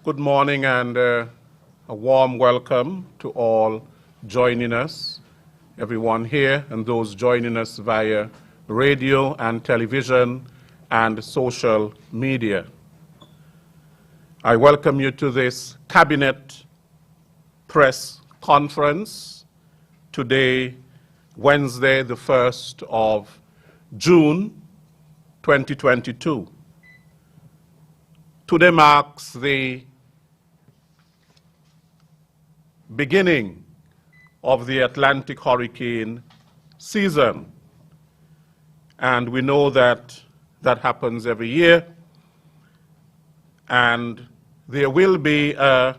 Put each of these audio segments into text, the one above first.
Good morning and a warm welcome to all joining us, everyone here and those joining us via radio and television and social media. I welcome you to this Cabinet press conference today, Wednesday, the 1st of June, 2022. Today marks the beginning of the Atlantic hurricane season. And we know that that happens every year. And there will be a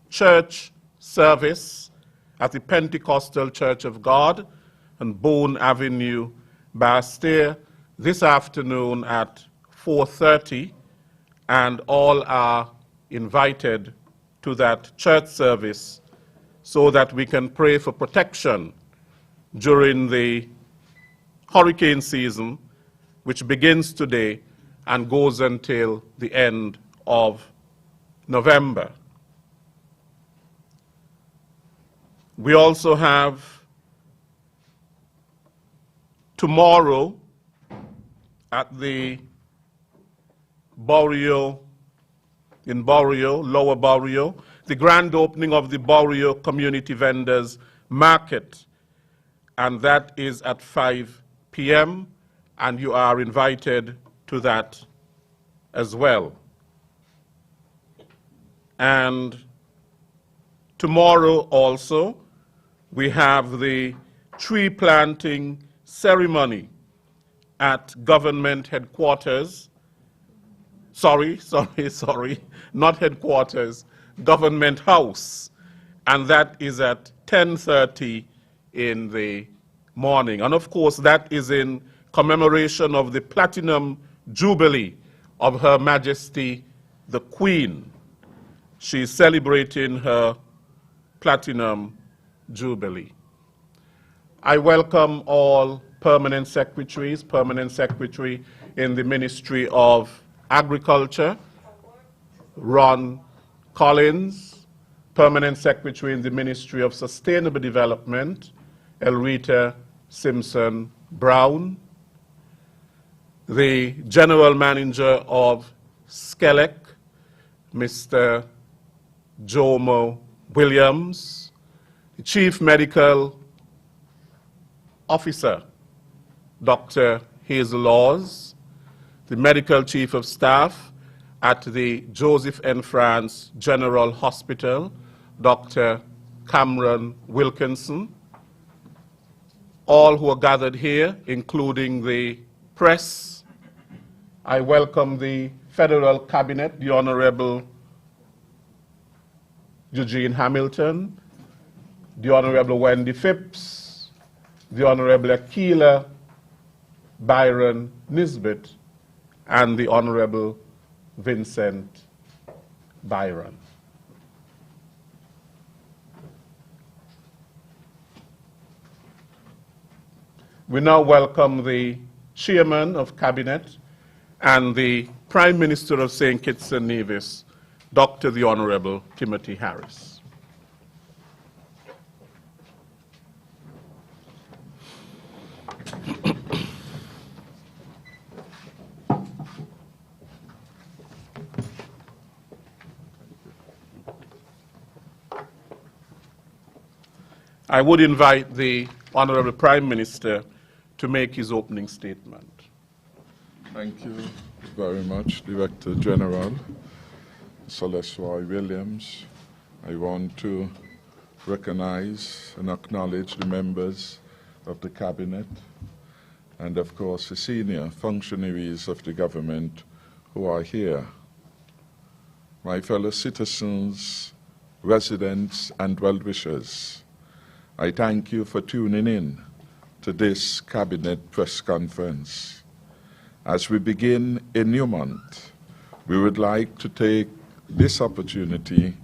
church service at the Pentecostal Church of God on Bourne Avenue, Bastille, this afternoon at 4:30, and all are invited to that church service so that we can pray for protection during the hurricane season, which begins today and goes until the end of November. We also have tomorrow at the Lower Barrio, the grand opening of the Barrio Community Vendors Market, and that is at 5 p.m., and you are invited to that as well. And tomorrow also, we have the tree planting ceremony at government headquarters. Sorry, not headquarters, Government House, and that is at 10:30 in the morning. And of course, that is in commemoration of the Platinum Jubilee of Her Majesty the Queen. She's celebrating her Platinum Jubilee. I welcome all permanent secretaries, permanent secretary in the Ministry of Agriculture, Ron Collins, permanent secretary in the Ministry of Sustainable Development, Elrita Simpson Brown, the general manager of SCELEC, Mr. Jomo Williams, the chief medical officer, Dr. Hazel Laws, the medical chief of staff at the Joseph N. France General Hospital, Dr. Cameron Wilkinson, all who are gathered here, including the press. I welcome the Federal Cabinet, the Honorable Eugene Hamilton, the Honorable Wendy Phipps, the Honorable Akila Byron Nisbet, and the Honorable Vincent Byron. We now welcome the Chairman of Cabinet and the Prime Minister of St. Kitts and Nevis, Dr. the Honorable Timothy Harris. I would invite the Honorable Prime Minister to make his opening statement. Thank you very much, Director General Celeste Roy Williams. I want to recognize and acknowledge the members of the Cabinet and, of course, the senior functionaries of the government who are here. My fellow citizens, residents, and well-wishers, I thank you for tuning in to this Cabinet press conference. As we begin a new month, we would like to take this opportunity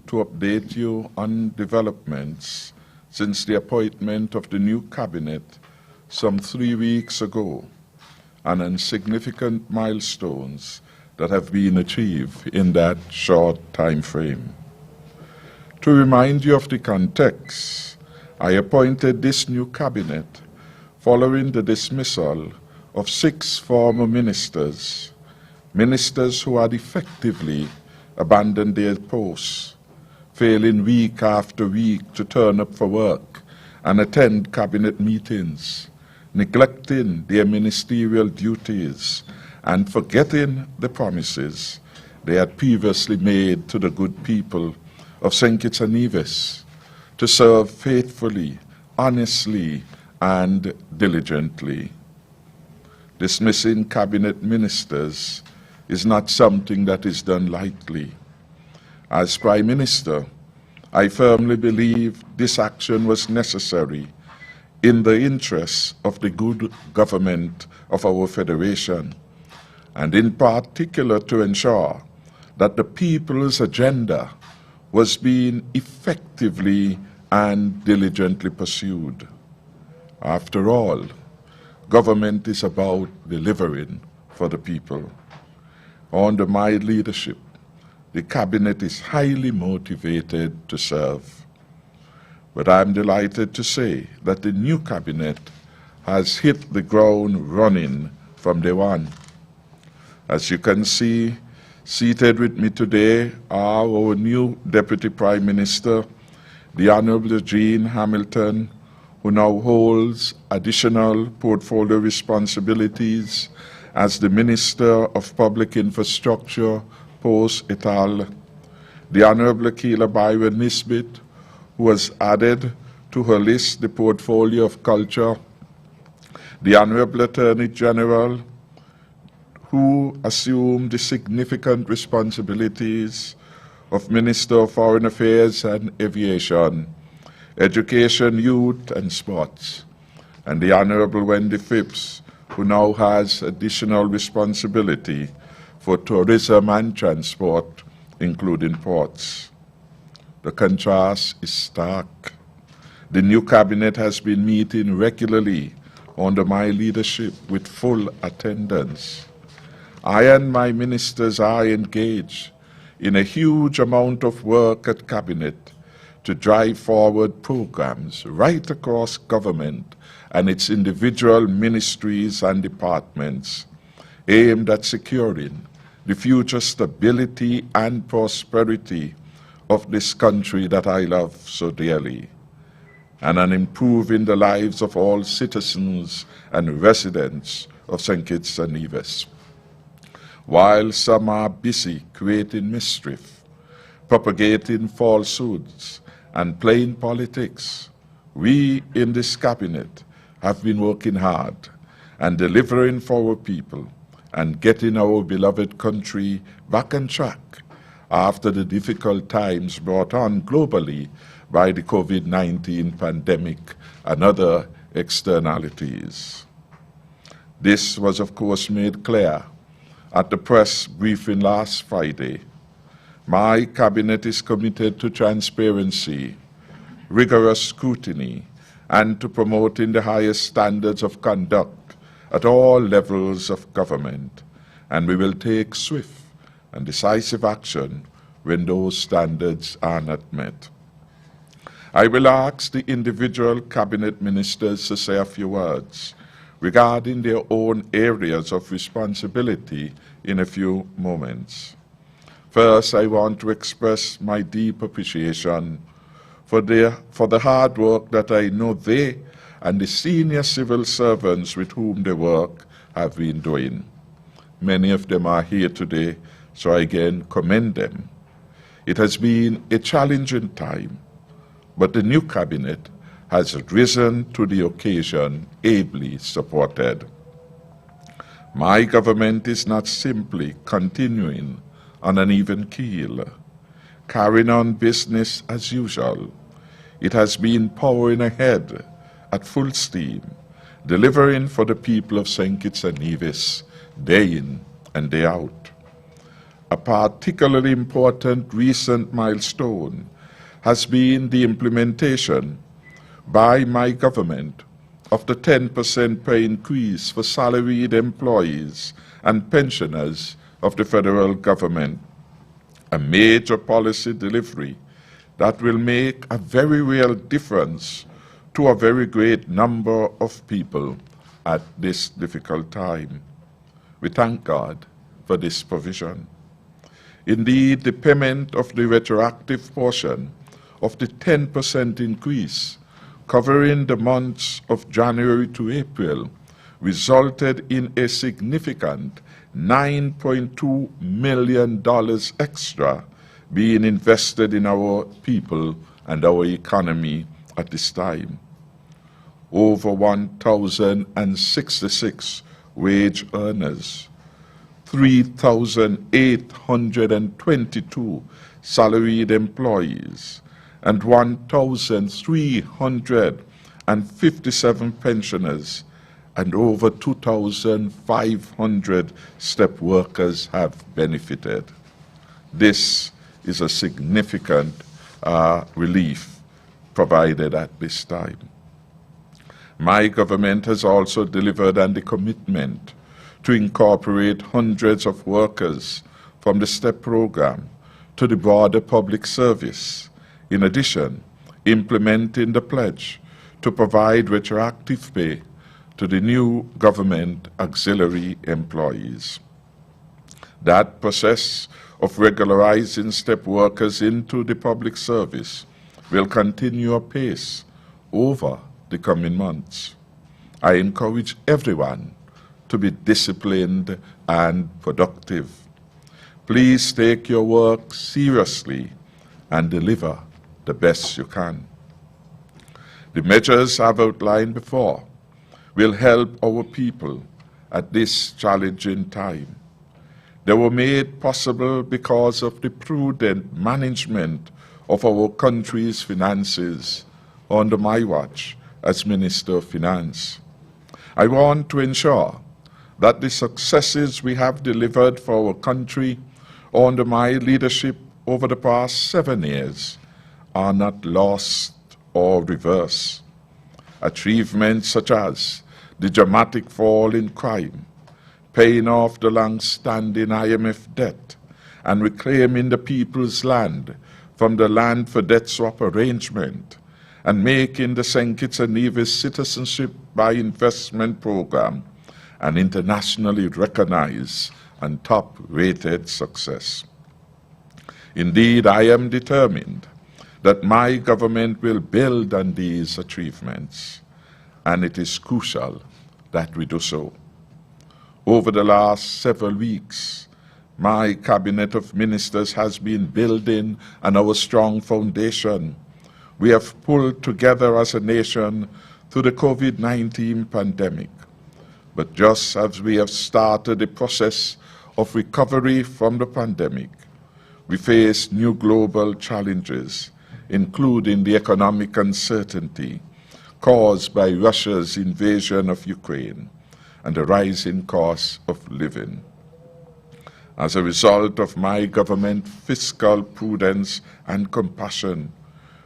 to update you on developments since the appointment of the new Cabinet some 3 weeks ago and on significant milestones that have been achieved in that short time frame. To remind you of the context, I appointed this new cabinet following the dismissal of 6 former ministers who had effectively abandoned their posts, failing week after week to turn up for work and attend cabinet meetings, neglecting their ministerial duties and forgetting the promises they had previously made to the good people of St. Kitts and Nevis to serve faithfully, honestly, and diligently. Dismissing cabinet ministers is not something that is done lightly. As Prime Minister, I firmly believe this action was necessary in the interests of the good government of our Federation, and in particular to ensure that the people's agenda was being effectively and diligently pursued. After all, government is about delivering for the people. Under my leadership, the cabinet is highly motivated to serve. But I'm delighted to say that the new cabinet has hit the ground running from day one. As you can see, seated with me today are our new Deputy Prime Minister, the Honorable Jean Hamilton, who now holds additional portfolio responsibilities as the Minister of Public Infrastructure, Post et al., the Honorable Keela Byron Nisbet, who has added to her list the portfolio of culture, the Honorable Attorney General, who assumed the significant responsibilities of Minister of Foreign Affairs and Aviation, Education, Youth and Sports, and the Honorable Wendy Phipps, who now has additional responsibility for tourism and transport, including ports. The contrast is stark. The new cabinet has been meeting regularly under my leadership with full attendance. I and my ministers are engaged in a huge amount of work at cabinet to drive forward programs right across government and its individual ministries and departments aimed at securing the future stability and prosperity of this country that I love so dearly, and on improving the lives of all citizens and residents of St. Kitts and Nevis. While some are busy creating mischief, propagating falsehoods, and playing politics, we in this cabinet have been working hard and delivering for our people and getting our beloved country back on track after the difficult times brought on globally by the COVID-19 pandemic and other externalities. This was, of course, made clear at the press briefing last Friday. My cabinet is committed to transparency, rigorous scrutiny, and to promoting the highest standards of conduct at all levels of government, and we will take swift and decisive action when those standards are not met. I will ask the individual cabinet ministers to say a few words regarding their own areas of responsibility in a few moments. First, I want to express my deep appreciation for the hard work that I know they and the senior civil servants with whom they work have been doing. Many of them are here today, so I again commend them. It has been a challenging time, but the new cabinet has risen to the occasion, ably supported. My government is not simply continuing on an even keel, carrying on business as usual. It has been powering ahead at full steam, delivering for the people of St. Kitts and Nevis day in and day out. A particularly important recent milestone has been the implementation by my government of the 10% pay increase for salaried employees and pensioners of the federal government, a major policy delivery that will make a very real difference to a very great number of people at this difficult time. We thank God for this provision. Indeed, the payment of the retroactive portion of the 10% increase covering the months of January to April resulted in a significant $9.2 million extra being invested in our people and our economy at this time. Over 1,066 wage earners, 3,822 salaried employees, and 1,357 pensioners, and over 2,500 step workers have benefited. This is a significant relief provided at this time. My government has also delivered on the commitment to incorporate hundreds of workers from the STEP program to the broader public service. In addition, implementing the pledge to provide retroactive pay to the new government auxiliary employees. That process of regularizing STEP workers into the public service will continue apace over the coming months. I encourage everyone to be disciplined and productive. Please take your work seriously and deliver the best you can. The measures I've outlined before will help our people at this challenging time. They were made possible because of the prudent management of our country's finances under my watch as Minister of Finance. I want to ensure that the successes we have delivered for our country under my leadership over the past 7 years are not lost or reversed. Achievements such as the dramatic fall in crime, paying off the long-standing IMF debt, and reclaiming the people's land from the land for debt swap arrangement, and making the St. Kitts and Nevis Citizenship by Investment Program an internationally recognized and top-rated success. Indeed, I am determined that my government will build on these achievements, and it is crucial that we do so. Over the last several weeks, my cabinet of ministers has been building on our strong foundation. We have pulled together as a nation through the COVID-19 pandemic. But just as we have started the process of recovery from the pandemic, we face new global challenges, including the economic uncertainty caused by Russia's invasion of Ukraine and the rising cost of living. As a result of my government fiscal prudence and compassion,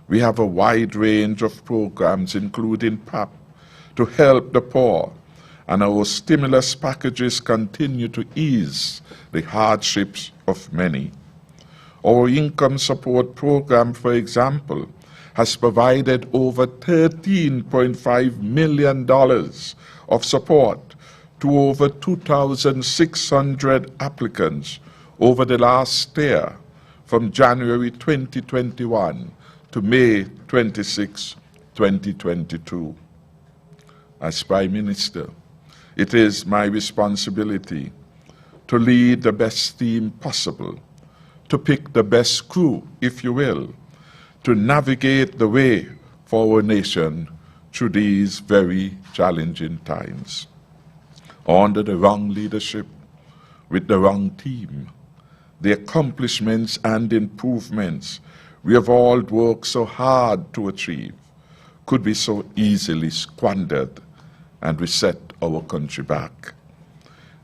we have a wide range of programs, including PAP, to help the poor, and our stimulus packages continue to ease the hardships of many. Our income support program, for example, has provided over $13.5 million of support to over 2,600 applicants over the last year, from January 2021 to May 26, 2022. As Prime Minister, it is my responsibility to lead the best team possible, to pick the best crew, if you will, to navigate the way for our nation through these very challenging times. Under the wrong leadership, with the wrong team, the accomplishments and improvements we have all worked so hard to achieve could be so easily squandered and we set our country back.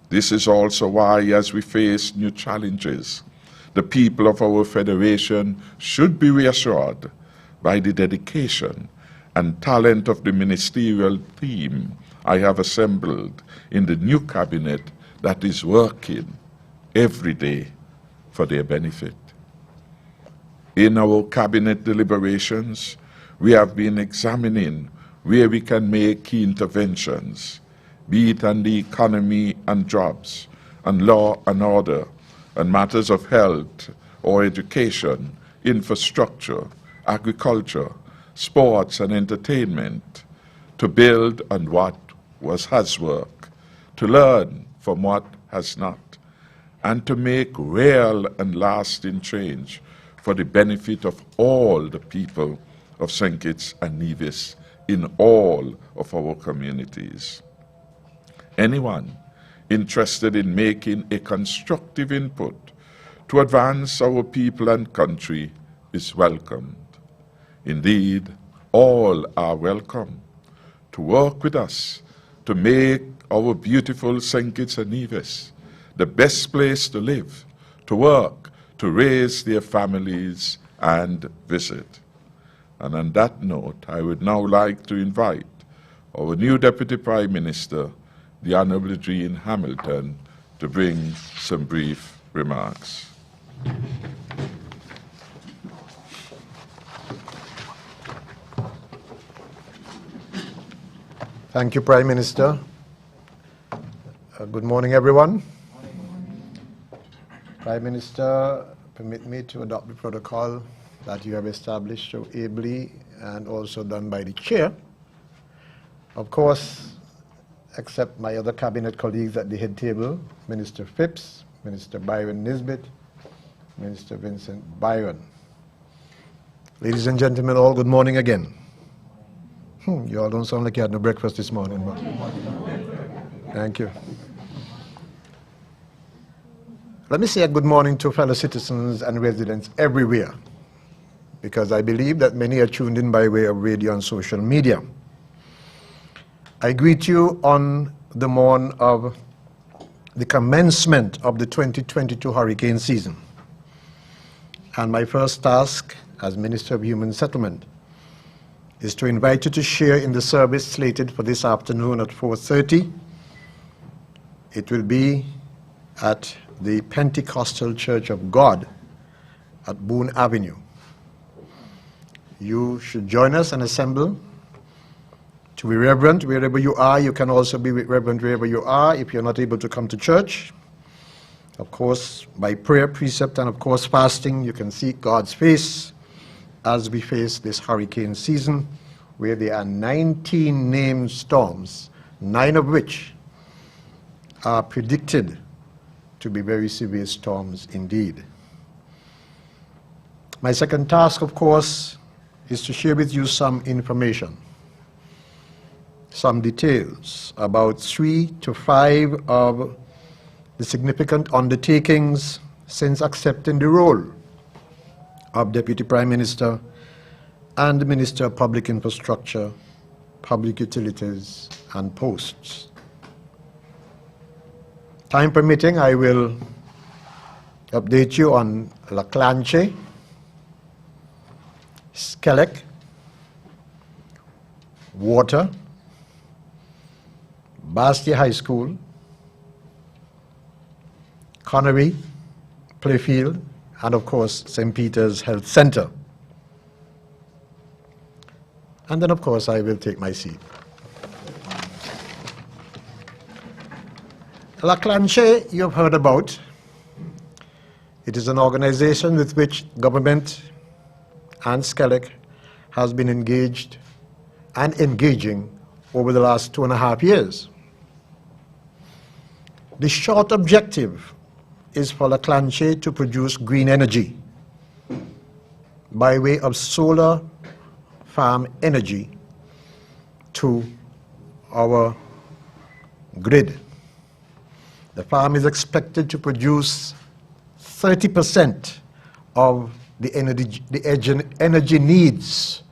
This is also why, as we face new challenges, the people of our federation should be reassured by the dedication and talent of the ministerial team I have assembled in the new cabinet that is working every day for their benefit. In our cabinet deliberations, we have been examining where we can make key interventions, be it on the economy and jobs, and law and order, and matters of health or education, infrastructure, agriculture, sports and entertainment, to build on what has worked, to learn from what has not, and to make real and lasting change for the benefit of all the people of St. Kitts and Nevis in all of our communities. Anyone interested in making a constructive input to advance our people and country is welcomed. Indeed, all are welcome to work with us to make our beautiful St. Kitts and Nevis the best place to live, to work, to raise their families and visit. And on that note, I would now like to invite our new Deputy Prime Minister, the Honourable Jean Hamilton, to bring some brief remarks. Thank you, Prime Minister. Good morning, everyone. Prime Minister, permit me to adopt the protocol that you have established so ably and also done by the Chair. Of course, except my other cabinet colleagues at the head table, Minister Phipps, Minister Byron Nisbet, Minister Vincent Byron. Ladies and gentlemen, all good morning again. You all don't sound like you had no breakfast this morning, but thank you. Let me say a good morning to fellow citizens and residents everywhere, because I believe that many are tuned in by way of radio and social media. I greet you on the morn of the commencement of the 2022 hurricane season. And my first task as Minister of Human Settlement is to invite you to share in the service slated for this afternoon at 4:30. It will be at the Pentecostal Church of God at Boone Avenue. You should join us and assemble to be reverent wherever you are. You can also be reverent wherever you are if you're not able to come to church. Of course, by prayer, precept, and of course fasting, you can seek God's face as we face this hurricane season, where there are 19 named storms, 9 of which are predicted to be very severe storms indeed. My second task, of course, is to share with you some information, some details about 3 to 5 of the significant undertakings since accepting the role of Deputy Prime Minister and Minister of Public Infrastructure, Public Utilities and Posts. Time permitting, I will update you on La Clanche, Skelec, Water, Bastia High School, Connery, Playfield, and of course St. Peter's Health Center. And then of course I will take my seat. La Clanche you have heard about. It is an organization with which government and Skelec has been engaged and engaging over the last 2.5 years. The short objective is for La Clanche to produce green energy by way of solar farm energy to our grid. The farm is expected to produce 30% of the energy needs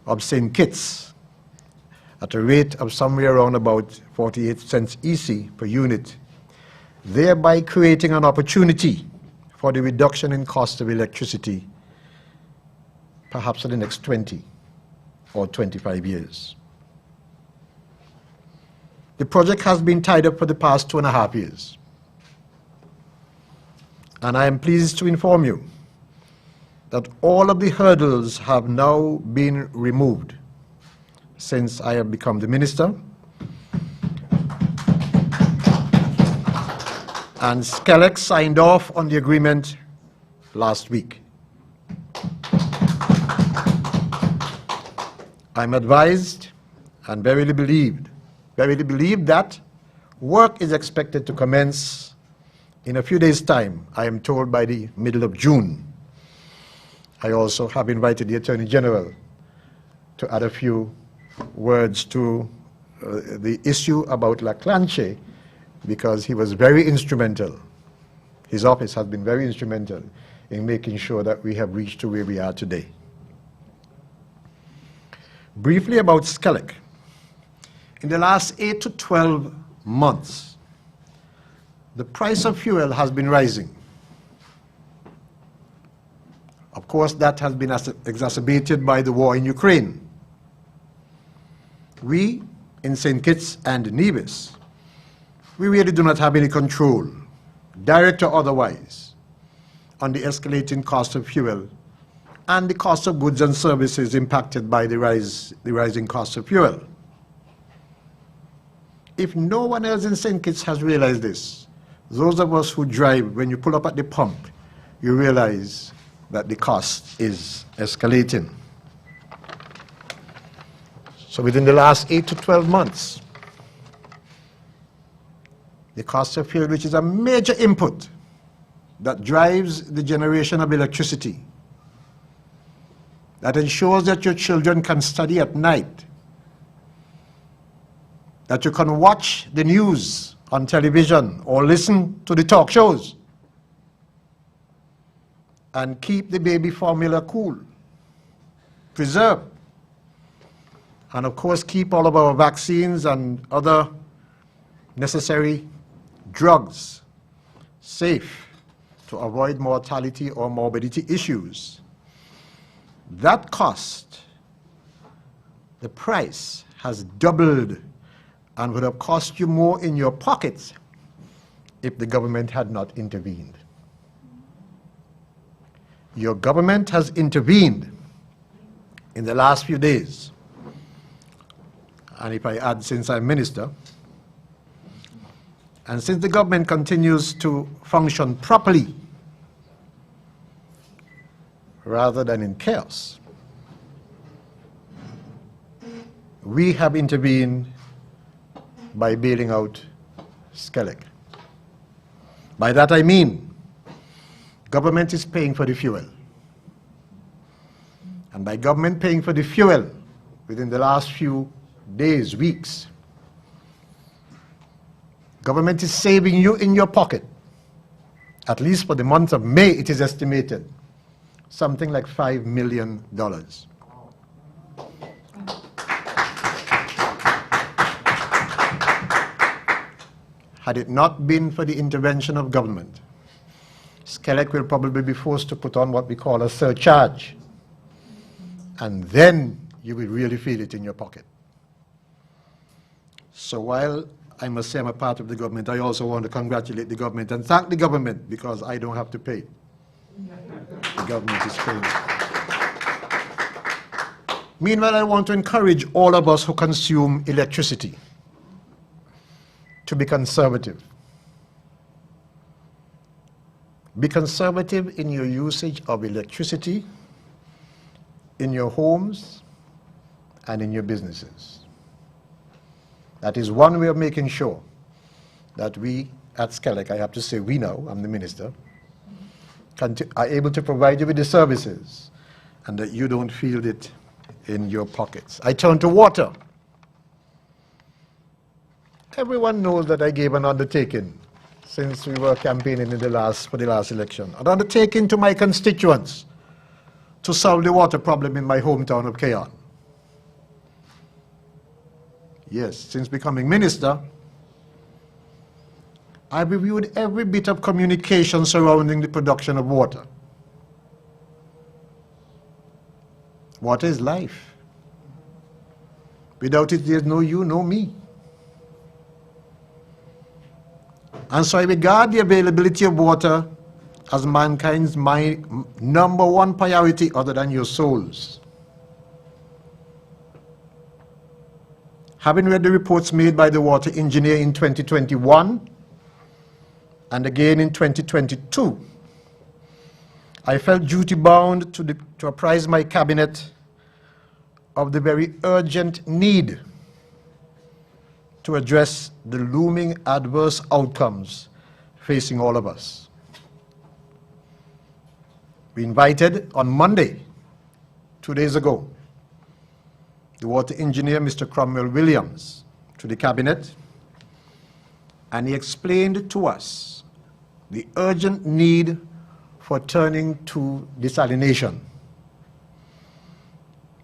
of St. Kitts at a rate of somewhere around about 48 cents EC per unit, thereby creating an opportunity for the reduction in cost of electricity, perhaps in the next 20 or 25 years. The project has been tied up for the past 2.5 years. And I am pleased to inform you that all of the hurdles have now been removed since I have become the minister. And Skelec signed off on the agreement last week. I'm advised and verily believe that work is expected to commence in a few days' time. I am told by the middle of June. I also have invited the Attorney General to add a few words to the issue about La Clanche, because he was very instrumental. His office has been very instrumental in making sure that we have reached to where we are today. Briefly about Skelec. In the last 8 to 12 months, the price of fuel has been rising. Of course, that has been exacerbated by the war in Ukraine. We, in St. Kitts and Nevis, we really do not have any control, direct or otherwise, on the escalating cost of fuel and the cost of goods and services impacted by the rising cost of fuel. If no one else in St. Kitts has realized this, those of us who drive, when you pull up at the pump, you realize that the cost is escalating. So within the last 8 to 12 months, the cost of fuel, which is a major input that drives the generation of electricity, that ensures that your children can study at night, that you can watch the news on television or listen to the talk shows, and keep the baby formula cool, preserve, and of course keep all of our vaccines and other necessary drugs safe to avoid mortality or morbidity issues. That cost, the price, has doubled and would have cost you more in your pockets if the government had not intervened. Your government has intervened in the last few days, and if I add, since I'm minister, and since the government continues to function properly rather than in chaos, we have intervened by bailing out Skelec. By that I mean, government is paying for the fuel. And by government paying for the fuel within the last few days, weeks, government is saving you in your pocket, at least for the month of May, it is estimated, something like $5 million. Had it not been for the intervention of government, Skelec will probably be forced to put on what we call a surcharge. And then you will really feel it in your pocket. So while I must say I'm a part of the government, I also want to congratulate the government and thank the government, because I don't have to pay. The government is paying. Meanwhile, I want to encourage all of us who consume electricity to be conservative. Be conservative in your usage of electricity, in your homes, and in your businesses. That is one way of making sure that we at Skelec, I have to say we now, I'm the minister, are able to provide you with the services and that you don't feel it in your pockets. I turn to water. Everyone knows that I gave an undertaking since we were campaigning for the last election. An undertaking to my constituents to solve the water problem in my hometown of Keyon. Yes, since becoming minister, I've reviewed every bit of communication surrounding the production of water. Water is life. Without it, there's no you, no me. And so I regard the availability of water as mankind's number one priority other than your souls. Having read the reports made by the water engineer in 2021 and again in 2022, I felt duty-bound to apprise my cabinet of the very urgent need to address the looming adverse outcomes facing all of us. We invited on Monday, 2 days ago, the water engineer, Mr. Cromwell Williams, to the cabinet, and he explained to us the urgent need for turning to desalination.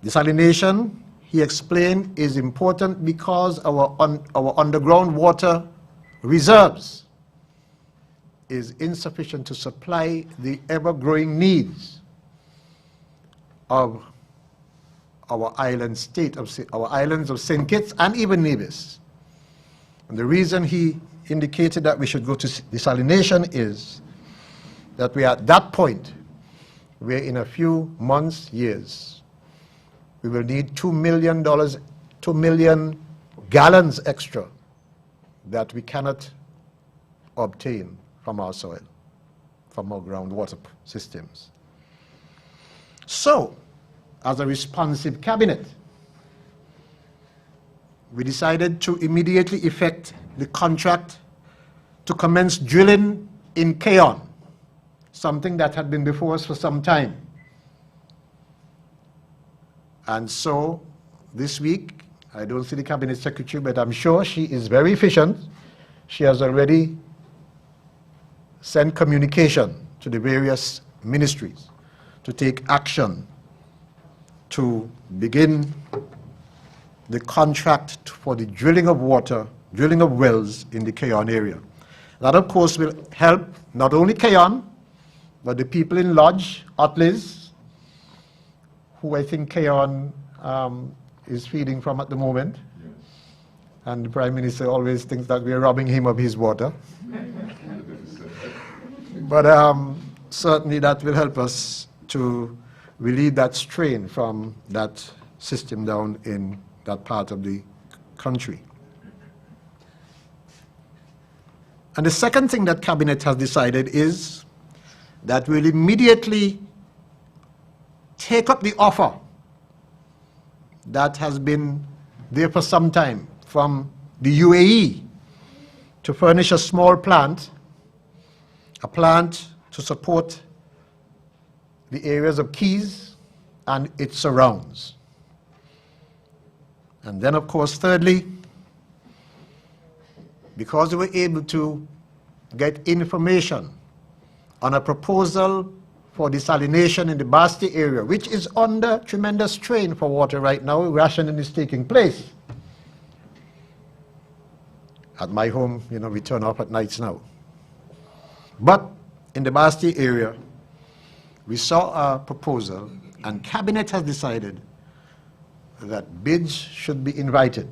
Desalination, he explained, is important because our underground water reserves is insufficient to supply the ever-growing needs of our island state, our islands of St. Kitts and even Nevis. And the reason he indicated that we should go to desalination is that we are at that point where in a few months, years, we will need $2 million gallons extra that we cannot obtain from our soil, from our groundwater systems. So, as a responsive cabinet, we decided to immediately effect the contract to commence drilling in Keon, something that had been before us for some time. And so, this week, I don't see the cabinet secretary, but I'm sure she is very efficient. She has already sent communication to the various ministries to take action to begin the contract for the drilling of water, drilling of wells in the Keon area. That, of course, will help not only Keon, but the people in Lodge, Otleys, who I think Keon is feeding from at the moment. Yes. And the Prime Minister always thinks that we are robbing him of his water. But certainly that will help us to relieve that strain from that system down in that part of the country. And the second thing that Cabinet has decided is that we'll immediately take up the offer that has been there for some time from the UAE to furnish a small plant, a plant to support the areas of Keys and its surrounds. And then, of course, thirdly, because we were able to get information on a proposal for desalination in the Basti area, which is under tremendous strain for water right now, rationing is taking place. At my home, we turn off at nights now. But in the Basti area, we saw a proposal, and Cabinet has decided that bids should be invited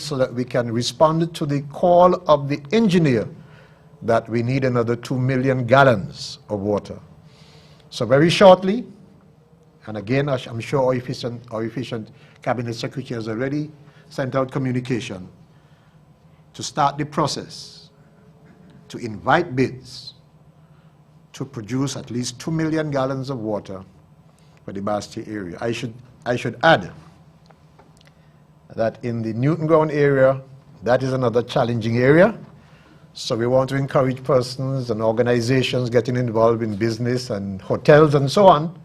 so that we can respond to the call of the engineer that we need another 2 million gallons of water. So very shortly, and again, I'm sure our efficient Cabinet Secretary has already sent out communication to start the process to invite bids to produce at least 2 million gallons of water for the Basti area. I should add that in the Newton Ground area, that is another challenging area. So we want to encourage persons and organizations getting involved in business and hotels and so on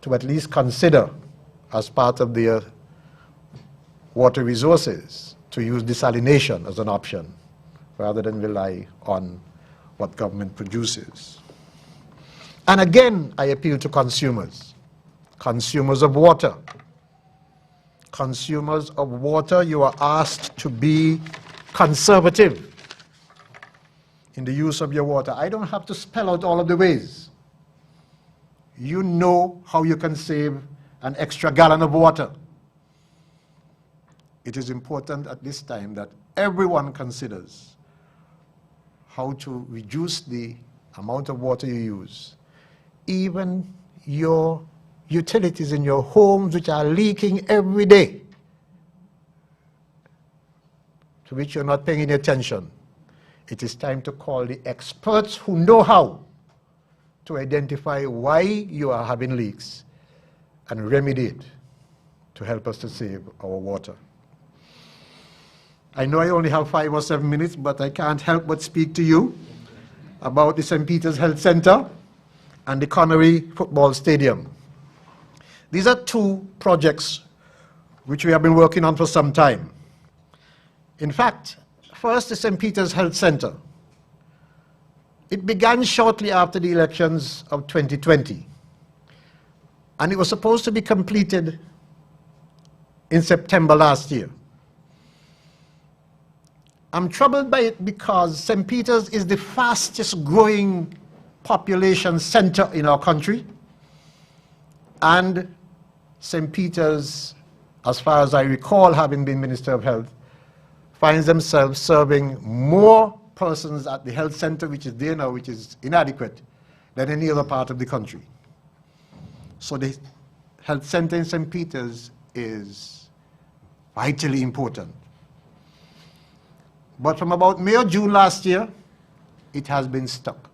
to at least consider, as part of their water resources, to use desalination as an option rather than rely on what government produces. And again, I appeal to consumers of water. Consumers of water, you are asked to be conservative in the use of your water. I don't have to spell out all of the ways. You know how you can save an extra gallon of water. It is important at this time that everyone considers how to reduce the amount of water you use. Even your utilities in your homes which are leaking every day, to which you're not paying any attention. It is time to call the experts who know how to identify why you are having leaks and remedy it to help us to save our water. I know I only have 5 or 7 minutes, but I can't help but speak to you about the St. Peter's Health Center and the Connery Football Stadium. These are 2 projects which we have been working on for some time. In fact, first, the St. Peter's Health Center. It began shortly after the elections of 2020, and it was supposed to be completed in September last year. I'm troubled by it because St. Peter's is the fastest growing population center in our country, and St. Peter's, as far as I recall, having been Minister of Health, finds themselves serving more persons at the health center, which is there now, which is inadequate, than any other part of the country. So the health center in St. Peter's is vitally important. But from about May or June last year, it has been stuck.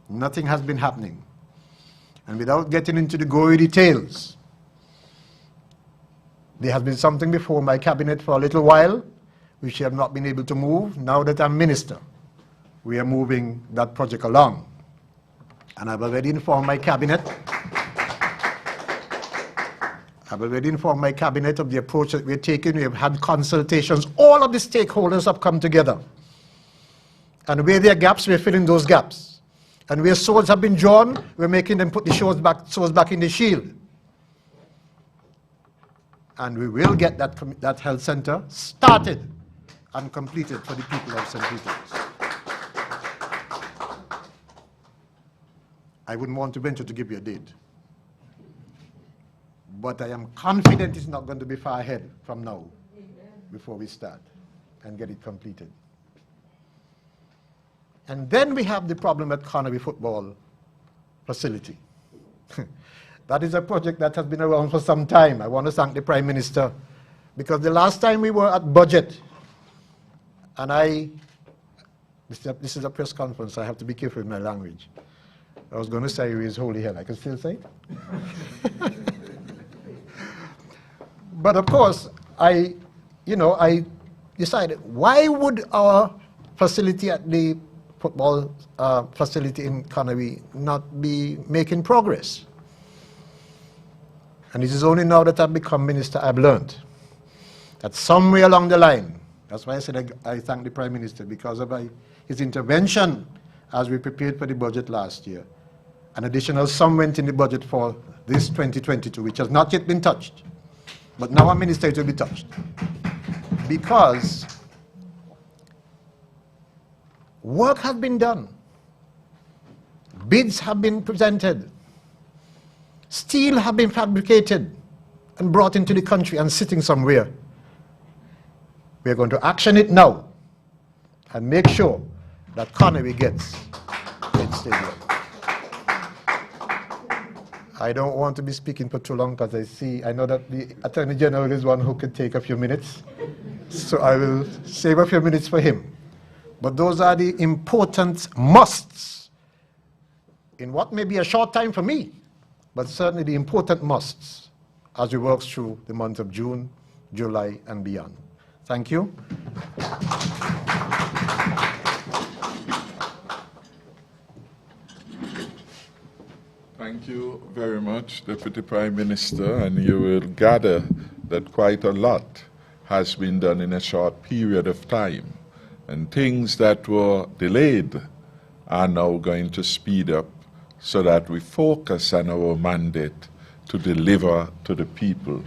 Nothing has been happening. And without getting into the gory details, there has been something before my cabinet for a little while, which we have not been able to move. Now that I'm minister, we are moving that project along. And I've already informed my cabinet. I've already informed my cabinet of the approach that we're taking. We have had consultations. All of the stakeholders have come together. And where there are gaps, we're filling those gaps. And where swords have been drawn, we're making them put the swords back in the shield. And we will get that health center started and completed for the people of St. Peter's. I wouldn't want to venture to give you a date, but I am confident it's not going to be far ahead from now before we start and get it completed. And then we have the problem at Connery Football Facility. That is a project that has been around for some time. I want to thank the Prime Minister, because the last time we were at budget, and this is a press conference, so I have to be careful with my language. I was going to say His Holy Hell. I can still say it. But of course, I decided, why would our facility at the football facility in Connery not be making progress? And it is only now that I've become minister I've learned that somewhere along the line, that's why I said I thank the Prime Minister, because of his intervention as we prepared for the budget last year. An additional sum went in the budget for this 2022, which has not yet been touched. But now I'm minister, it will be touched. Because work has been done. Bids have been presented. Steel have been fabricated and brought into the country and sitting somewhere. We are going to action it now and make sure that Connery gets stadium. I don't want to be speaking for too long because I know that the Attorney General is one who could take a few minutes. So I will save a few minutes for him. But those are the important musts in what may be a short time for me, but certainly the important musts as we work through the month of June, July, and beyond. Thank you. Thank you very much, Deputy Prime Minister, and you will gather that quite a lot has been done in a short period of time, and things that were delayed are now going to speed up so that we focus on our mandate to deliver to the people,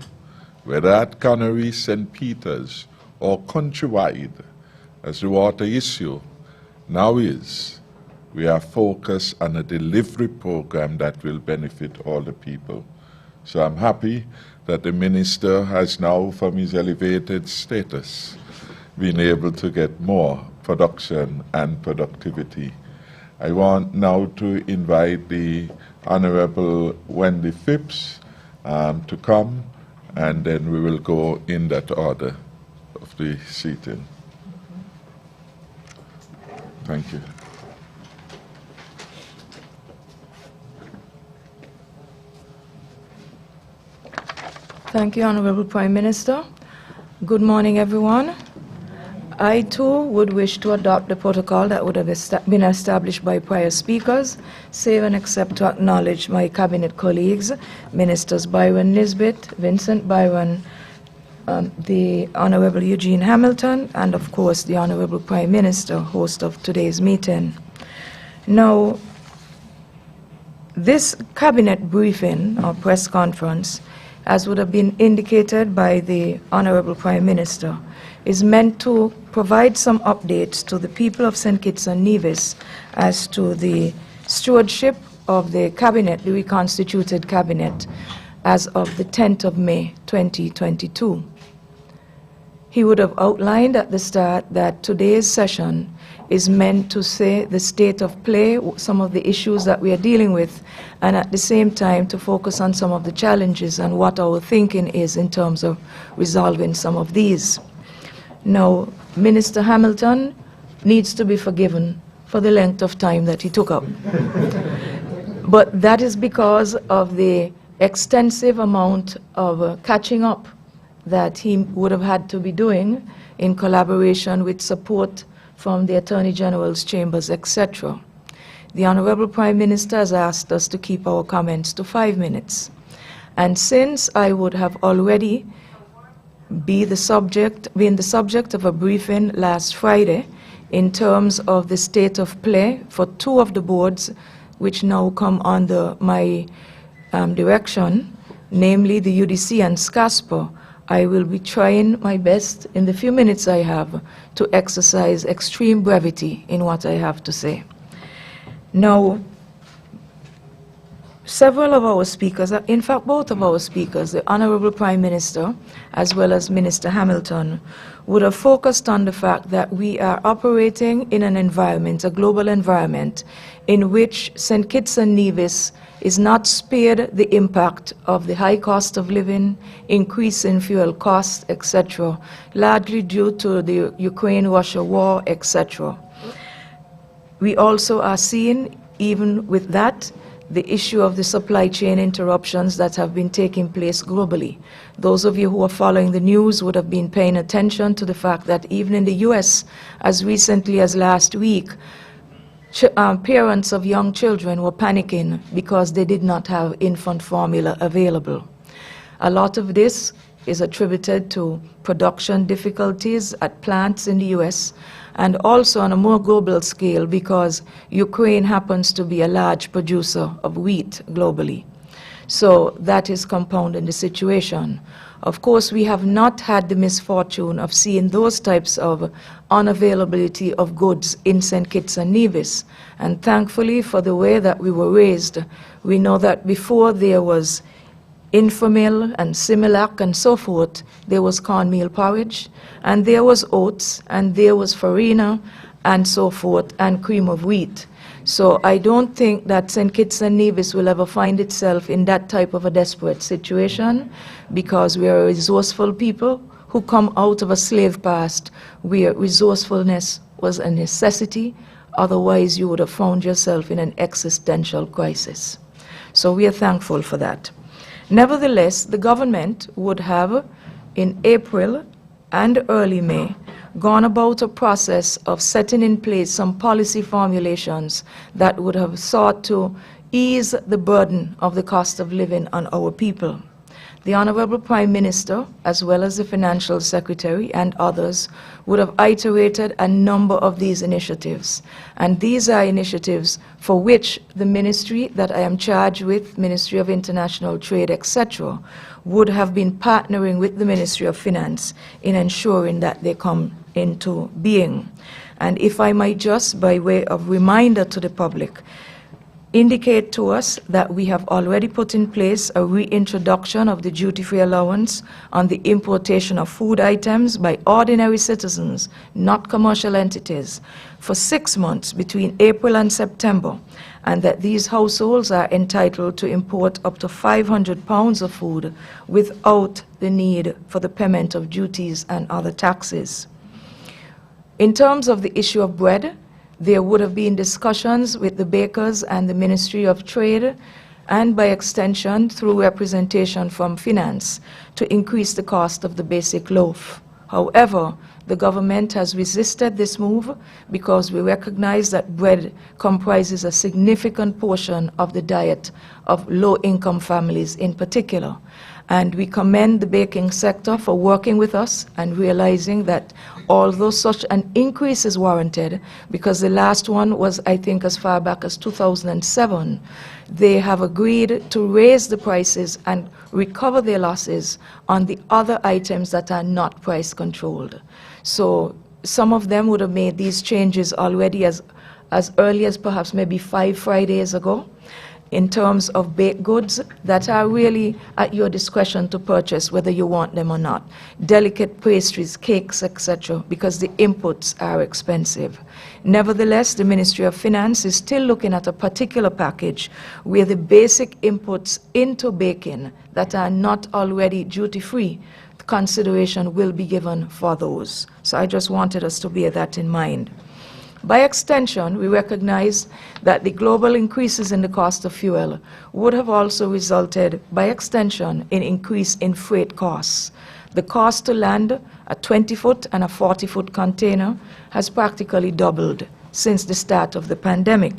whether at Connery, St. Peter's, or countrywide, as the water issue now is. We are focused on a delivery program that will benefit all the people. So I'm happy that the minister has now, from his elevated status, been able to get more production and productivity. I want now to invite the Honorable Wendy Phipps to come, and then we will go in that order of the seating. Thank you. Thank you, Honorable Prime Minister. Good morning, everyone. I, too, would wish to adopt the protocol that would have been established by prior speakers, save and except to acknowledge my cabinet colleagues, Ministers Byron Nisbet, Vincent Byron, the Honorable Eugene Hamilton, and of course the Honorable Prime Minister, host of today's meeting. Now, this cabinet briefing or press conference, as would have been indicated by the Honorable Prime Minister, is meant to provide some updates to the people of St. Kitts and Nevis as to the stewardship of the cabinet, the reconstituted cabinet, as of the 10th of May 2022. He would have outlined at the start that today's session is meant to say the state of play, some of the issues that we are dealing with, and at the same time to focus on some of the challenges and what our thinking is in terms of resolving some of these. Now, Minister Hamilton needs to be forgiven for the length of time that he took up. But that is because of the extensive amount of catching up that he would have had to be doing in collaboration with support from the Attorney General's chambers, etc. The Honorable Prime Minister has asked us to keep our comments to 5 minutes. And since I would have already been the subject of a briefing last Friday in terms of the state of play for 2 of the boards which now come under my direction, namely the UDC and SCASPA, I will be trying my best in the few minutes I have to exercise extreme brevity in what I have to say. Now, several of our speakers, in fact both of our speakers, the Honorable Prime Minister as well as Minister Hamilton, would have focused on the fact that we are operating in an environment, a global environment, in which St. Kitts and Nevis is not spared the impact of the high cost of living, increase in fuel costs, etc., largely due to the Ukraine-Russia war, etc. We also are seeing, even with that, the issue of the supply chain interruptions that have been taking place globally. Those of you who are following the news would have been paying attention to the fact that even in the US, as recently as last week, parents of young children were panicking because they did not have infant formula available. A lot of this is attributed to production difficulties at plants in the US, and also on a more global scale because Ukraine happens to be a large producer of wheat globally. So that is compounding the situation. Of course, we have not had the misfortune of seeing those types of unavailability of goods in St. Kitts and Nevis. And thankfully, for the way that we were raised, we know that before there was Infamil and Similac and so forth, there was cornmeal porridge, and there was oats, and there was farina, and so forth, and cream of wheat. So I don't think that St. Kitts and Nevis will ever find itself in that type of a desperate situation, because we are a resourceful people who come out of a slave past where resourcefulness was a necessity. Otherwise, you would have found yourself in an existential crisis. So we are thankful for that. Nevertheless, the government would have, in April and early May, gone about a process of setting in place some policy formulations that would have sought to ease the burden of the cost of living on our people. The Honorable Prime Minister, as well as the Financial Secretary and others, would have iterated a number of these initiatives. And these are initiatives for which the ministry that I am charged with, Ministry of International Trade, etc., would have been partnering with the Ministry of Finance in ensuring that they come into being. And if I might just, by way of reminder to the public, indicate to us that we have already put in place a reintroduction of the duty-free allowance on the importation of food items by ordinary citizens, not commercial entities, for 6 months between April and September, and that these households are entitled to import up to 500 pounds of food without the need for the payment of duties and other taxes. In terms of the issue of bread, there would have been discussions with the bakers and the Ministry of Trade, and by extension through representation from finance, to increase the cost of the basic loaf. However, the government has resisted this move because we recognize that bread comprises a significant portion of the diet of low-income families in particular. And we commend the baking sector for working with us and realizing that although such an increase is warranted, because the last one was, I think, as far back as 2007, they have agreed to raise the prices and recover their losses on the other items that are not price controlled. So some of them would have made these changes already as early as perhaps maybe 5 Fridays ago, in terms of baked goods that are really at your discretion to purchase whether you want them or not. Delicate pastries, cakes, etc., because the inputs are expensive. Nevertheless, the Ministry of Finance is still looking at a particular package where the basic inputs into baking that are not already duty-free, consideration will be given for those. So I just wanted us to bear that in mind. By extension, we recognize that the global increases in the cost of fuel would have also resulted, by extension, in increase in freight costs. The cost to land a 20-foot and a 40-foot container has practically doubled since the start of the pandemic.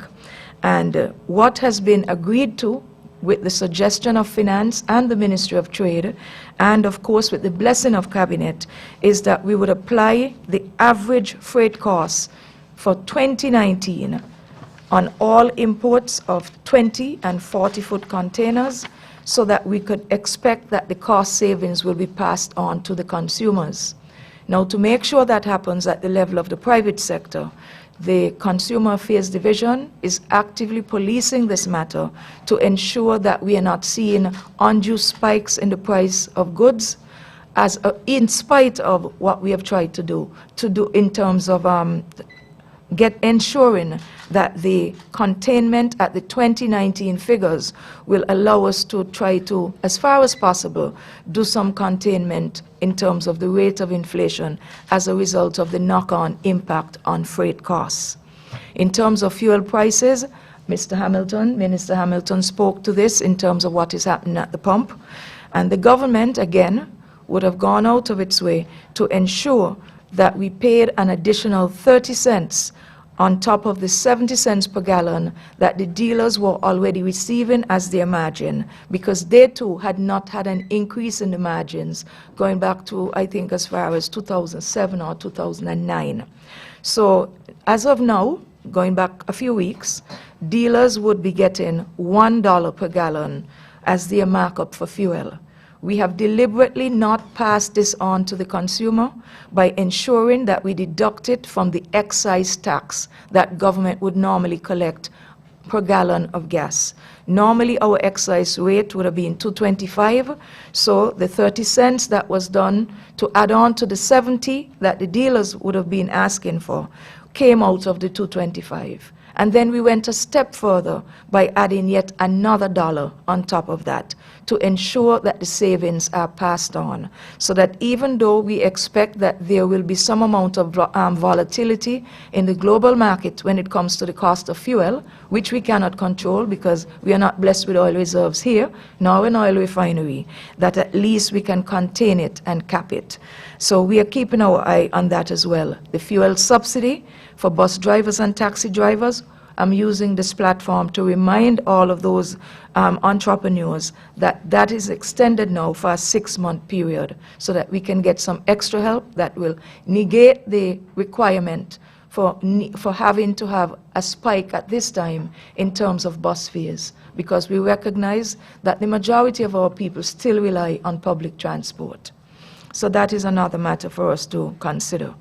And what has been agreed to with the suggestion of Finance and the Ministry of Trade, and of course with the blessing of Cabinet, is that we would apply the average freight costs for 2019 on all imports of 20 and 40-foot containers, so that we could expect that the cost savings will be passed on to the consumers. Now, to make sure that happens at the level of the private sector, the Consumer Affairs Division is actively policing this matter to ensure that we are not seeing undue spikes in the price of goods, in spite of what we have tried to do in terms of ensuring that the containment at the 2019 figures will allow us to try to, as far as possible, do some containment in terms of the rate of inflation as a result of the knock-on impact on freight costs. In terms of fuel prices, Minister Hamilton spoke to this in terms of what is happening at the pump, and the government, again, would have gone out of its way to ensure that we paid an additional 30 cents on top of the 70 cents per gallon that the dealers were already receiving as their margin, because they too had not had an increase in the margins going back to, I think, as far as 2007 or 2009. So as of now, going back a few weeks, dealers would be getting $1 per gallon as their markup for fuel. We have deliberately not passed this on to the consumer by ensuring that we deduct it from the excise tax that government would normally collect per gallon of gas. Normally, our excise rate would have been $2.25, so the 30 cents that was done to add on to the 70 that the dealers would have been asking for came out of the $2.25. And then we went a step further by adding yet another $1 on top of that to ensure that the savings are passed on, so that even though we expect that there will be some amount of volatility in the global market when it comes to the cost of fuel, which we cannot control because we are not blessed with oil reserves here, nor an oil refinery, that at least we can contain it and cap it. So we are keeping our eye on that as well. The fuel subsidy for bus drivers and taxi drivers, I'm using this platform to remind all of those entrepreneurs that that is extended now for a 6-month period, so that we can get some extra help that will negate the requirement for having to have a spike at this time in terms of bus fares, because we recognize that the majority of our people still rely on public transport. So that is another matter for us to consider.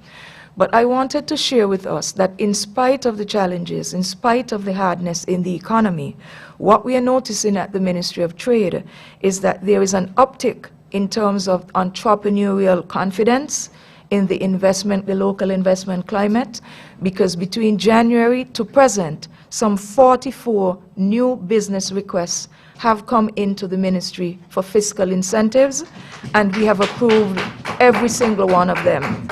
But I wanted to share with us that in spite of the challenges, in spite of the hardness in the economy, what we are noticing at the Ministry of Trade is that there is an uptick in terms of entrepreneurial confidence in the local investment climate, because between January to present, some 44 new business requests have come into the ministry for fiscal incentives, and we have approved every single one of them.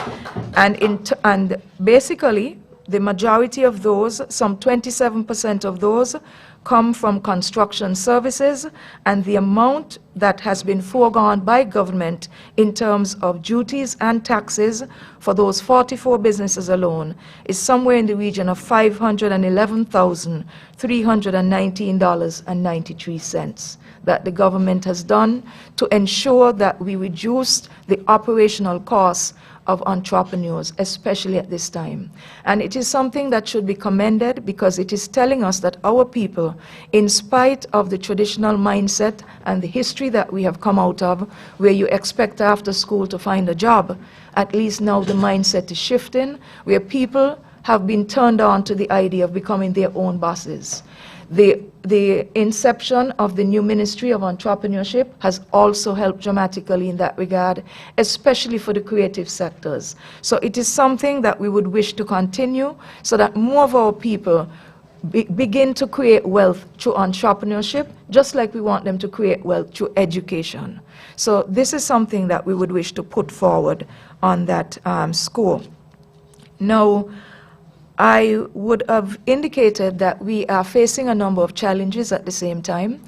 And basically, the majority of those, some 27% of those, come from construction services, and the amount that has been foregone by government in terms of duties and taxes for those 44 businesses alone is somewhere in the region of $511,319.93 that the government has done to ensure that we reduce the operational costs of entrepreneurs, especially at this time. And it is something that should be commended because it is telling us that our people, in spite of the traditional mindset and the history that we have come out of, where you expect after school to find a job, at least now the mindset is shifting, where people have been turned on to the idea of becoming their own bosses. The inception of the new Ministry of Entrepreneurship has also helped dramatically in that regard, especially for the creative sectors. So it is something that we would wish to continue so that more of our people begin to create wealth through entrepreneurship, just like we want them to create wealth through education. So this is something that we would wish to put forward on that score. Now, I would have indicated that we are facing a number of challenges at the same time,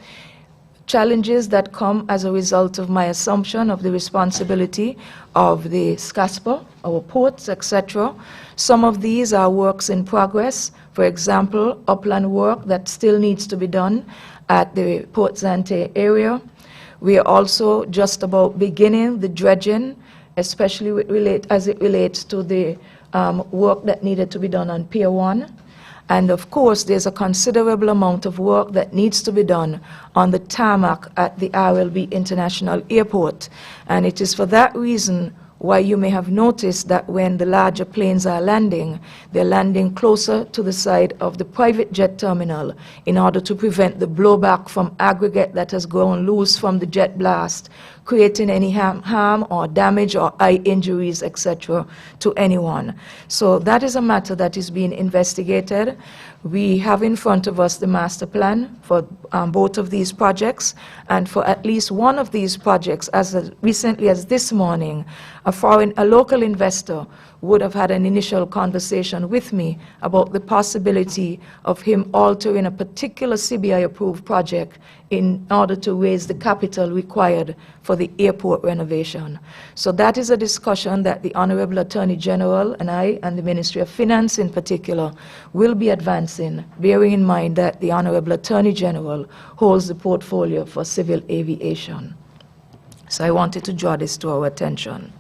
challenges that come as a result of my assumption of the responsibility of the SCASPA, our ports, etc. Some of these are works in progress. For example, upland work that still needs to be done at the Port Zante area. We are also just about beginning the dredging, especially as it relates to the work that needed to be done on Pier 1. And of course, there's a considerable amount of work that needs to be done on the tarmac at the RLB International Airport. And it is for that reason why you may have noticed that when the larger planes are landing, they're landing closer to the side of the private jet terminal in order to prevent the blowback from aggregate that has grown loose from the jet blast, creating any harm or damage or eye injuries, etc., to anyone. So that is a matter that is being investigated. We have in front of us the master plan for both of these projects, and for at least one of these projects, as recently as this morning, a local investor would have had an initial conversation with me about the possibility of him altering a particular CBI-approved project in order to raise the capital required for the airport renovation. So that is a discussion that the Honorable Attorney General and I, and the Ministry of Finance in particular, will be advancing, bearing in mind that the Honorable Attorney General holds the portfolio for civil aviation. So I wanted to draw this to our attention.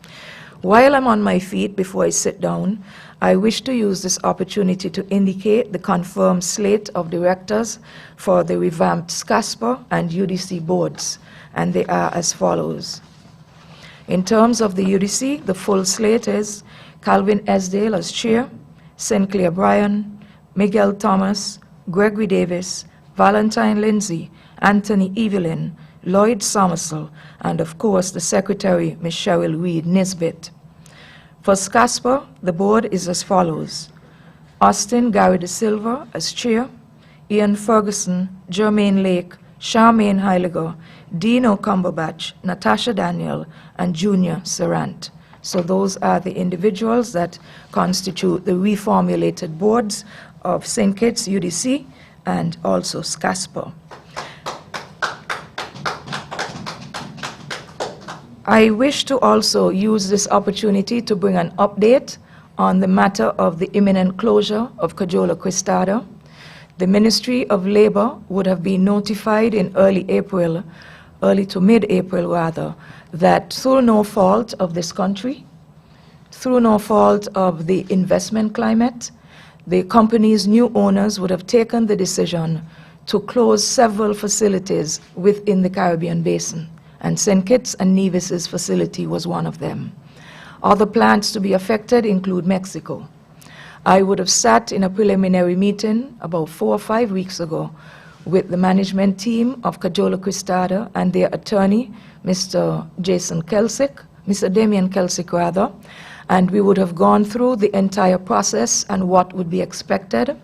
While I'm on my feet, before I sit down, I wish to use this opportunity to indicate the confirmed slate of directors for the revamped SCASPA and UDC boards, and they are as follows. In terms of the UDC, the full slate is Calvin Esdale as chair, Sinclair Bryan, Miguel Thomas, Gregory Davis, Valentine Lindsay, Anthony Evelyn, Lloyd Somersall, and of course the Secretary, Ms. Cheryl Reed Nisbet. For SCASPA, the board is as follows. Austin Gary De Silva as chair, Ian Ferguson, Jermaine Lake, Charmaine Heiliger, Dino Cumberbatch, Natasha Daniel, and Junior Serrant. So those are the individuals that constitute the reformulated boards of St. Kitts UDC and also SCASPA. I wish to also use this opportunity to bring an update on the matter of the imminent closure of Cajola Cristada. The Ministry of Labor would have been notified in early to mid-April rather, that through no fault of this country, through no fault of the investment climate, the company's new owners would have taken the decision to close several facilities within the Caribbean Basin, and St. Kitts and Nevis's facility was one of them. Other plants to be affected include Mexico. I would have sat in a preliminary meeting about 4 or 5 weeks ago with the management team of Cajola Cristada and their attorney, Mr. Damian Kelsick rather, and we would have gone through the entire process and what would be expected.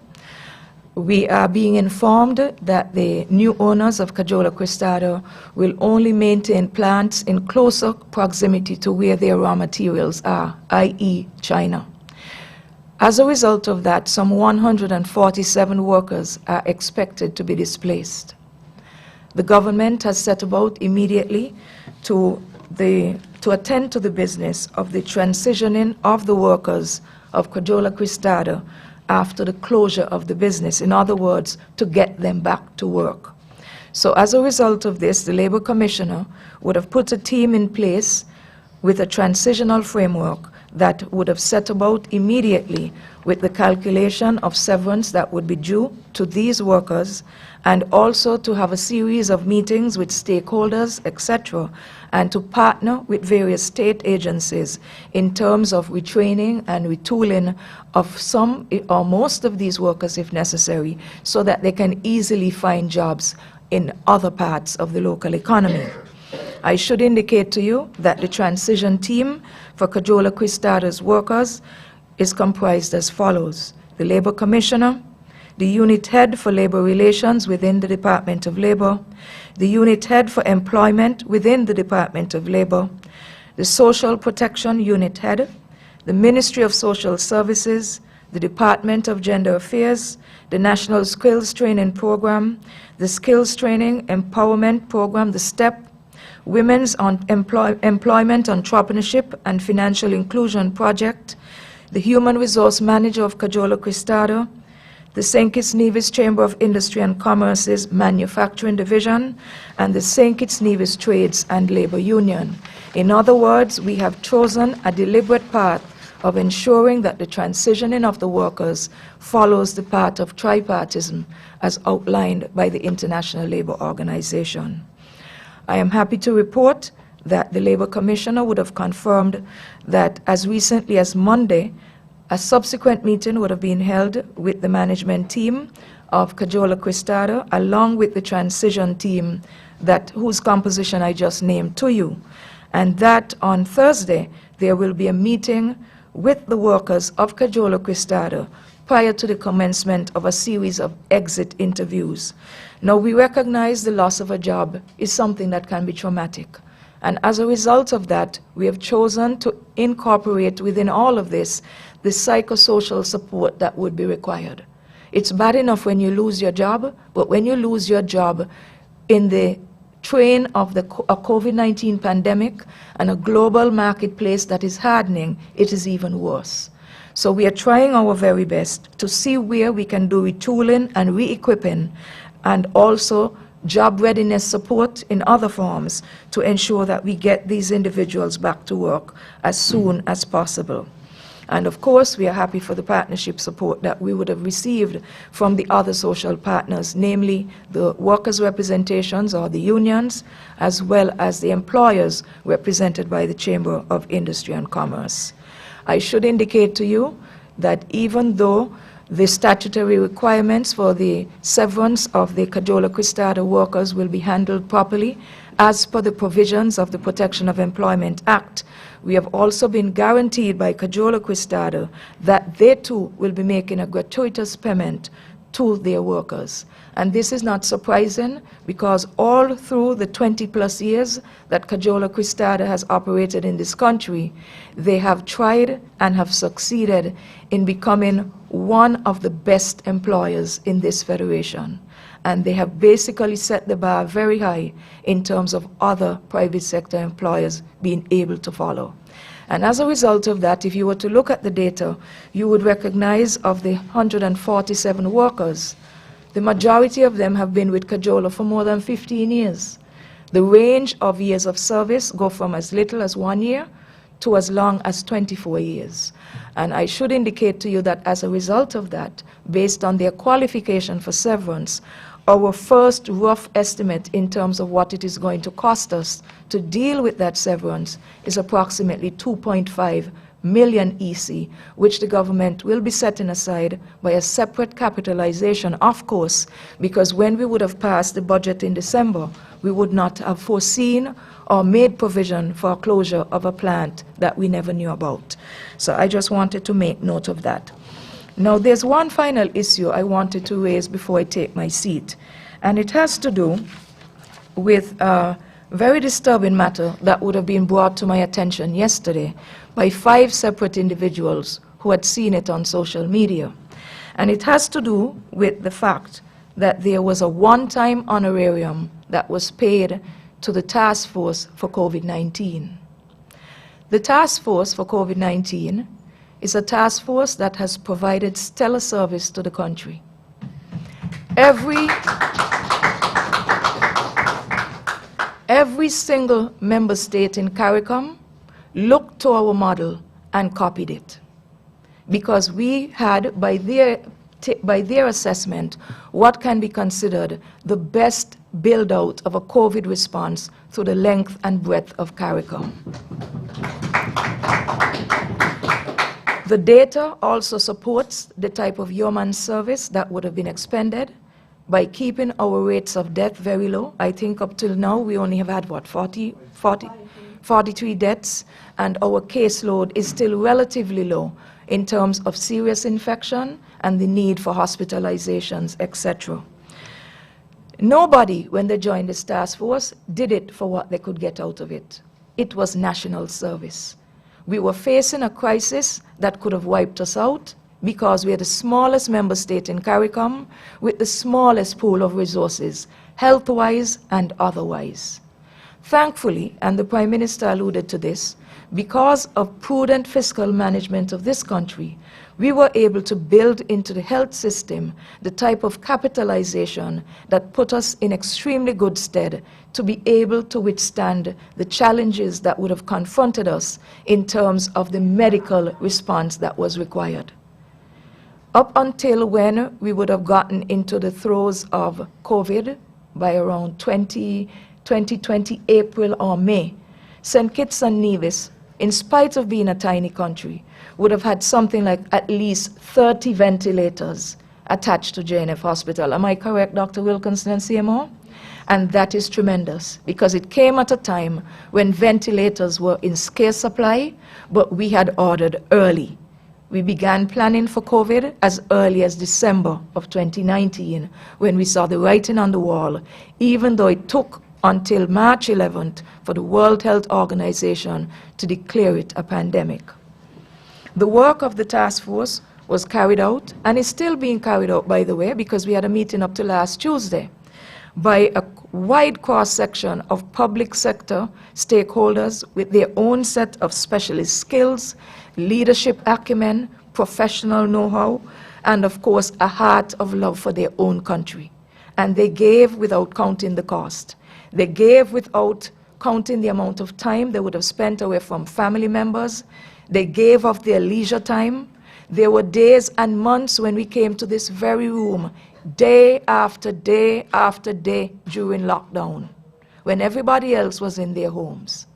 We are being informed that the new owners of Cajola Cristada will only maintain plants in closer proximity to where their raw materials are, i.e. China. As a result of that, some 147 workers are expected to be displaced. The government has set about immediately to attend to the business of the transitioning of the workers of Cajola Cristada after the closure of the business. In other words, to get them back to work. So as a result of this, the Labor Commissioner would have put a team in place with a transitional framework that would have set about immediately with the calculation of severance that would be due to these workers, and also to have a series of meetings with stakeholders, etc., and to partner with various state agencies in terms of retraining and retooling of some or most of these workers if necessary, so that they can easily find jobs in other parts of the local economy. I should indicate to you that the transition team for Cajola Cristada's workers is comprised as follows: the Labor Commissioner, the Unit Head for Labor Relations within the Department of Labor, the Unit Head for Employment within the Department of Labor, the Social Protection Unit Head, the Ministry of Social Services, the Department of Gender Affairs, the National Skills Training Program, the Skills Training Empowerment Program, the STEP, Women's Employment, Entrepreneurship and Financial Inclusion Project, the Human Resource Manager of Cajola Cristada, the St. Kitts Nevis Chamber of Industry and Commerce's Manufacturing Division, and the St. Kitts Nevis Trades and Labor Union. In other words, we have chosen a deliberate path of ensuring that the transitioning of the workers follows the path of tripartism as outlined by the International Labour Organization. I am happy to report that the Labor Commissioner would have confirmed that as recently as Monday, a subsequent meeting would have been held with the management team of Cajola Cristada, along with the transition team whose composition I just named to you, and that on Thursday there will be a meeting with the workers of Cajola Cristada prior to the commencement of a series of exit interviews. Now, we recognize the loss of a job is something that can be traumatic. And as a result of that, we have chosen to incorporate within all of this the psychosocial support that would be required. It's bad enough when you lose your job, but when you lose your job in the train of a COVID-19 pandemic and a global marketplace that is hardening, it is even worse. So we are trying our very best to see where we can do retooling and re-equipping, and also job readiness support in other forms to ensure that we get these individuals back to work as soon as possible. And of course, we are happy for the partnership support that we would have received from the other social partners, namely the workers' representations or the unions, as well as the employers represented by the Chamber of Industry and Commerce. I should indicate to you that even though the statutory requirements for the severance of the Cajola Cristada workers will be handled properly as per the provisions of the Protection of Employment Act, we have also been guaranteed by Cajola Cristada that they too will be making a gratuitous payment to their workers. And this is not surprising, because all through the 20+ years that Cajola Cristada has operated in this country, they have tried and have succeeded in becoming one of the best employers in this federation. And they have basically set the bar very high in terms of other private sector employers being able to follow. And as a result of that, if you were to look at the data, you would recognize of the 147 workers, the majority of them have been with Cajola for more than 15 years. The range of years of service go from as little as 1 year to as long as 24 years. And I should indicate to you that as a result of that, based on their qualification for severance, Our first rough estimate in terms of what it is going to cost us to deal with that severance is approximately 2.5 million EC, which the government will be setting aside by a separate capitalization, of course, because when we would have passed the budget in December, we would not have foreseen or made provision for a closure of a plant that we never knew about. So I just wanted to make note of that. Now, there's one final issue I wanted to raise before I take my seat, and it has to do with a very disturbing matter that would have been brought to my attention yesterday by 5 separate individuals who had seen it on social media. And it has to do with the fact that there was a one-time honorarium that was paid to the task force for COVID-19. The task force for COVID-19 is a task force that has provided stellar service to the country. Every single member state in CARICOM looked to our model and copied it, because we had, by their assessment, what can be considered the best build-out of a COVID response through the length and breadth of CARICOM. The data also supports the type of yeoman service that would have been expended by keeping our rates of death very low. I think up till now we only have had, what, 43 deaths, and our caseload is still relatively low in terms of serious infection and the need for hospitalizations, etc. Nobody, when they joined this task force, did it for what they could get out of it. It was national service. We were facing a crisis that could have wiped us out because we are the smallest member state in CARICOM with the smallest pool of resources, health-wise and otherwise. Thankfully, and the Prime Minister alluded to this, because of prudent fiscal management of this country, we were able to build into the health system the type of capitalization that put us in extremely good stead to be able to withstand the challenges that would have confronted us in terms of the medical response that was required. Up until when we would have gotten into the throes of COVID by around 2020 April or May, St. Kitts and Nevis, in spite of being a tiny country, would have had something like at least 30 ventilators attached to JNF Hospital. Am I correct, Dr. Wilkinson and CMO? And that is tremendous, because it came at a time when ventilators were in scarce supply, but we had ordered early. We began planning for COVID as early as December of 2019, when we saw the writing on the wall, even though it took until March 11th for the World Health Organization to declare it a pandemic. The work of the task force was carried out, and is still being carried out, by the way, because we had a meeting up to last Tuesday, by a wide cross-section of public sector stakeholders with their own set of specialist skills, leadership acumen, professional know-how, and of course a heart of love for their own country. And they gave without counting the cost. They gave without counting the amount of time they would have spent away from family members. They gave of their leisure time. There were days and months when we came to this very room, day after day after day during lockdown, when everybody else was in their homes.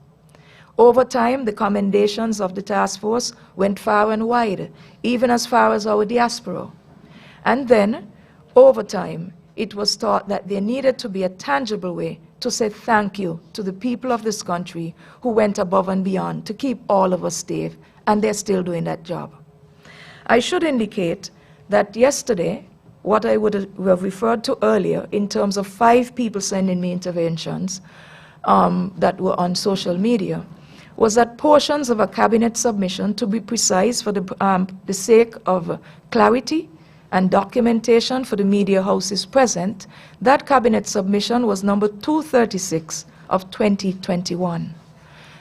Over time, the commendations of the task force went far and wide, even as far as our diaspora. And then, over time, it was thought that there needed to be a tangible way to say thank you to the people of this country who went above and beyond to keep all of us safe, and they're still doing that job. I should indicate that yesterday, what I would have referred to earlier in terms of 5 people sending me interventions that were on social media, was that portions of a cabinet submission, to be precise for the sake of clarity and documentation for the media houses present, that cabinet submission was number 236 of 2021.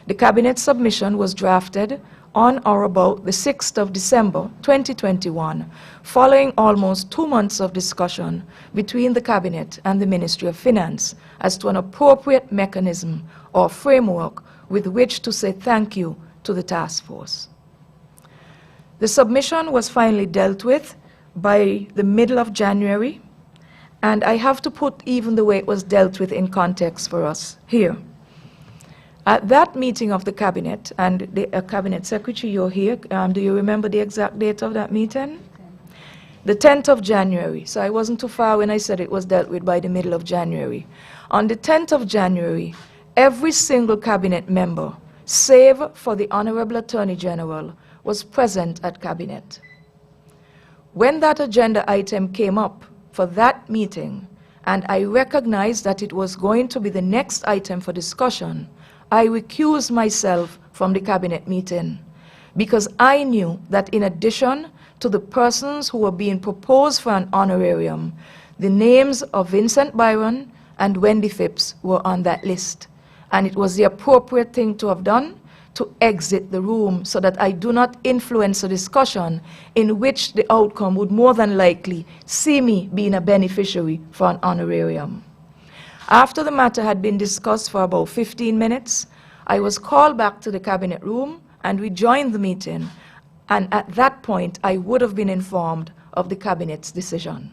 The cabinet submission was drafted on or about the 6th of December 2021, following almost 2 months of discussion between the Cabinet and the Ministry of Finance as to an appropriate mechanism or framework with which to say thank you to the task force. The submission was finally dealt with by the middle of January, And I have to put even the way it was dealt with in context for us here. At that meeting of the cabinet, and the cabinet secretary, you're here, do you remember the exact date of that meeting? The 10th of January. So I wasn't too far when I said it was dealt with by the middle of January. On the 10th of January, every single cabinet member, save for the Honorable Attorney General, was present at cabinet. When that agenda item came up for that meeting, and I recognized that it was going to be the next item for discussion, I recused myself from the cabinet meeting because I knew that in addition to the persons who were being proposed for an honorarium, the names of Vincent Byron and Wendy Phipps were on that list. And it was the appropriate thing to have done to exit the room so that I do not influence a discussion in which the outcome would more than likely see me being a beneficiary for an honorarium. After the matter had been discussed for about 15 minutes, I was called back to the cabinet room and we joined the meeting. And at that point, I would have been informed of the cabinet's decision.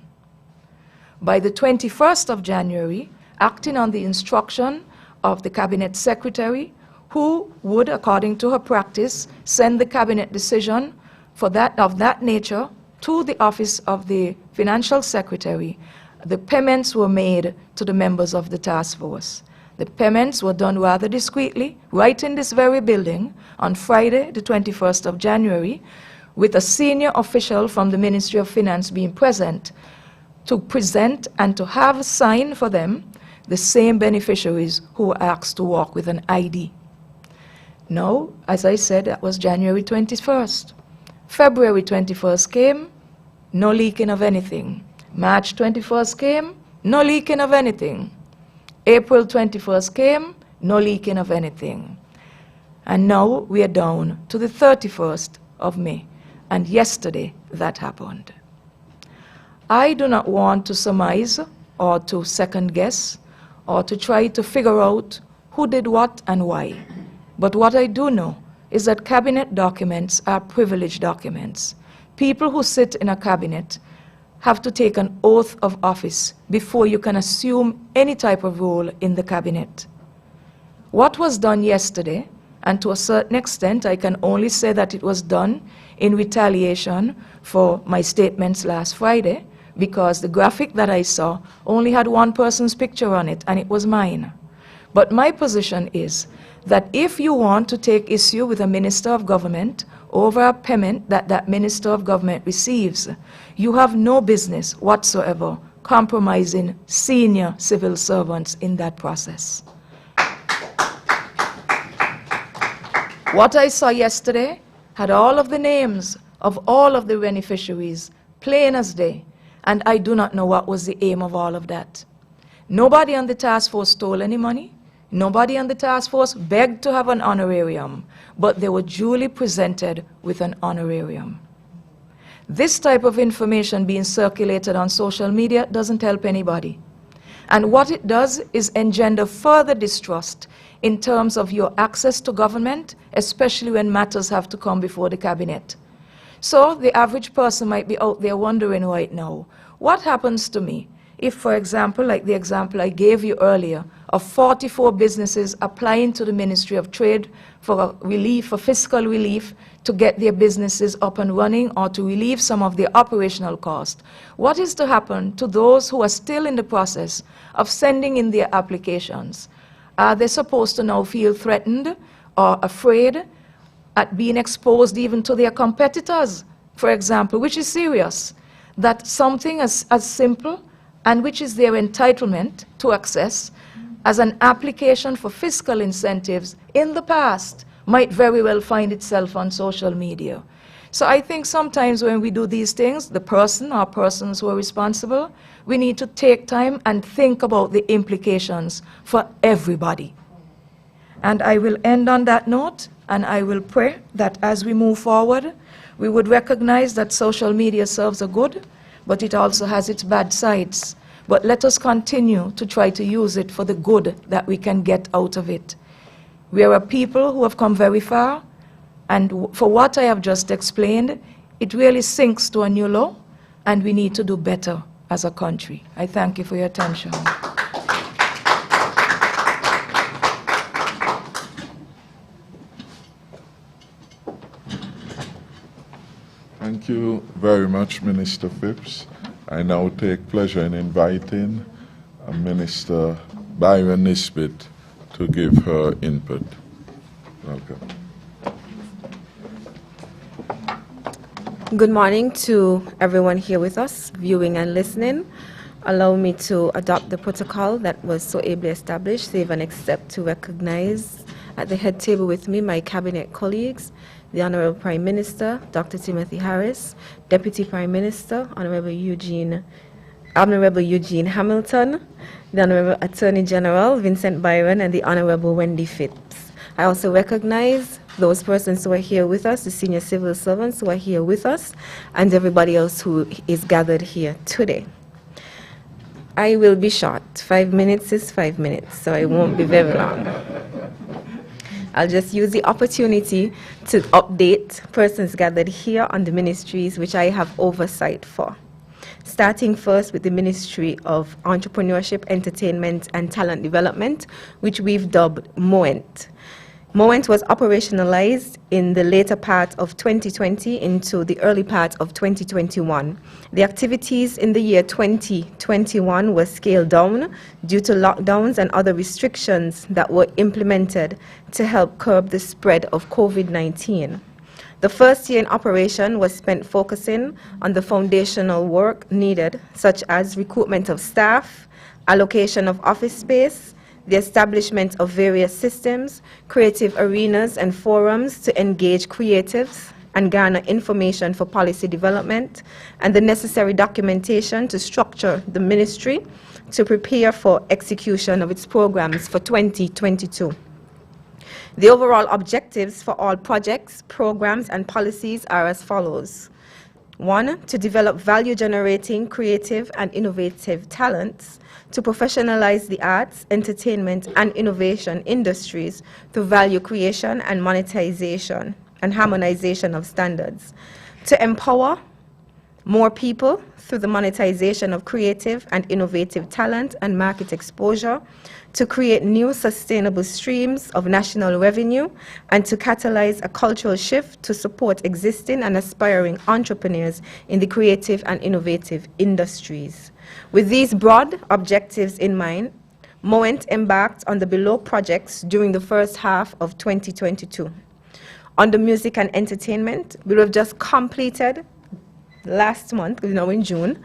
By the 21st of January, acting on the instruction of the cabinet secretary, who would, according to her practice, send the cabinet decision of that nature to the office of the financial secretary, the payments were made to the members of the task force. The payments were done rather discreetly, right in this very building, on Friday, the 21st of January, with a senior official from the Ministry of Finance being present to present and to have signed for them the same beneficiaries who were asked to walk with an ID. Now, as I said, that was January 21st. February 21st came, no leaking of anything. March 21st came, no leaking of anything. April 21st came, no leaking of anything. And now we are down to the 31st of May. And yesterday that happened. I do not want to surmise or to second guess or to try to figure out who did what and why. But what I do know is that cabinet documents are privileged documents. People who sit in a cabinet have to take an oath of office before you can assume any type of role in the cabinet. What was done yesterday, and to a certain extent I can only say that it was done in retaliation for my statements last Friday, because the graphic that I saw only had one person's picture on it, and it was mine. But my position is that if you want to take issue with a minister of government over a payment that that minister of government receives, you have no business whatsoever compromising senior civil servants in that process. What I saw yesterday had all of the names of all of the beneficiaries, plain as day, and I do not know what was the aim of all of that. Nobody on the task force stole any money. Nobody on the task force begged to have an honorarium, but they were duly presented with an honorarium. This type of information being circulated on social media doesn't help anybody. And what it does is engender further distrust in terms of your access to government, especially when matters have to come before the cabinet. So the average person might be out there wondering right now, what happens to me if, for example, like the example I gave you earlier, of 44 businesses applying to the Ministry of Trade for relief, for fiscal relief, to get their businesses up and running or to relieve some of their operational cost. What is to happen to those who are still in the process of sending in their applications? Are they supposed to now feel threatened or afraid at being exposed even to their competitors, for example, which is serious, that something as simple and which is their entitlement to access as an application for fiscal incentives in the past might very well find itself on social media. So I think sometimes when we do these things, the person or persons who are responsible, we need to take time and think about the implications for everybody. And I will end on that note, and I will pray that as we move forward, we would recognize that social media serves a good, but it also has its bad sides. But let us continue to try to use it for the good that we can get out of it. We are a people who have come very far, and for what I have just explained, it really sinks to a new low, and we need to do better as a country. I thank you for your attention. Thank you very much, Minister Phipps. I now take pleasure in inviting Minister Byron Nisbet to give her input. Welcome. Good morning to everyone here with us, viewing and listening. Allow me to adopt the protocol that was so ably established, save and accept to recognize at the head table with me my cabinet colleagues, the Honorable Prime Minister, Dr. Timothy Harris, Deputy Prime Minister, Honorable Eugene Hamilton, the Honorable Attorney General, Vincent Byron, and the Honorable Wendy Phipps. I also recognize those persons who are here with us, the senior civil servants who are here with us, and everybody else who is gathered here today. I will be short. 5 minutes is 5 minutes, so I won't be very long. I'll just use the opportunity to update persons gathered here on the ministries which I have oversight for. Starting first with the Ministry of Entrepreneurship, Entertainment and Talent Development, which we've dubbed MOENT. MOENT was operationalized in the later part of 2020 into the early part of 2021. The activities in the year 2021 were scaled down due to lockdowns and other restrictions that were implemented to help curb the spread of COVID-19. The first year in operation was spent focusing on the foundational work needed, such as recruitment of staff, allocation of office space, the establishment of various systems, creative arenas and forums to engage creatives and garner information for policy development, and the necessary documentation to structure the ministry to prepare for execution of its programs for 2022. The overall objectives for all projects, programs, and policies are as follows. 1, to develop value-generating, creative, and innovative talents, to professionalize the arts, entertainment, and innovation industries through value creation and monetization and harmonization of standards, to empower more people through the monetization of creative and innovative talent and market exposure, to create new sustainable streams of national revenue, and to catalyze a cultural shift to support existing and aspiring entrepreneurs in the creative and innovative industries. With these broad objectives in mind, MOENT embarked on the below projects during the first half of 2022. On the music and entertainment, we have just completed last month, in June,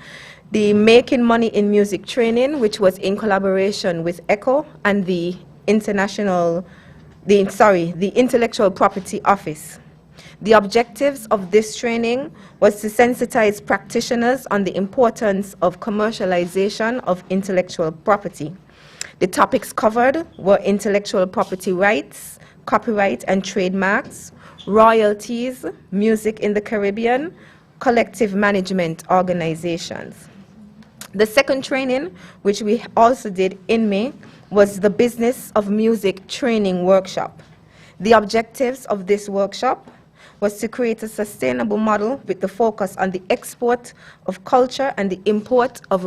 the Making Money in Music training, which was in collaboration with ECHO and the Intellectual Property Office. The objectives of this training was to sensitize practitioners on the importance of commercialization of intellectual property. The topics covered were intellectual property rights, copyright and trademarks, royalties, music in the Caribbean, collective management organizations. The second training, which we also did in May, was the Business of Music Training Workshop. The objectives of this workshop was to create a sustainable model with the focus on the export of culture and the import of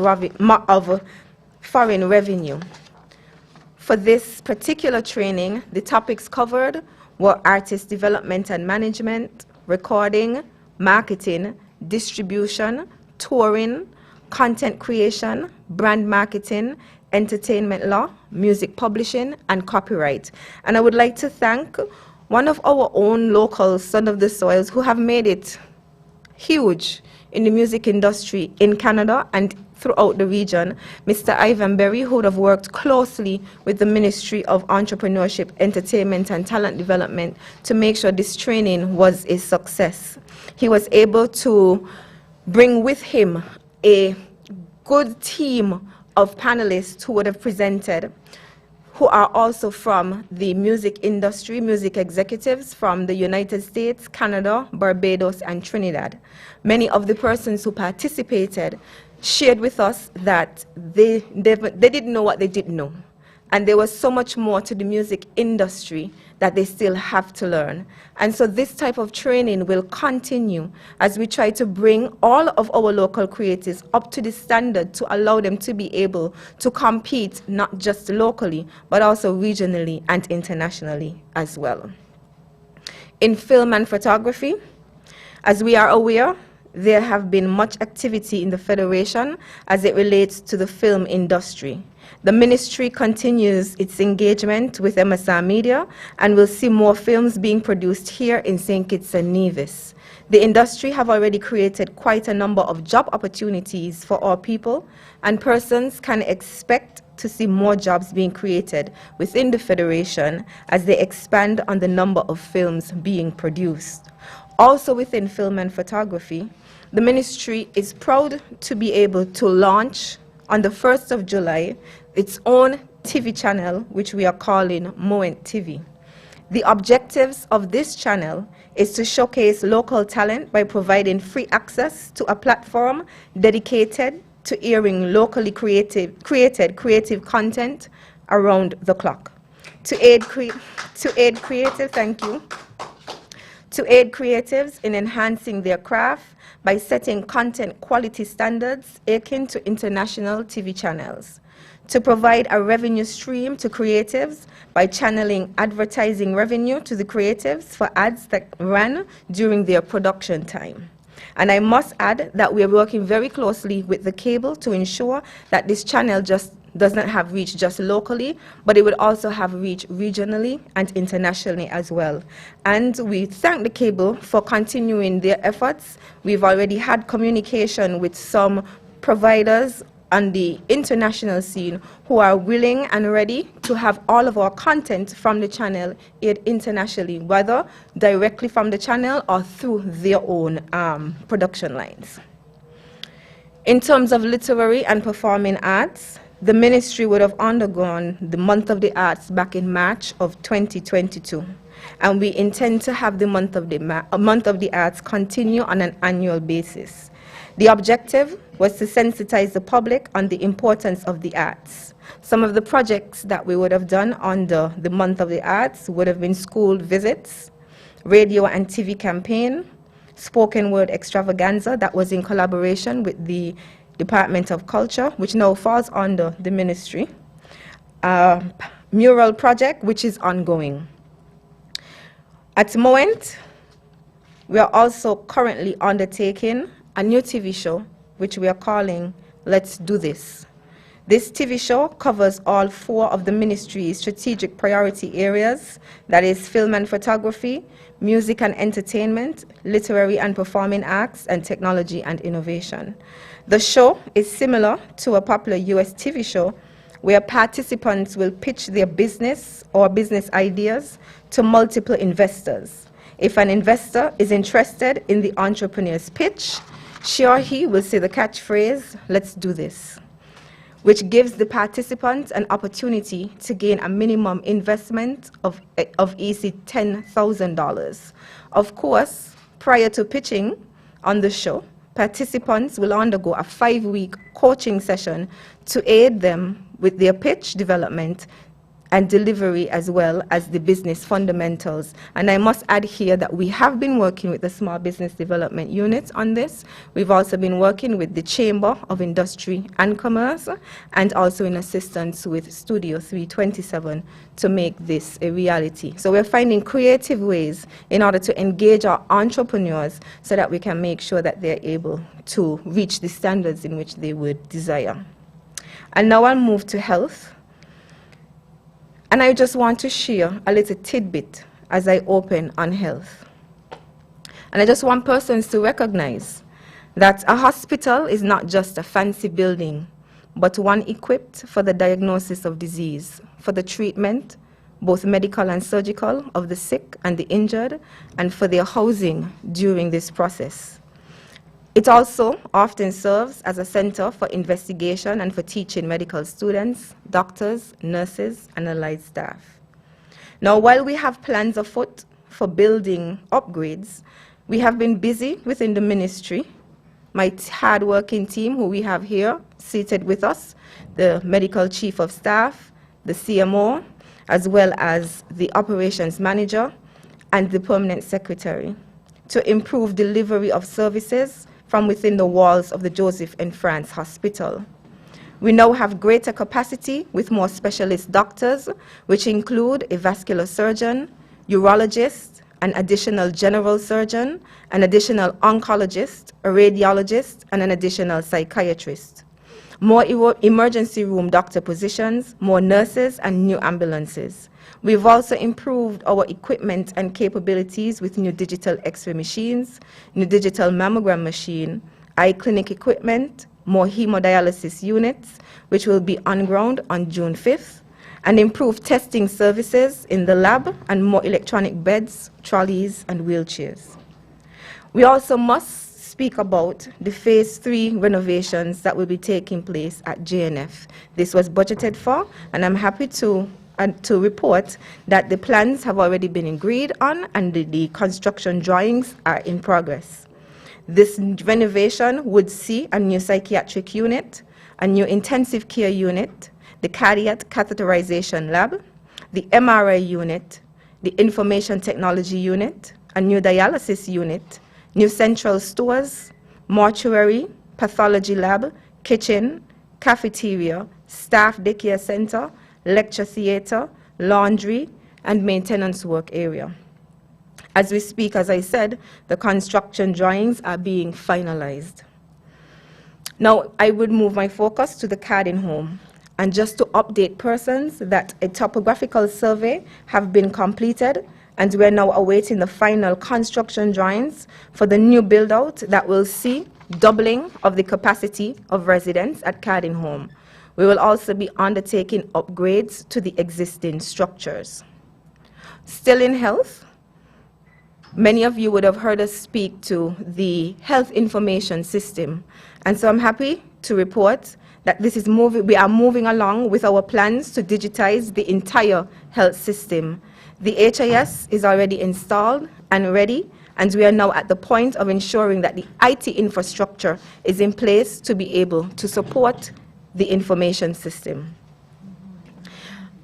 foreign revenue. For this particular training, the topics covered were artist development and management, recording, marketing, distribution, touring, content creation, brand marketing, entertainment law, music publishing, and copyright. And I would like to thank one of our own local Son of the Soils who have made it huge in the music industry in Canada and throughout the region, Mr. Ivan Berry, who would have worked closely with the Ministry of Entrepreneurship, Entertainment and Talent Development to make sure this training was a success. He was able to bring with him a good team of panelists who would have presented, who are also from the music industry, music executives from the United States, Canada, Barbados, and Trinidad. Many of the persons who participated shared with us that they didn't know what they didn't know. And there was so much more to the music industry that they still have to learn. And so this type of training will continue as we try to bring all of our local creatives up to the standard to allow them to be able to compete not just locally, but also regionally and internationally as well. In film and photography, as we are aware, there have been much activity in the Federation as it relates to the film industry. The ministry continues its engagement with MSR Media and will see more films being produced here in St. Kitts and Nevis. The industry have already created quite a number of job opportunities for our people, and persons can expect to see more jobs being created within the Federation as they expand on the number of films being produced. Also within film and photography, the ministry is proud to be able to launch on the 1st of July its own TV channel, which we are calling Moment TV. The objectives of this channel is to showcase local talent by providing free access to a platform dedicated to airing locally created creative content around the clock. To aid creatives in enhancing their craft by setting content quality standards akin to international TV channels. To provide a revenue stream to creatives by channeling advertising revenue to the creatives for ads that ran during their production time. And I must add that we are working very closely with the cable to ensure that this channel just doesn't have reach just locally, but it would also have reach regionally and internationally as well. And we thank the cable for continuing their efforts. We've already had communication with some providers on the international scene who are willing and ready to have all of our content from the channel aired internationally, whether directly from the channel or through their own production lines. In terms of literary and performing arts, the ministry would have undergone the Month of the Arts back in March of 2022, and we intend to have the Month of the Arts continue on an annual basis. The objective was to sensitize the public on the importance of the arts. Some of the projects that we would have done under the Month of the Arts would have been school visits, radio and TV campaign, spoken word extravaganza that was in collaboration with the Department of Culture, which now falls under the ministry, mural project, which is ongoing. At the moment, we are also currently undertaking a new TV show, which we are calling Let's Do This. This TV show covers all 4 of the ministry's strategic priority areas, that is film and photography, music and entertainment, literary and performing arts, and technology and innovation. The show is similar to a popular US TV show where participants will pitch their business or business ideas to multiple investors. If an investor is interested in the entrepreneur's pitch, she or he will say the catchphrase, "Let's do this," which gives the participants an opportunity to gain a minimum investment of easy $10,000. Of course, prior to pitching on the show, participants will undergo a 5-week coaching session to aid them with their pitch development and delivery, as well as the business fundamentals. And I must add here that we have been working with the Small Business Development Unit on this. We've also been working with the Chamber of Industry and Commerce, and also in assistance with Studio 327 to make this a reality. So we're finding creative ways in order to engage our entrepreneurs so that we can make sure that they're able to reach the standards in which they would desire. And now I'll move to health. And I just want to share a little tidbit as I open on health. And I just want persons to recognize that a hospital is not just a fancy building, but one equipped for the diagnosis of disease, for the treatment, both medical and surgical, of the sick and the injured, and for their housing during this process. It also often serves as a center for investigation and for teaching medical students, doctors, nurses, and allied staff. Now, while we have plans afoot for building upgrades, we have been busy within the ministry. My hard-working team, who we have here seated with us, the medical chief of staff, the CMO, as well as the operations manager and the permanent secretary, to improve delivery of services from within the walls of the Joseph and France Hospital. We now have greater capacity with more specialist doctors, which include a vascular surgeon, urologist, an additional general surgeon, an additional oncologist, a radiologist, and an additional psychiatrist. More emergency room doctor positions, more nurses, and new ambulances. We've also improved our equipment and capabilities with new digital X-ray machines, new digital mammogram machine, eye clinic equipment, more hemodialysis units, which will be on ground on June 5th, and improved testing services in the lab, and more electronic beds, trolleys, and wheelchairs. We also must speak about the phase 3 renovations that will be taking place at JNF. This was budgeted for, and I'm happy to report that the plans have already been agreed on and the construction drawings are in progress. This renovation would see a new psychiatric unit, a new intensive care unit, the cardiac catheterization lab, the MRI unit, the information technology unit, a new dialysis unit, new central stores, mortuary, pathology lab, kitchen, cafeteria, staff daycare center, lecture theater, laundry, and maintenance work area. As we speak, as I said, the construction drawings are being finalized. Now, I would move my focus to the Cardin home, and just to update persons that a topographical survey have been completed, and we are now awaiting the final construction drawings for the new build-out that will see doubling of the capacity of residents at Cardin home. We will also be undertaking upgrades to the existing structures. Still in health, many of you would have heard us speak to the health information system, and so I'm happy to report that we are moving along with our plans to digitize the entire health system. The HIS is already installed and ready, and we are now at the point of ensuring that the IT infrastructure is in place to be able to support the information system.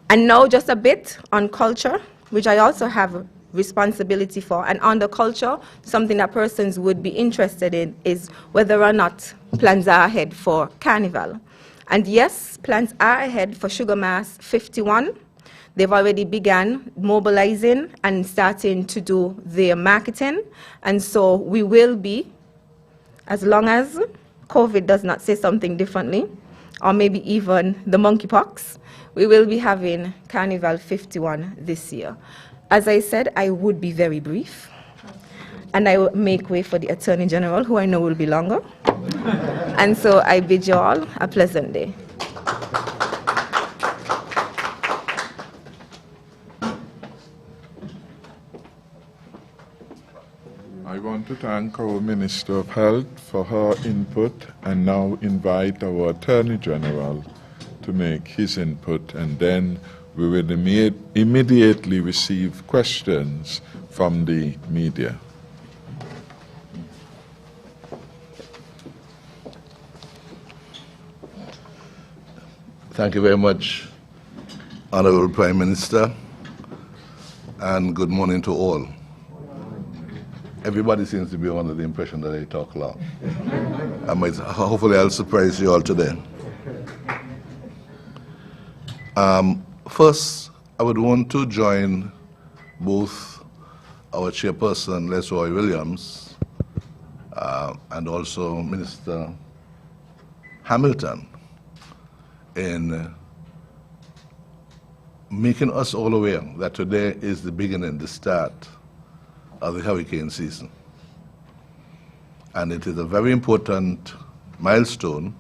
And now just a bit on culture, which I also have responsibility for. And under culture, something that persons would be interested in is whether or not plans are ahead for Carnival. And yes, plans are ahead for Sugar Mass 51. They've already begun mobilizing and starting to do their marketing. And so we will be, as long as COVID does not say something differently, or maybe even the monkeypox, we will be having Carnival 51 this year. As I said, I would be very brief, and I will make way for the Attorney General, who I know will be longer. And so I bid you all a pleasant day. I want to thank our Minister of Health for her input and now invite our Attorney General to make his input, and then we will immediately receive questions from the media. Thank you very much, Honorable Prime Minister, and good morning to all. Everybody seems to be under the impression that I talk long. Hopefully I'll surprise you all today. First, I would want to join both our chairperson, Leslie Williams, and also Minister Hamilton in making us all aware that today is the beginning, the start of the hurricane season. And it is a very important milestone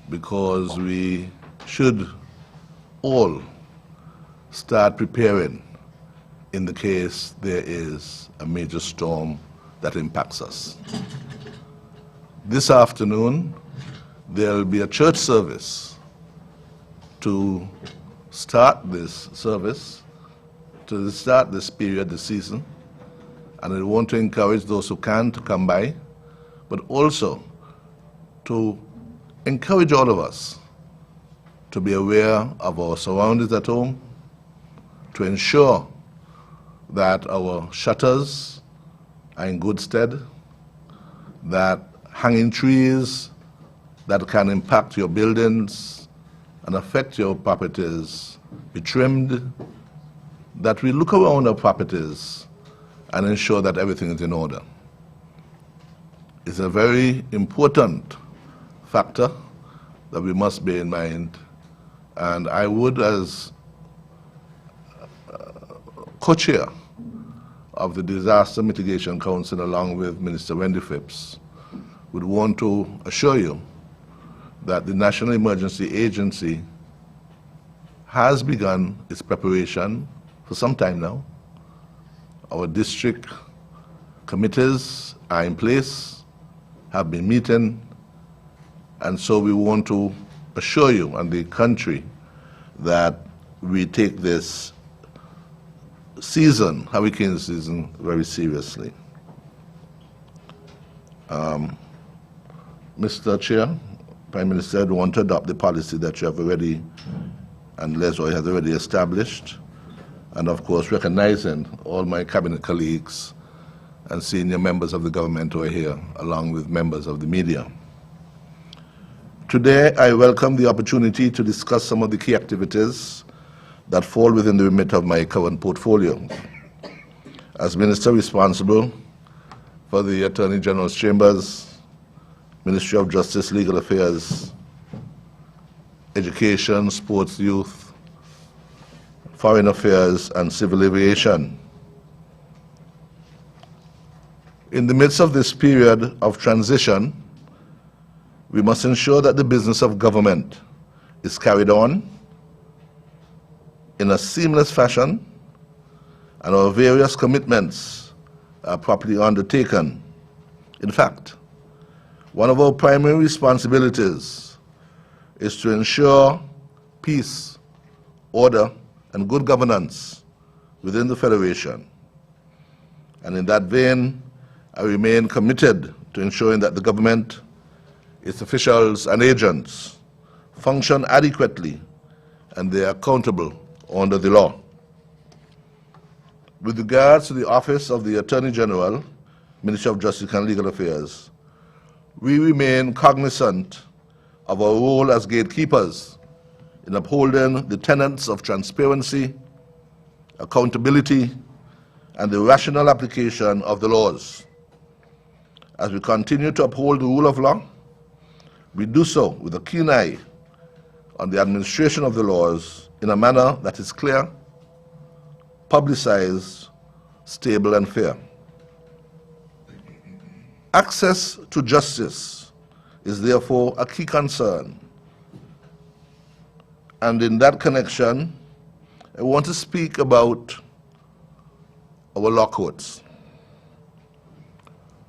because we should all start preparing in the case there is a major storm that impacts us. This afternoon, there will be a church service to start this service, to start this period, this season. And I want to encourage those who can to come by, but also to encourage all of us to be aware of our surroundings at home, to ensure that our shutters are in good stead, that hanging trees that can impact your buildings and affect your properties be trimmed, that we look around our properties and ensure that everything is in order. It's a very important factor that we must bear in mind, and I would, as co-chair of the Disaster Mitigation Council along with Minister Wendy Phipps, would want to assure you that the National Emergency Agency has begun its preparation for some time now. Our district committees are in place, have been meeting, and so we want to assure you and the country that we take this season, hurricane season, very seriously. Mr. Chair, Prime Minister, I want to adopt the policy that you have already, and Leslie has already established, and of course recognizing all my cabinet colleagues and senior members of the government who are here, along with members of the media. Today, I welcome the opportunity to discuss some of the key activities that fall within the remit of my current portfolio. As Minister responsible for the Attorney General's Chambers, Ministry of Justice, Legal Affairs, Education, Sports, Youth, Foreign Affairs, and Civil Aviation. In the midst of this period of transition, we must ensure that the business of government is carried on in a seamless fashion and our various commitments are properly undertaken. In fact, one of our primary responsibilities is to ensure peace, order, and good governance within the Federation. And in that vein, I remain committed to ensuring that the government, its officials and agents function adequately and they are accountable under the law. With regards to the Office of the Attorney General, Ministry of Justice and Legal Affairs, we remain cognizant of our role as gatekeepers in upholding the tenets of transparency, accountability, and the rational application of the laws. As we continue to uphold the rule of law, we do so with a keen eye on the administration of the laws in a manner that is clear, publicized, stable, and fair. Access to justice is therefore a key concern. And in that connection, I want to speak about our law courts.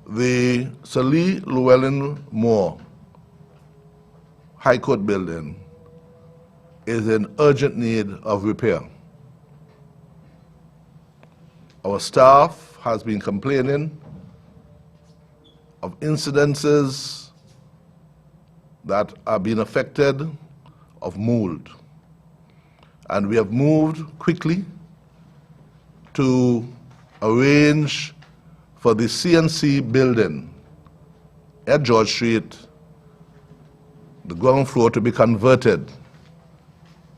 The Sir Lee Llewellyn Moore High Court building is in urgent need of repair. Our staff has been complaining of incidences that are being affected of mold. And we have moved quickly to arrange for the CNC building at George Street, the ground floor, to be converted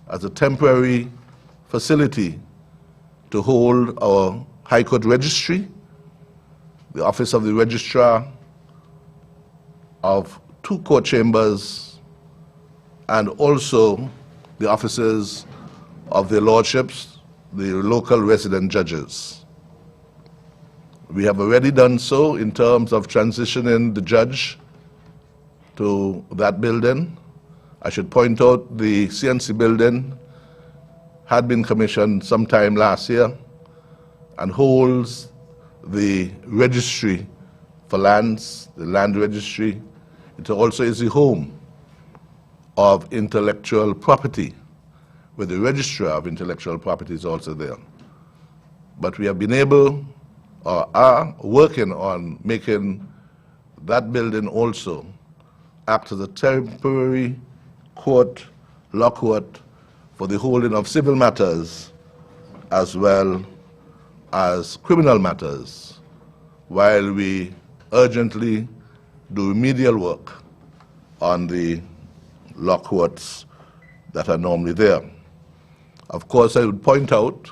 as a temporary facility to hold our High Court Registry, the Office of the Registrar of 2 court chambers, and also the offices of their lordships, the local resident judges. We have already done so in terms of transitioning the judge to that building. I should point out the CNC building had been commissioned sometime last year and holds the registry for lands, the land registry. It also is the home of intellectual property, where the registrar of intellectual property is also there. But we have been able, or are working on making that building also act as a temporary court law court for the holding of civil matters as well as criminal matters, while we urgently do remedial work on the law courts that are normally there. Of course, I would point out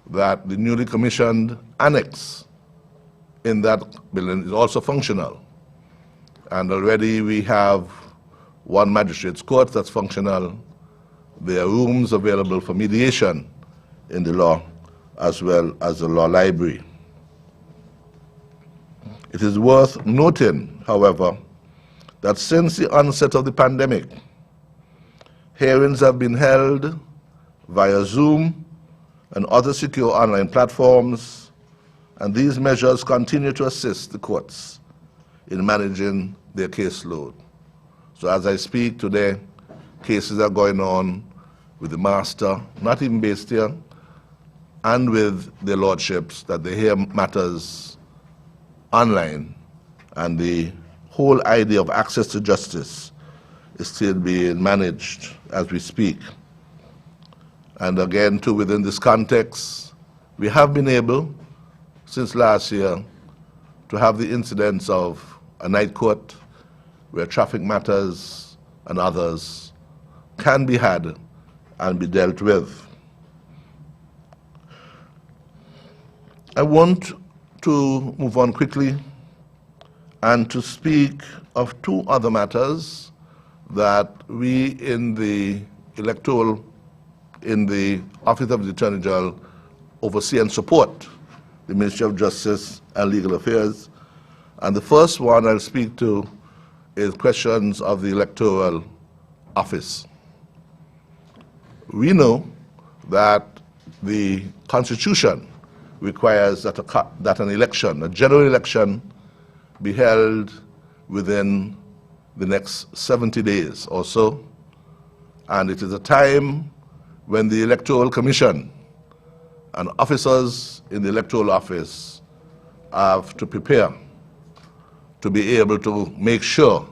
that the newly commissioned annex in that building is also functional. And already we have one magistrate's court that's functional. There are rooms available for mediation in the law as well as the law library. It is worth noting, however, that since the onset of the pandemic, hearings have been held via Zoom and other secure online platforms, and these measures continue to assist the courts in managing their caseload. So as I speak today, cases are going on with the master, not even based here, and with their lordships, that they hear matters online, and the whole idea of access to justice is still being managed as we speak. And again, too, within this context, we have been able, since last year, to have the incidents of a night court where traffic matters and others can be had and be dealt with. I want to move on quickly and to speak of two other matters that we in the Office of the Attorney General oversee and support, the Ministry of Justice and Legal Affairs. And the first one I'll speak to is questions of the Electoral Office. We know that the Constitution requires that an election, a general election, be held within the next 70 days or so. And it is a time when the Electoral Commission and officers in the Electoral Office have to prepare to be able to make sure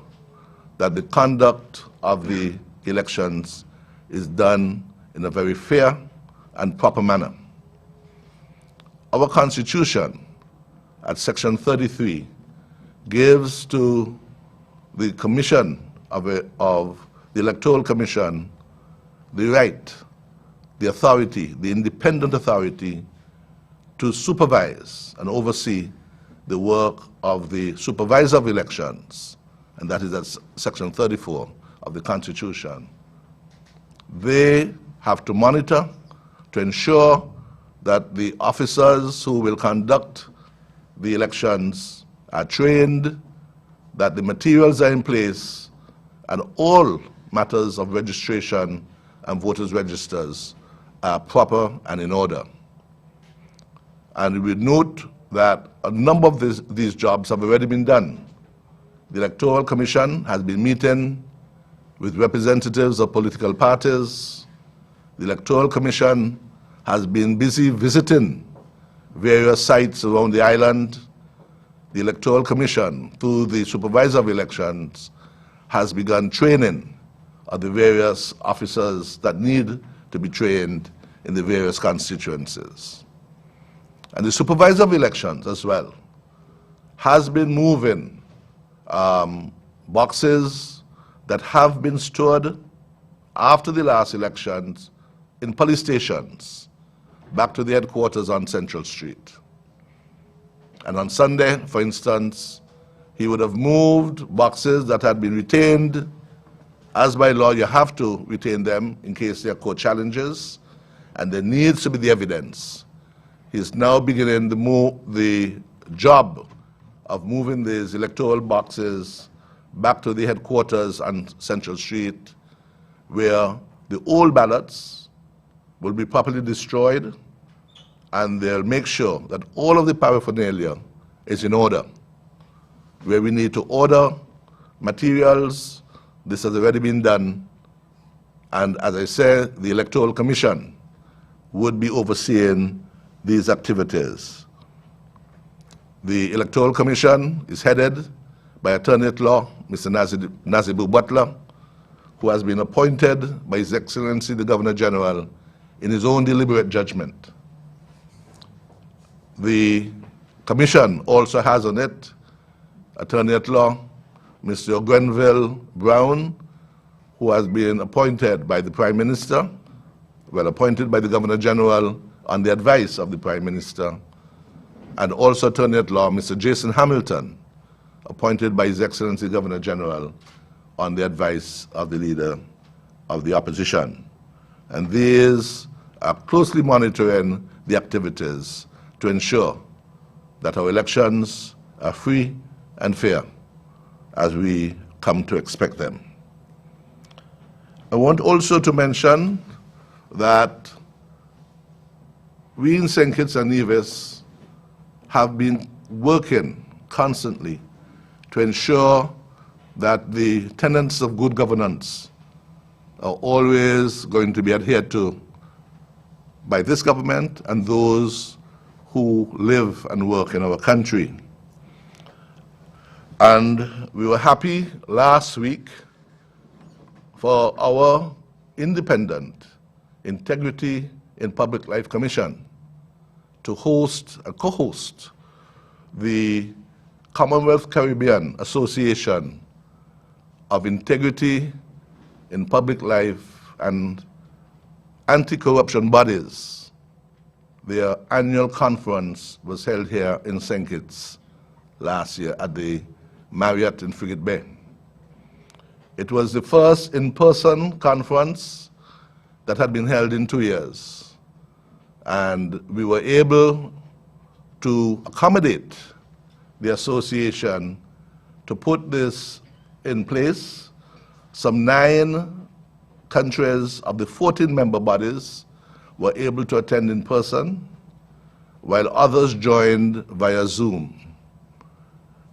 that the conduct of the elections is done in a very fair and proper manner. Our Constitution, at Section 33, gives to the Commission of the Electoral Commission the right, the authority, the independent authority to supervise and oversee the work of the supervisor of elections, and that is at Section 34 of the Constitution. They have to monitor to ensure that the officers who will conduct the elections are trained, that the materials are in place, and all matters of registration and voters' registers are proper and in order. And we note that a number of these jobs have already been done. The Electoral Commission has been meeting with representatives of political parties. The Electoral Commission has been busy visiting various sites around the island. The Electoral Commission, through the Supervisor of Elections, has begun training of the various officers that need to be trained in the various constituencies. And the Supervisor of Elections as well has been moving boxes that have been stored after the last elections in police stations back to the headquarters on Central Street. And on Sunday, for instance, he would have moved boxes that had been retained. As by law, you have to retain them in case there are court challenges, and there needs to be the evidence. He's now beginning the job of moving these electoral boxes back to the headquarters on Central Street, where the old ballots will be properly destroyed, and they'll make sure that all of the paraphernalia is in order. Where we need to order materials, this has already been done, and as I said, the Electoral Commission would be overseeing these activities. The Electoral Commission is headed by Attorney at Law, Mr. Nazibu Butler, who has been appointed by His Excellency the Governor General in his own deliberate judgment. The Commission also has on it Attorney at Law Mr. Grenville Brown, who has been appointed by the Prime Minister, well, appointed by the Governor General on the advice of the Prime Minister, and also Attorney at Law Mr. Jason Hamilton, appointed by His Excellency Governor General on the advice of the Leader of the Opposition. And these are closely monitoring the activities to ensure that our elections are free and fair as we come to expect them. I want also to mention that we in St. Kitts and Nevis have been working constantly to ensure that the tenets of good governance are always going to be adhered to by this government and those who live and work in our country. And we were happy last week for our independent Integrity in Public Life Commission to host and co-host the Commonwealth Caribbean Association of Integrity in Public Life and Anti-Corruption Bodies. Their annual conference was held here in St. Kitts last year at the Marriott in Frigate Bay. It was the first in-person conference that had been held in 2 years, and we were able to accommodate the association to put this in place. Some 9 countries of the 14 member bodies were able to attend in person, while others joined via Zoom.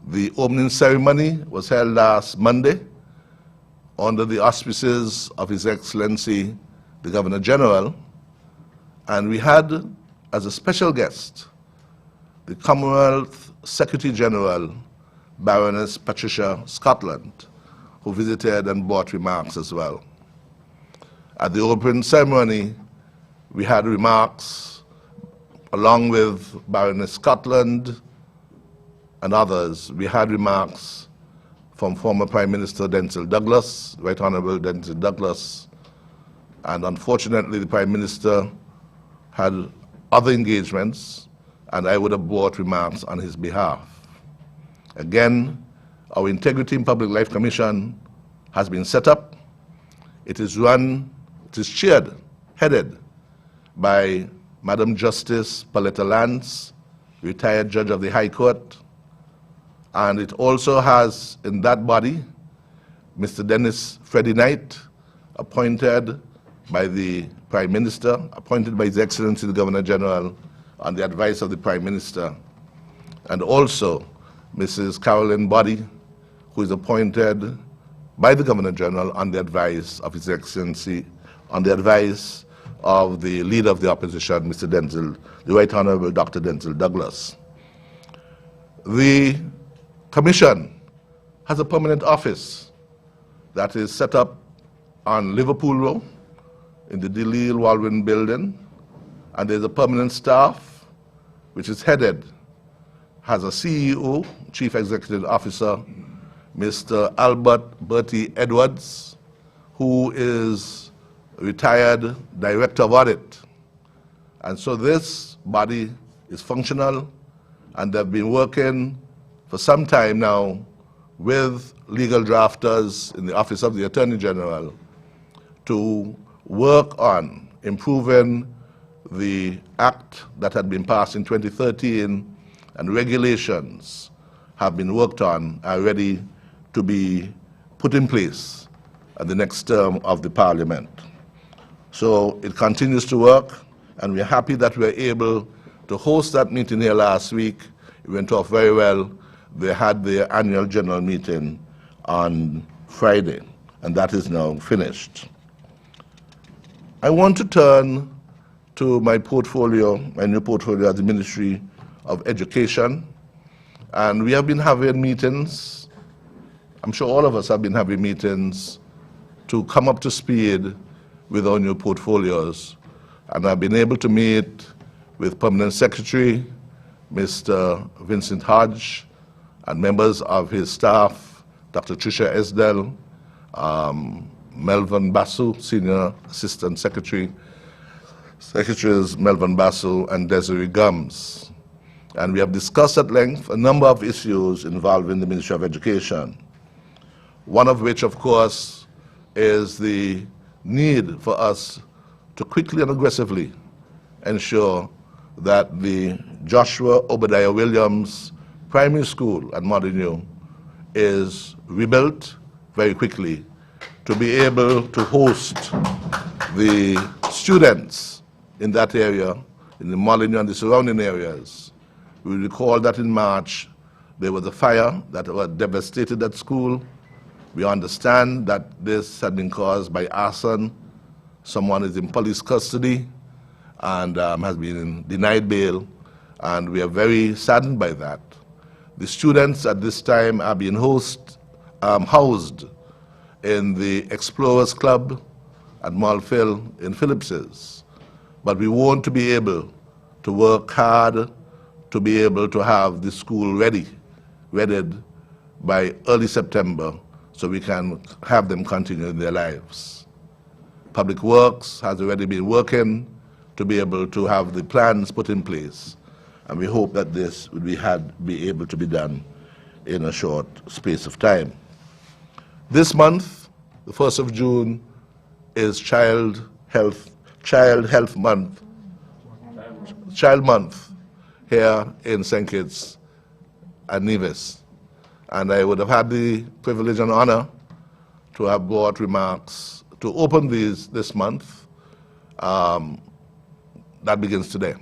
The opening ceremony was held last Monday under the auspices of His Excellency the Governor General, and we had as a special guest the Commonwealth Secretary General, Baroness Patricia Scotland, who visited and brought remarks as well. At the opening ceremony, we had remarks along with Baroness Scotland and others. We had remarks from former Prime Minister Denzil Douglas, Right Honorable Denzil Douglas, and unfortunately the Prime Minister had other engagements, and I would have brought remarks on his behalf. Again, our Integrity in Public Life Commission has been set up. It is run, it is chaired, headed by Madam Justice Paletta Lance, retired judge of the High Court, and it also has in that body Mr. Dennis Freddie Knight, appointed by the Prime Minister, appointed by His Excellency the Governor General on the advice of the Prime Minister, and also Mrs. Carolyn Boddy, who is appointed by the Governor General on the advice of His Excellency, on the advice of the Leader of the Opposition, Mr. Denzil, the Right Honorable Dr. Denzil Douglas. The Commission has a permanent office that is set up on Liverpool Row in the Delisle Walwyn building, and there's a permanent staff which is headed, has a CEO, Chief Executive Officer, Mr. Albert Bertie Edwards, who is retired Director of Audit. And so this body is functional, and they've been working for some time now with legal drafters in the Office of the Attorney General to work on improving the act that had been passed in 2013, and regulations have been worked on, are ready to be put in place at the next term of the Parliament. So it continues to work, and we're happy that we were able to host that meeting here last week. It went off very well. They had their annual general meeting on Friday, and that is now finished. I want to turn to my portfolio, my new portfolio at the Ministry of Education, and we have been having meetings. I'm sure all of us have been having meetings to come up to speed with our new portfolios. And I've been able to meet with Permanent Secretary, Mr. Vincent Hodge, and members of his staff, Dr. Tricia Esdell, Melvin Basu, Senior Assistant Secretary, Secretaries Melvin Basu and Desiree Gums. And we have discussed at length a number of issues involving the Ministry of Education. One of which, of course, is the need for us to quickly and aggressively ensure that the Joshua Obadiah Williams Primary School at Modern is rebuilt very quickly to be able to host the students in that area, in the Molyneux and the surrounding areas. We recall that in March there was a fire that was devastated that school. We understand that this had been caused by arson. Someone is in police custody and has been denied bail, and we are very saddened by that. The students at this time are being housed in the Explorers Club at Malfield in Phillips's. But we want to be able to work hard to be able to have the school readied by early September so we can have them continue in their lives. Public Works has already been working to be able to have the plans put in place, and we hope that this will be able to be done in a short space of time. This month, the 1st of June, is Child Month here in St. Kitts and Nevis. And I would have had the privilege and honor to have brought remarks to open this month. That begins today.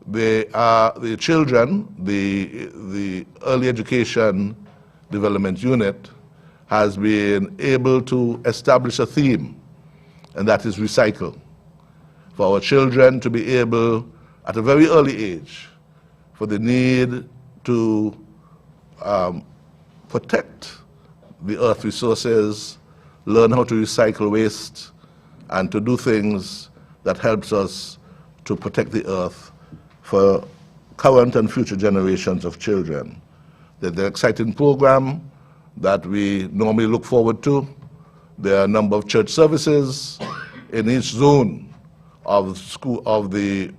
The children, the Early Education Development Unit has been able to establish a theme, and that is recycle. For our children to be able, at a very early age, for the need to protect the earth resources, learn how to recycle waste, and to do things that helps us to protect the earth for current and future generations of children. There's an exciting program that we normally look forward to. There are a number of church services in each zone of the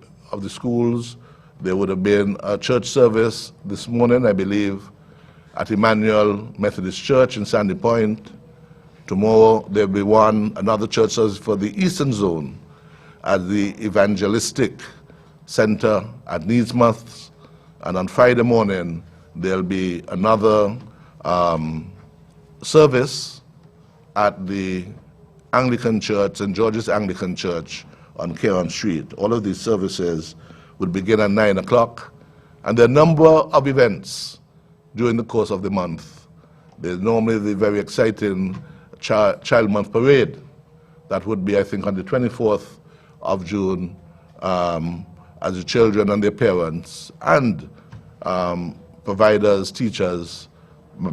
schools. There would have been a church service this morning, I believe, at Emmanuel Methodist Church in Sandy Point. Tomorrow there'll be another church service for the Eastern Zone at the Evangelistic Center at Neesmouth. And on Friday morning, there'll be another service at the Anglican Church, St. George's Anglican Church on Caron Street. All of these services will begin at 9 o'clock. And there are a number of events during the course of the month. There's normally the very exciting Child Month Parade. That would be, I think, on the 24th of June, as the children and their parents and providers, teachers,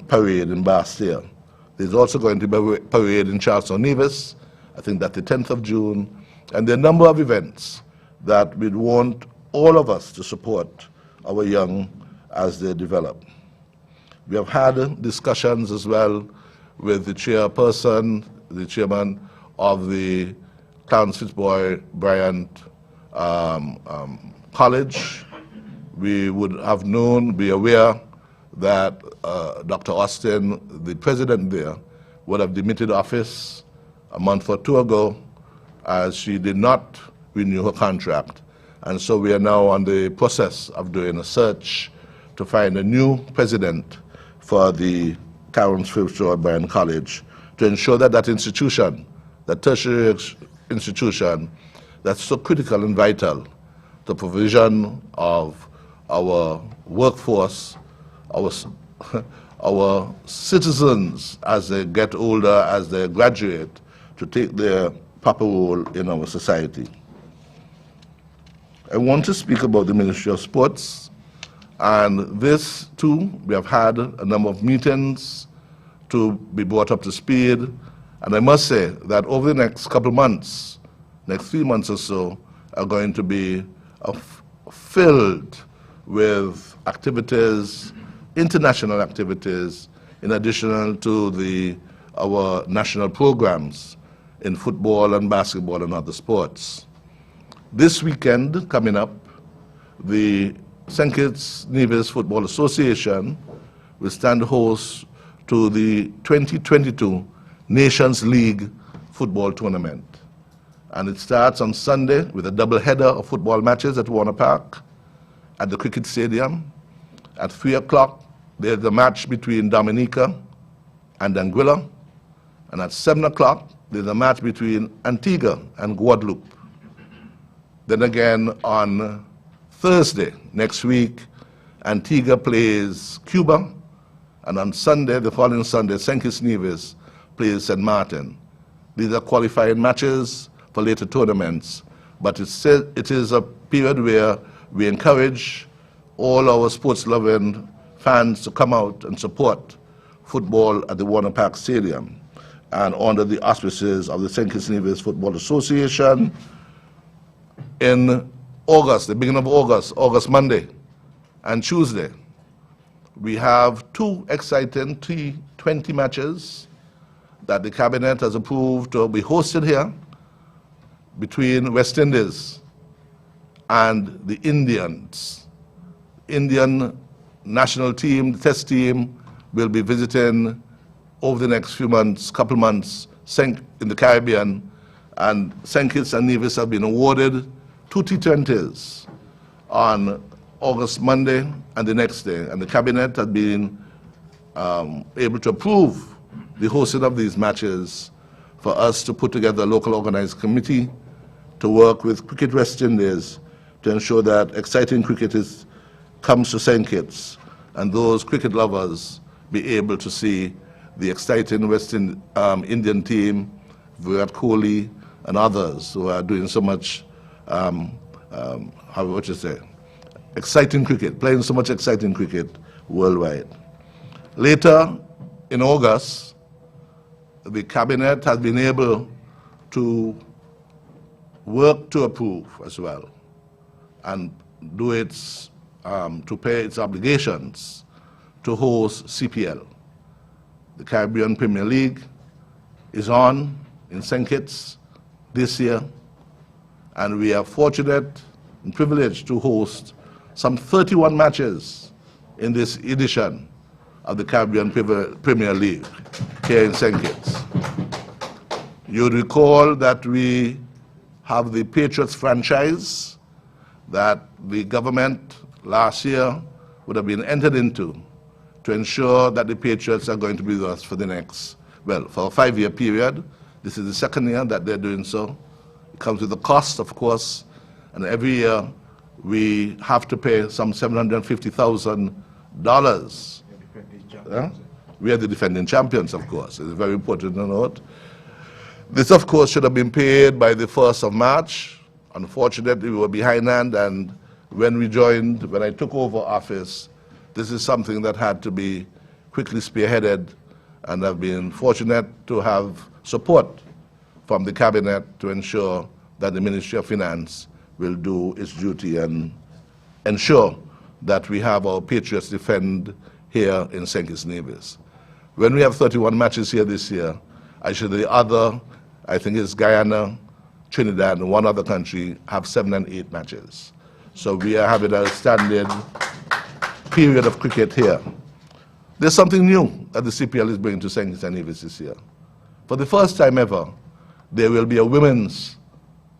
parade in Bastille. There's also going to be a parade in Charleston, Nevis, I think that's the 10th of June, and there are a number of events that we'd want all of us to support our young as they develop. We have had discussions as well with the chairperson, the chairman of the Clarence Fitzroy Bryant College. We would have known, be aware that Dr. Austin, the president there, would have demitted office a month or two ago as she did not renew her contract. And so we are now on the process of doing a search to find a new president for the Clarence Fitzroy Bryant College to ensure that that institution, that tertiary institution that's so critical and vital, the provision of our workforce, our citizens as they get older, as they graduate, to take their proper role in our society. I want to speak about the Ministry of Sports, and this too, we have had a number of meetings to be brought up to speed And I must say that over the next couple of months, next 3 months or so, are going to be filled with activities, international activities, in addition to our national programs in football and basketball and other sports. This weekend coming up, the St. Kitts Nevis Football Association will stand host to the 2022 Nations League football tournament. And it starts on Sunday with a double header of football matches at Warner Park, at the cricket stadium. At 3 o'clock, there's a match between Dominica and Anguilla. And at 7 o'clock, there's a match between Antigua and Guadeloupe. Then again on Thursday next week, Antigua plays Cuba, and on Sunday, the following Sunday, St. Kitts Nevis plays St. Martin. These are qualifying matches for later tournaments, but it is a period where we encourage all our sports-loving fans to come out and support football at the Warner Park Stadium. And under the auspices of the St. Kitts Nevis Football Association, in August, the beginning of August, August Monday and Tuesday, we have 2 exciting T20 matches that the Cabinet has approved to be hosted here between West Indies and the Indians. Indian national team, the test team, will be visiting over the next few months, couple months, in the Caribbean, and St. Kitts and Nevis have been awarded 2 T20s on August Monday and the next day, and the Cabinet had been able to approve the hosting of these matches for us to put together a local organized committee to work with Cricket West Indies to ensure that exciting cricket comes to St. Kitts, and those cricket lovers be able to see the exciting Indian team, Virat Kohli and others who are doing so much, exciting cricket, playing so much exciting cricket worldwide. Later in August, the Cabinet has been able to work to approve as well and do to pay its obligations to host CPL. The Caribbean Premier League is on in St. Kitts this year, and we are fortunate and privileged to host some 31 matches in this edition of the Caribbean Premier League here in St. Kitts. You'd recall that we have the Patriots franchise that the government last year would have been entered into to ensure that the Patriots are going to be with us for the next, well, for a 5-year period. This is the second year that they're doing so. It comes with a cost, of course, and every year we have to pay some $750,000. We are the defending champions, of course. It's very important to note. This, of course, should have been paid by the 1st of March. Unfortunately, we were behindhand, and when I took over office, this is something that had to be quickly spearheaded, and I've been fortunate to have support from the Cabinet to ensure that the Ministry of Finance will do its duty and ensure that we have our Patriots defend here in St. Kitts Nevis. When we have 31 matches here this year, actually the other, I think it's Guyana, Trinidad, and one other country have 7 and 8 matches. So we are having a standard period of cricket here. There's something new that the CPL is bringing to St. Kitts and Nevis this year. For the first time ever, there will be a women's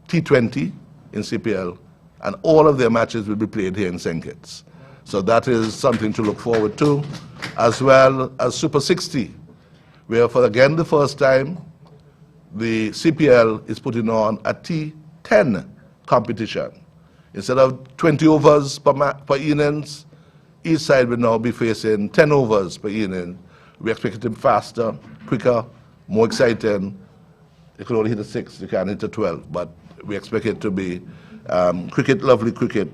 T20 in CPL, and all of their matches will be played here in St. Kitts. So that is something to look forward to, as well as Super 60, where for again the first time, the CPL is putting on a T10 competition. Instead of 20 overs per innings, each side will now be facing 10 overs per inning. We expect it to be faster, quicker, more exciting. You can only hit a 6, you can't hit a 12, but we expect it to be lovely cricket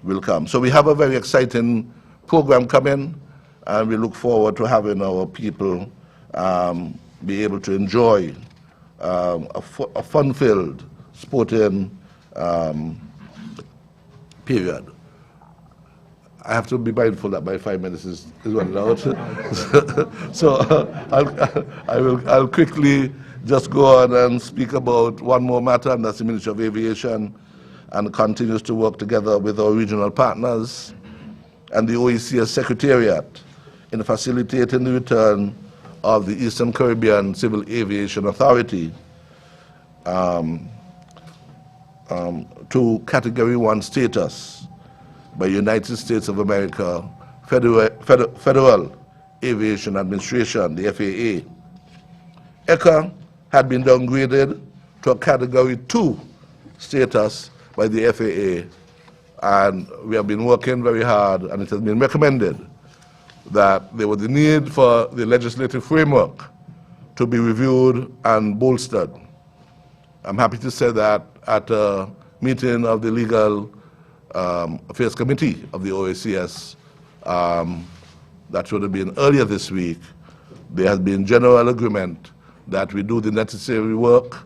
will come. So we have a very exciting program coming, and we look forward to having our people be able to enjoy a fun-filled sporting period. I have to be mindful that my 5 minutes is running out. So I'll quickly just go on and speak about one more matter, and that's the Ministry of Aviation, and continues to work together with our regional partners and the OECS Secretariat in facilitating the return of the Eastern Caribbean Civil Aviation Authority to Category 1 status by United States of America Federal Aviation Administration, the FAA. ECA had been downgraded to a Category 2 status by the FAA, and we have been working very hard, and it has been recommended that there was a need for the legislative framework to be reviewed and bolstered. I'm happy to say that at a meeting of the Legal Affairs Committee of the OACS that should have been earlier this week, there has been general agreement that we do the necessary work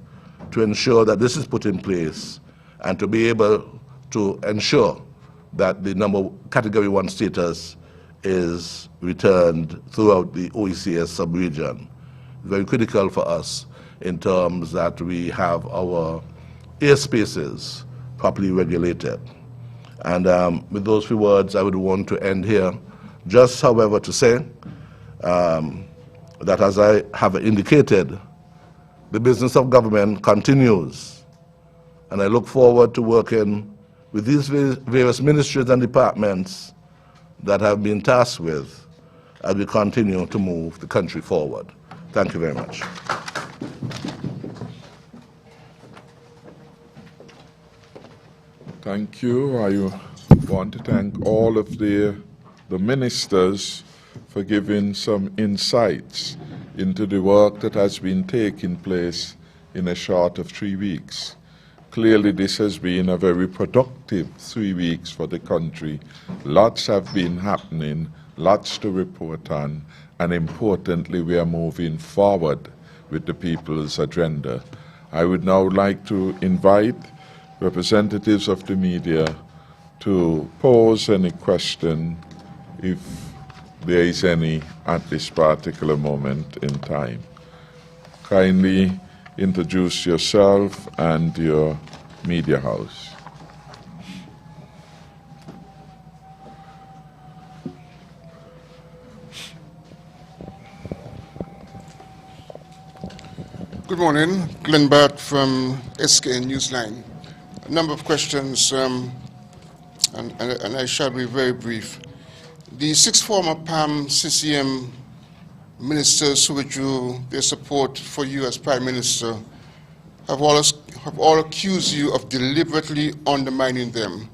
to ensure that this is put in place and to be able to ensure that the Category 1 status is returned throughout the OECS sub-region. Very critical for us in terms that we have our airspaces properly regulated. And with those few words, I would want to end here. Just, however, to say that as I have indicated, the business of government continues. And I look forward to working with these various ministries and departments that have been tasked with as we continue to move the country forward. Thank you very much. Thank you. I want to thank all of the ministers for giving some insights into the work that has been taking place in a short of 3 weeks. Clearly, this has been a very productive 3 weeks for the country. Lots have been happening, lots to report on, and importantly, we are moving forward with the people's agenda. I would now like to invite representatives of the media to pose any question, if there is any, at this particular moment in time. Kindly introduce yourself and your media house. Good morning, Glenn Bart from SK Newsline. A number of questions, and I shall be very brief. The 6 former PAM CCM ministers who withdrew their support for you as Prime Minister have all accused you of deliberately undermining them.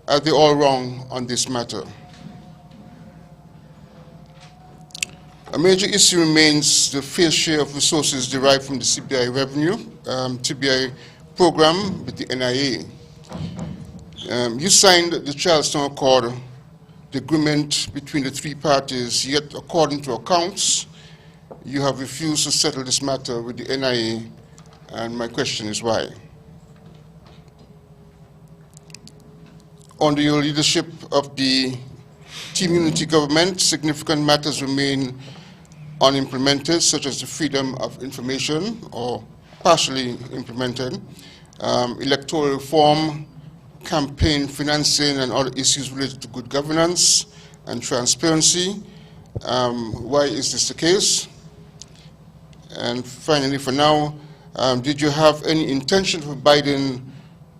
Are they all wrong on this matter? A major issue remains the fair share of resources derived from the CBI revenue, CBI program with the NIA. You signed the Charleston Accord, the agreement between the 3 parties, yet according to accounts, you have refused to settle this matter with the NIA, and my question is why? Under your leadership of the Team Unity government, significant matters remain unimplemented, such as the freedom of information, or partially implemented, electoral reform, campaign financing, and other issues related to good governance and transparency. Why is this the case? And finally, for now, did you have any intention of abiding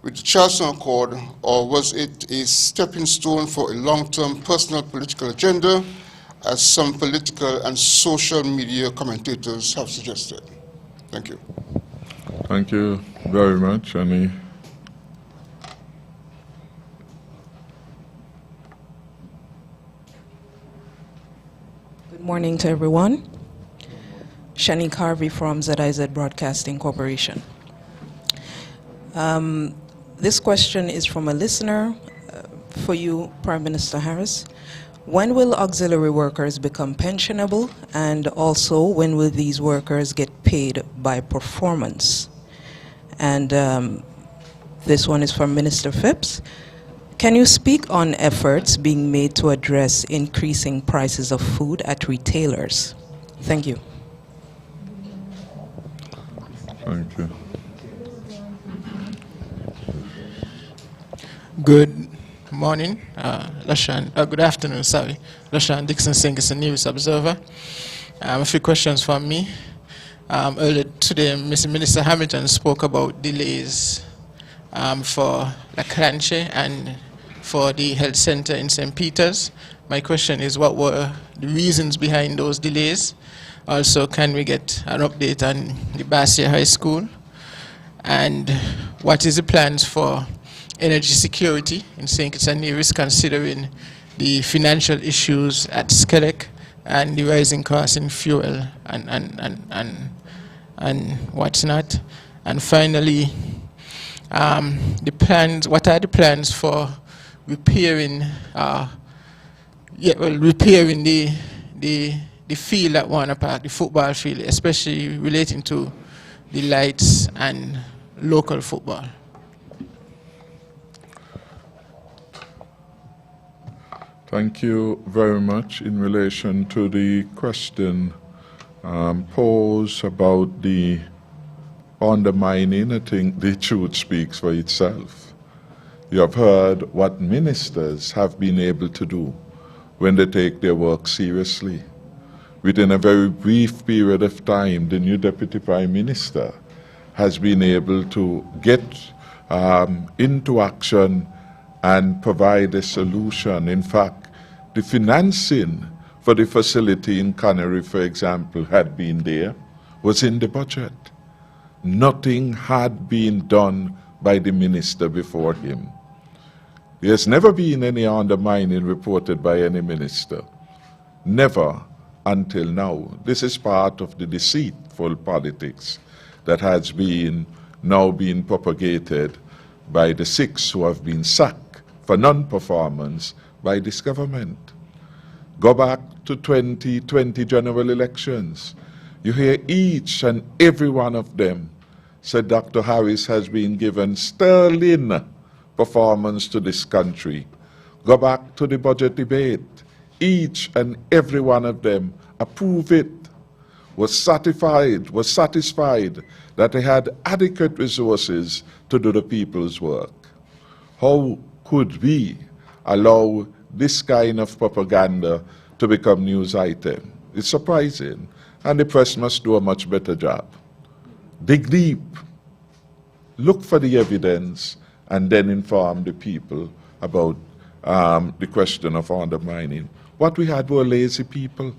with the Charleston Accord, or was it a stepping stone for a long-term personal political agenda, as some political and social media commentators have suggested? Thank you. Thank you very much. Any? Good morning to everyone. Shani Carvey from ZIZ Broadcasting Corporation. This question is from a listener for you, Prime Minister Harris. When will auxiliary workers become pensionable? And also, when will these workers get paid by performance? And this one is from Minister Phipps. Can you speak on efforts being made to address increasing prices of food at retailers? Thank you. Thank you. Good morning, good afternoon, sorry. Lashan Dixon Singh is a Nevis observer. A few questions from me. Earlier today, Mr. Minister Hamilton spoke about delays for La Cranche and for the health center in St. Peter's. My question is, what were the reasons behind those delays? Also, can we get an update on the Bastia High School? And what is the plans for energy security in St. Kitts and Nevis, considering the financial issues at Skelec and the rising costs in fuel and what's not? And finally, the plans. What are the plans for repairing? Repairing the field at Warner Park, the football field, especially relating to the lights and local football. Thank you very much. In relation to the question posed about the undermining, I think the truth speaks for itself. You have heard what ministers have been able to do when they take their work seriously. Within a very brief period of time, the new Deputy Prime Minister has been able to get into action and provide a solution. In fact, the financing for the facility in Canary, for example, had been there, was in the budget. Nothing had been done by the minister before him. There's never been any undermining reported by any minister. Never until now. This is part of the deceitful politics that has been now being propagated by the 6 who have been sacked for non-performance by this government. Go back to 2020 general elections. You hear each and every one of them say Dr. Harris has been given sterling performance to this country. Go back to the budget debate. Each and every one of them approved it, was satisfied that they had adequate resources to do the people's work. How could we allow this kind of propaganda to become news item? It's surprising, and the press must do a much better job. Dig deep, look for the evidence, and then inform the people about the question of undermining. What we had were lazy people,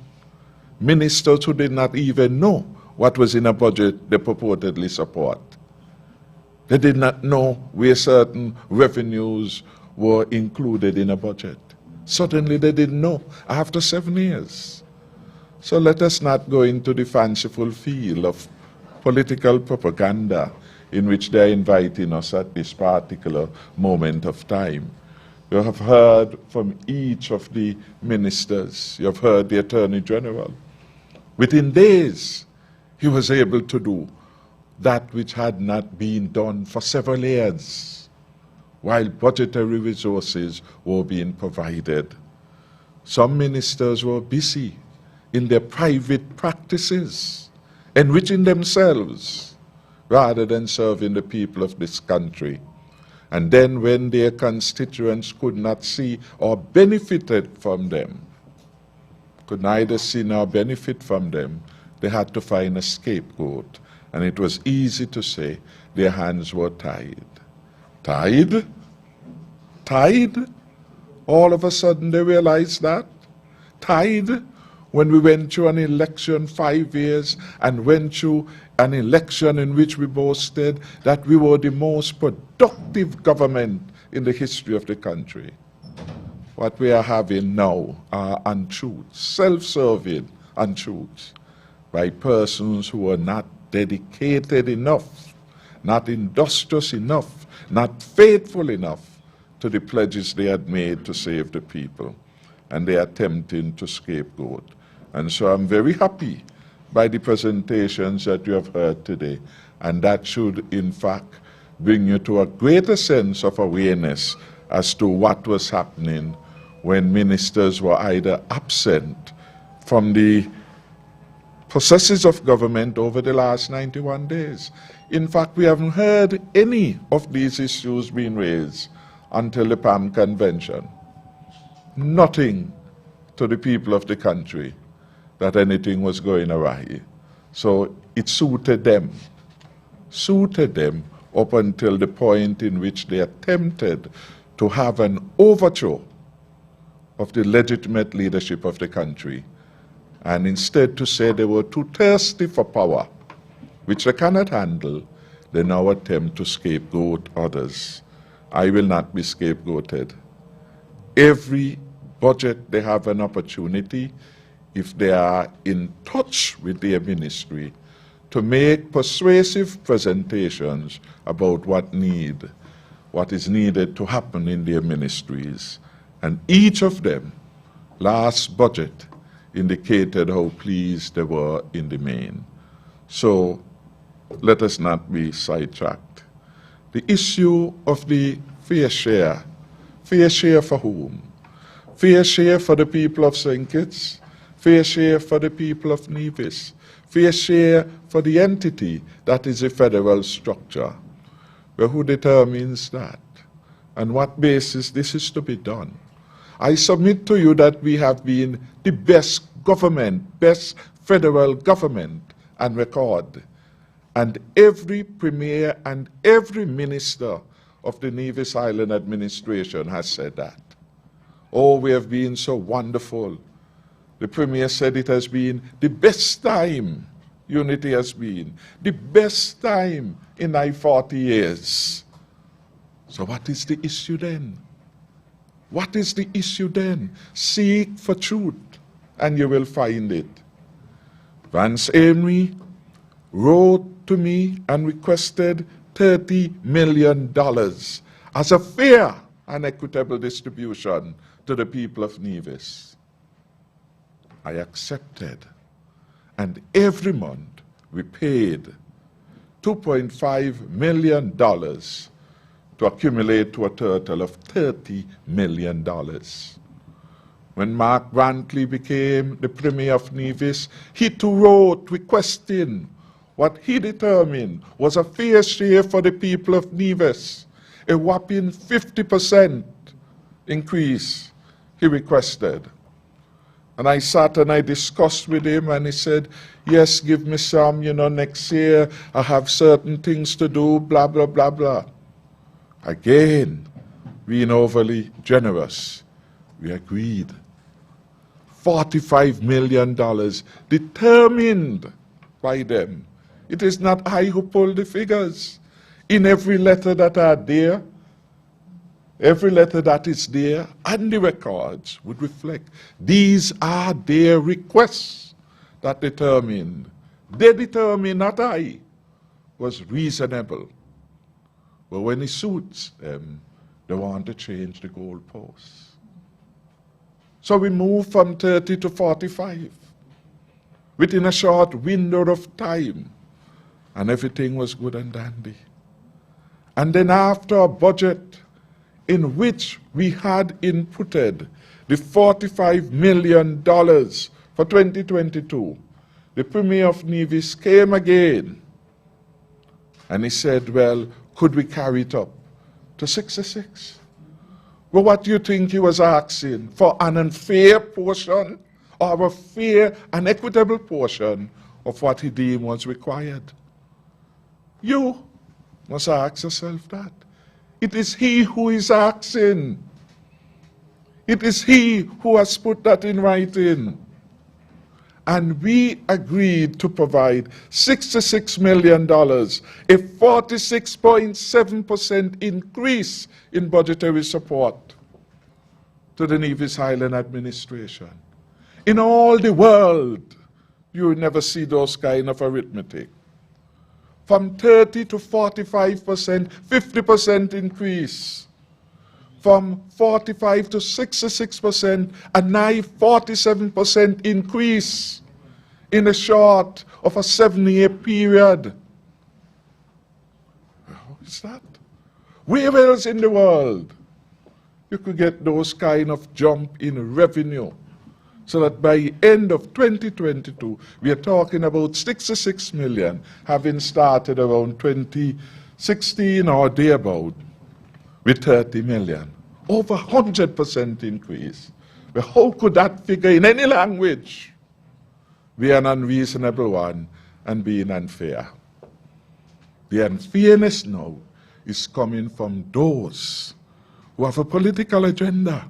ministers who did not even know what was in a budget they purportedly support. They did not know where certain revenues were included in a budget. Suddenly they didn't know after 7 years. So let us not go into the fanciful field of political propaganda in which they're inviting us at this particular moment of time. You have heard from each of the ministers. You have heard the Attorney General. Within days, he was able to do that which had not been done for several years, while budgetary resources were being provided. Some ministers were busy in their private practices, enriching themselves, rather than serving the people of this country. And then when their constituents could not see or benefited from them, could neither see nor benefit from them, they had to find a scapegoat. And it was easy to say their hands were tied. Tied? Tied? All of a sudden they realized that? Tied? When we went through an election 5 years and went through an election in which we boasted that we were the most productive government in the history of the country. What we are having now are untruths, self-serving untruths by persons who are not dedicated enough, not industrious enough, not faithful enough to the pledges they had made to save the people. and they are attempting to scapegoat. And so I'm very happy by the presentations that you have heard today, and that should in fact bring you to a greater sense of awareness as to what was happening when ministers were either absent from the processes of government over the last 91 days. In fact, we haven't heard any of these issues being raised until the PAM convention. Nothing to the people of the country that anything was going awry. So it suited them up until the point in which they attempted to have an overthrow of the legitimate leadership of the country, and instead to say they were too thirsty for power, which they cannot handle, they now attempt to scapegoat others. I will not be scapegoated. Every budget they have an opportunity, if they are in touch with their ministry, to make persuasive presentations about what is needed to happen in their ministries. And each of them, last budget, indicated how pleased they were in the main. So let us not be sidetracked. The issue of the fair share for whom? Fair share for the people of St. Kitts, fair share for the people of Nevis, fair share for the entity that is a federal structure. Well, who determines that? On what basis this is to be done? I submit to you that we have been the best government, best federal government on record. And every premier and every minister of the Nevis Island administration has said that. Oh, we have been so wonderful. The premier said it has been the best time unity has been, the best time in 40 years. So what is the issue then? What is the issue then? Seek for truth, and you will find it. Vance Amory wrote to me and requested $30 million as a fair and equitable distribution to the people of Nevis. I accepted, and every month we paid $2.5 million to accumulate to a total of $30 million. When Mark Brantley became the Premier of Nevis, he too wrote requesting what he determined was a fair share for the people of Nevis, a whopping 50% increase he requested. And I sat and I discussed with him, and he said, yes, give me some, next year I have certain things to do, blah, blah, blah, blah. Again, being overly generous, we agreed. $45 million determined by them. It is not I who pulled the figures. In every letter that are there, every letter that is there, and the records would reflect these are their requests that determined. They determined, not I, was reasonable. But when it suits them, they want to change the goalposts. So we moved from 30 to 45 within a short window of time, and everything was good and dandy. And then after a budget in which we had inputted the $45 million for 2022, the Premier of Nevis came again, and he said, well, could we carry it up to 66? Well, what do you think he was asking? For an unfair portion or a fair and equitable portion of what he deemed was required? You must ask yourself that. It is he who is asking. It is he who has put that in writing. And we agreed to provide $66 million, a 46.7% increase in budgetary support to the Nevis Island administration. In all the world, you will never see those kind of arithmetic. From 30 to 45%, 50% increase. from 45 to 66%, a nigh 47% increase in a short of a 7-year period. How is that? Where else in the world you could get those kind of jump in revenue? So that by the end of 2022, we are talking about 66 million, having started around 2016 or thereabout, with 30 million. Over 100% increase. But how could that figure in any language be an unreasonable one and being unfair? The unfairness now is coming from those who have a political agenda.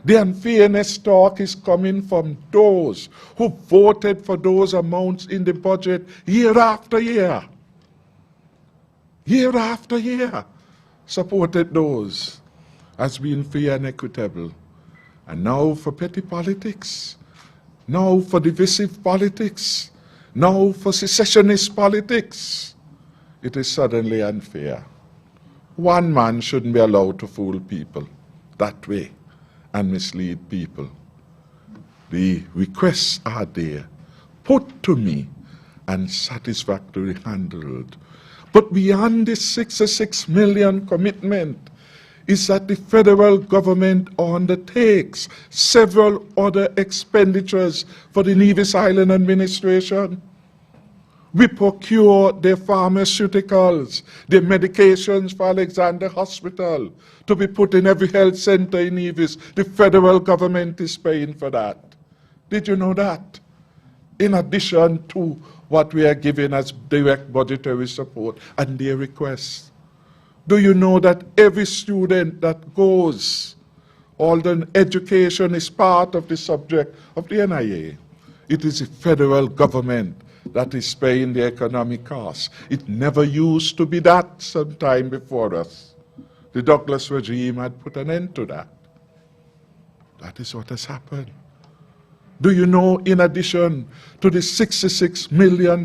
The unfairness talk is coming from those who voted for those amounts in the budget year after year. Year after year, supported those as being fair and equitable. And now for petty politics, now for divisive politics, now for secessionist politics, it is suddenly unfair. One man shouldn't be allowed to fool people that way and mislead people. The requests are there, put to me and satisfactorily handled. But beyond this 66 million commitment is that the federal government undertakes several other expenditures for the Nevis Island administration. We procure their pharmaceuticals, their medications for Alexander Hospital to be put in every health center in Nevis. The federal government is paying for that. Did you know that? In addition to what we are giving as direct budgetary support and their requests. Do you know that every student that goes, although education is part of the subject of the NIA, it is the federal government that is paying the economic costs. It never used to be that sometime before us. The Douglas regime had put an end to that. That is what has happened. Do you know, in addition to the $66 million,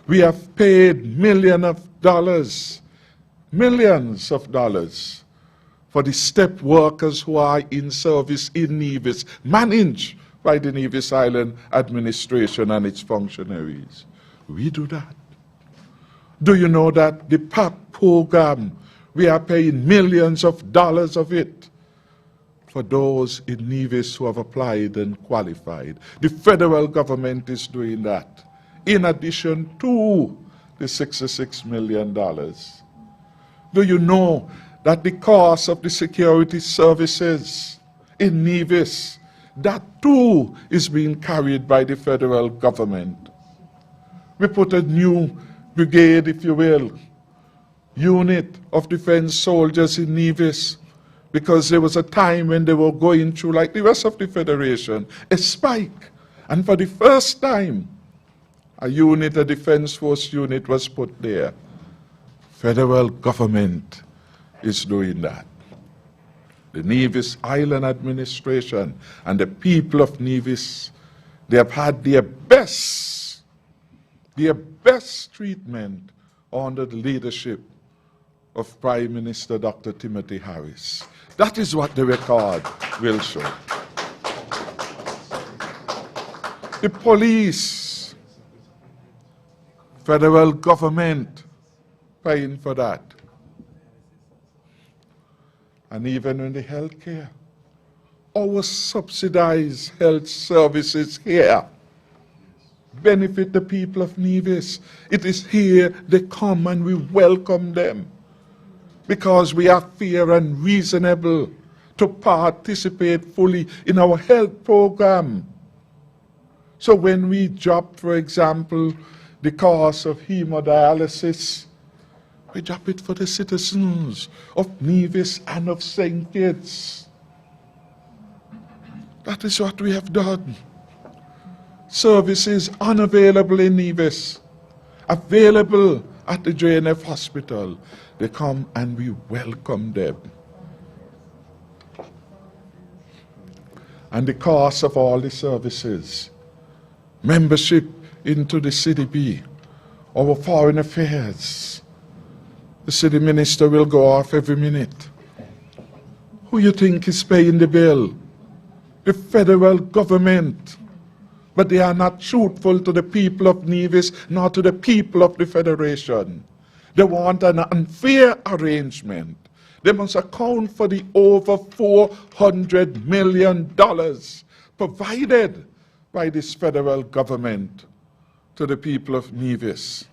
we have paid millions of dollars for the step workers who are in service in Nevis, managed by the Nevis Island administration and its functionaries. We do that. Do you know that the PAP program, we are paying millions of dollars of it for those in Nevis who have applied and qualified? The federal government is doing that, in addition to the $66 million. Do you know that the cost of the security services in Nevis, that too is being carried by the federal government? We put a new brigade, if you will, unit of defense soldiers in Nevis, because there was a time when they were going through, like the rest of the Federation, a spike. And for the first time, a unit, a defense force unit was put there. Federal government is doing that. The Nevis Island administration and the people of Nevis, they have had their best treatment under the leadership of Prime Minister Dr. Timothy Harris. That is what the record will show. The police, federal government paying for that. And even in the healthcare, our subsidized health services here benefit the people of Nevis. It is here they come and we welcome them, because we are fair and reasonable to participate fully in our health program. So when we drop, for example, the cost of hemodialysis, we drop it for the citizens of Nevis and of St. Kitts. That is what we have done. Services unavailable in Nevis, available at the JNF hospital. They come and we welcome them. And the cost of all the services, membership into the CDB, our foreign affairs. The city minister will go off every minute. Who you think is paying the bill? The federal government. But they are not truthful to the people of Nevis, nor to the people of the Federation. They want an unfair arrangement. They must account for the over $400 million provided by this federal government to the people of Nevis.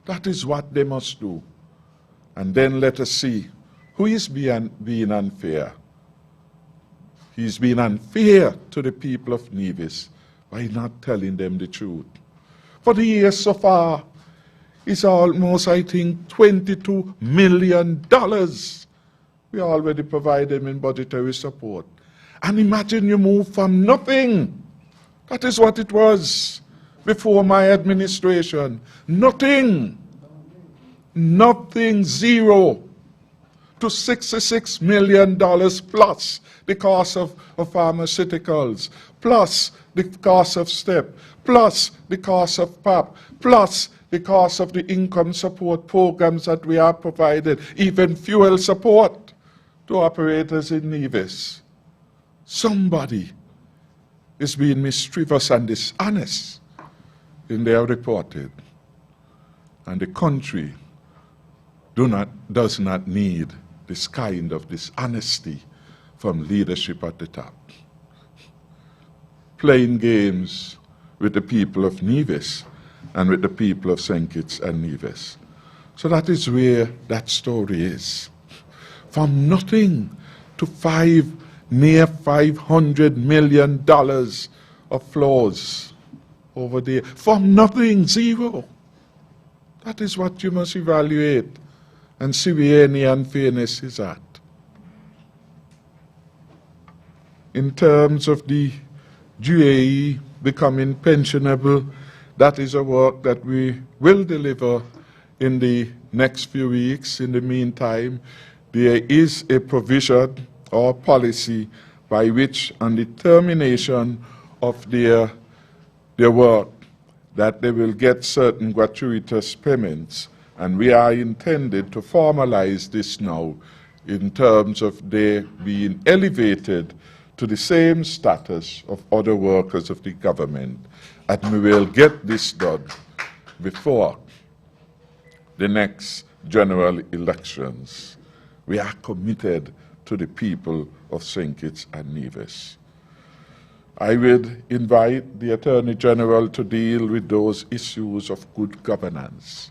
That is what they must do. And then let us see who is being unfair. He's being unfair to the people of Nevis by not telling them the truth. For the year so far, it's almost, I think, $22 million. We already provide them in budgetary support. And imagine you move from nothing. That is what it was before my administration. Nothing. Nothing, zero, to $66 million plus the cost of pharmaceuticals, plus the cost of STEP, plus the cost of PAP, plus the cost of the income support programs that we have provided, even fuel support to operators in Nevis. Somebody is being mischievous and dishonest in their reporting, and the country does not need this kind of dishonesty from leadership at the top. Playing games with the people of Nevis and with the people of St. Kitts and Nevis. So that is where that story is. From nothing to near $500 million of flows over there. From nothing, zero. That is what you must evaluate and see where any unfairness is at. In terms of the GAE becoming pensionable, that is a work that we will deliver in the next few weeks. In the meantime, there is a provision or policy by which, on the termination of their work, that they will get certain gratuitous payments. And we are intended to formalize this now in terms of their being elevated to the same status of other workers of the government. And we will get this done before the next general elections. We are committed to the people of St. Kitts and Nevis. I would invite the Attorney General to deal with those issues of good governance.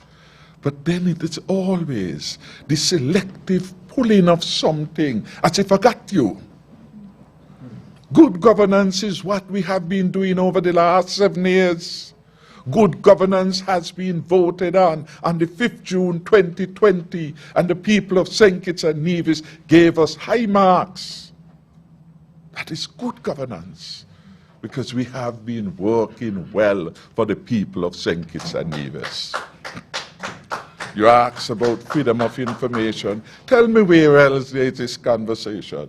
But then it is always the selective pulling of something, as if I got you. Good governance is what we have been doing over the last 7 years. Good governance has been voted on the 5th June 2020, and the people of St. Kitts and Nevis gave us high marks. That is good governance, because we have been working well for the people of St. Kitts and Nevis. You ask about freedom of information. Tell me where else there is this conversation.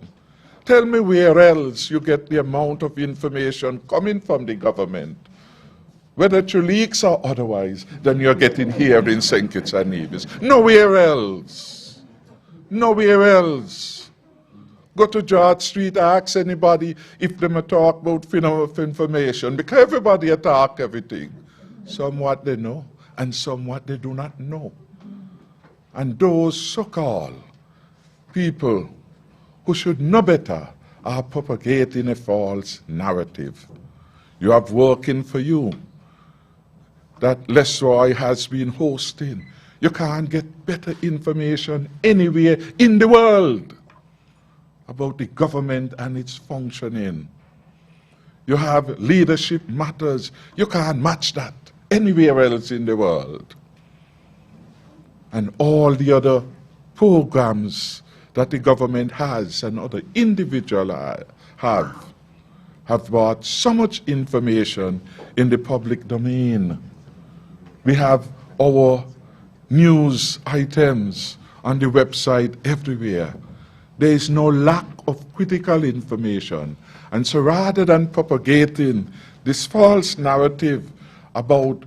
Tell me where else you get the amount of information coming from the government, whether through leaks or otherwise, than you're getting here in St. Kitts and Nevis. Nowhere else. Nowhere else. Go to George Street, ask anybody if they may talk about freedom of information, because everybody talk everything. Somewhat they know, and somewhat they do not know. And those so-called people who should know better are propagating a false narrative. You have working for you that Lesroy has been hosting. You can't get better information anywhere in the world about the government and its functioning. You have leadership matters. You can't match that anywhere else in the world. And all the other programs that the government has and other individuals have brought so much information in the public domain. We have our news items on the website everywhere. There is no lack of critical information. And so rather than propagating this false narrative about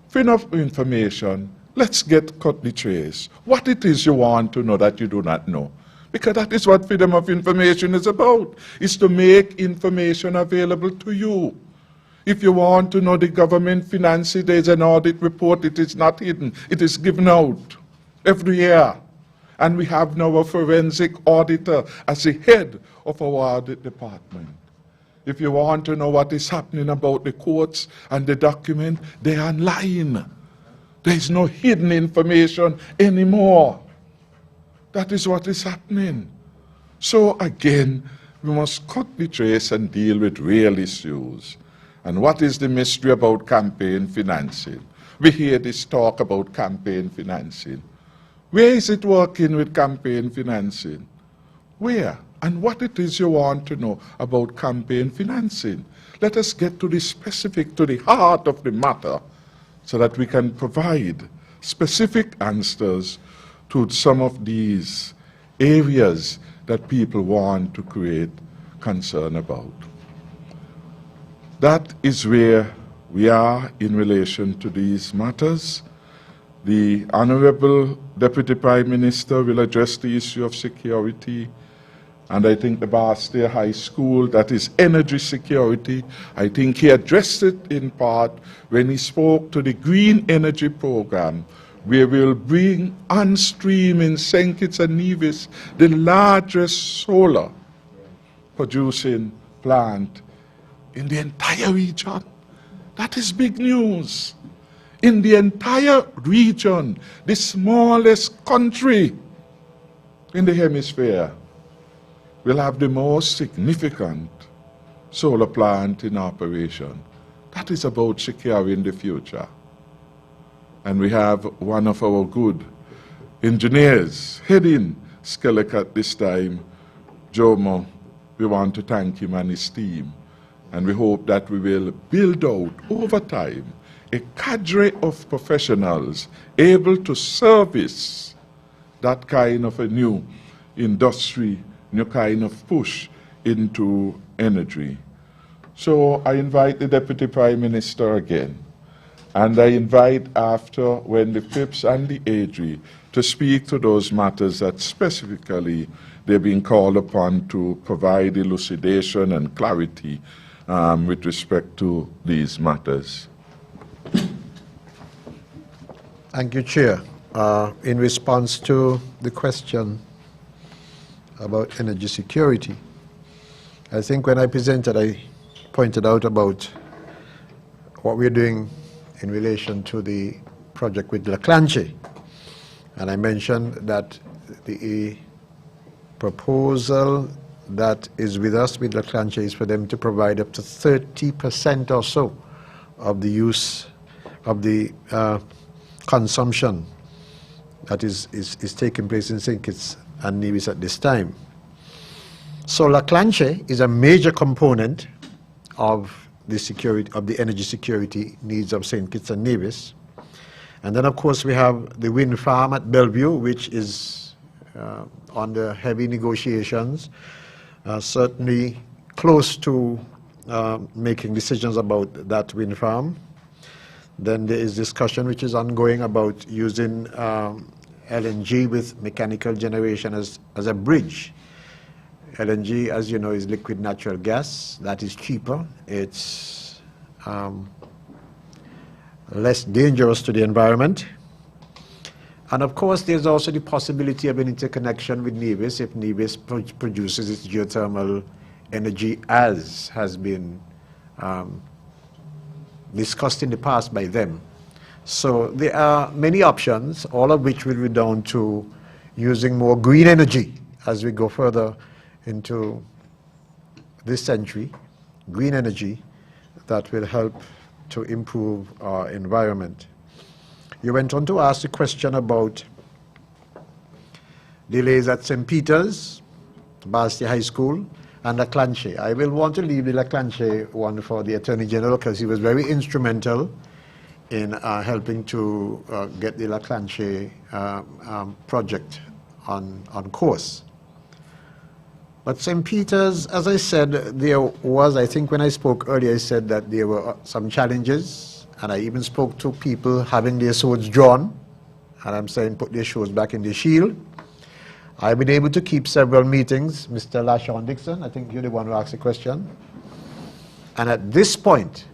freedom of information, let's cut the trace. What it is you want to know that you do not know. Because that is what freedom of information is about, is to make information available to you. If you want to know the government finances, there's an audit report. It is not hidden. It is given out every year. And we have now a forensic auditor as the head of our audit department. If you want to know what is happening about the courts and the document, they are online. There is no hidden information anymore. That is what is happening. So again, we must cut the trace and deal with real issues. And what is the mystery about campaign financing? We hear this talk about campaign financing. Where is it working with campaign financing? Where? And what it is you want to know about campaign financing. Let us get to the specific, to the heart of the matter, so that we can provide specific answers to some of these areas that people want to create concern about. That is where we are in relation to these matters. The Honorable Deputy Prime Minister will address the issue of security, and I think the Barstow High School, that is energy security, I think he addressed it in part when he spoke to the Green Energy Program, where we'll bring on stream in St. Kitts and Nevis the largest solar producing plant in the entire region. That is big news. In the entire region, the smallest country in the hemisphere will have the most significant solar plant in operation. That is about securing the future. And we have one of our good engineers heading Skellicut this time, Jomo. We want to thank him and his team. And we hope that we will build out over time a cadre of professionals able to service that kind of a new industry, new kind of push into energy. So I invite the Deputy Prime Minister again, and I invite after when the PIPS and the AG to speak to those matters that specifically they're being called upon to provide elucidation and clarity with respect to these matters. Thank you, Chair. In response to the question about energy security, I think when I presented, I pointed out about what we're doing in relation to the project with La Clanche. And I mentioned that the proposal that is with us with La Clanche is for them to provide up to 30% or so of the use of the consumption that is taking place in St. Kitts and Nevis at this time. So La Clanche is a major component of the security, of the energy security needs of St. Kitts and Nevis. And then of course we have the wind farm at Bellevue, which is under heavy negotiations, certainly close to making decisions about that wind farm. Then there is discussion which is ongoing about using LNG with mechanical generation as a bridge. LNG, as you know, is liquid natural gas. That is cheaper. It's less dangerous to the environment. And of course, there's also the possibility of an interconnection with Nevis if Nevis produces its geothermal energy as has been discussed in the past by them. So there are many options, all of which will be down to using more green energy as we go further into this century, green energy that will help to improve our environment. You went on to ask a question about delays at St. Peter's, Barstow High School, and La Clanche. I will want to leave the La Clanche one for the Attorney General because he was very instrumental in helping to get the La Clanche project on course. But St. Peter's, as I said, there was, I think when I spoke earlier, I said that there were some challenges, and I even spoke to people having their swords drawn, and I'm saying put their swords back in the shield. I've been able to keep several meetings. Mr. LaShawn Dixon, I think you're the one who asked the question. And at this point,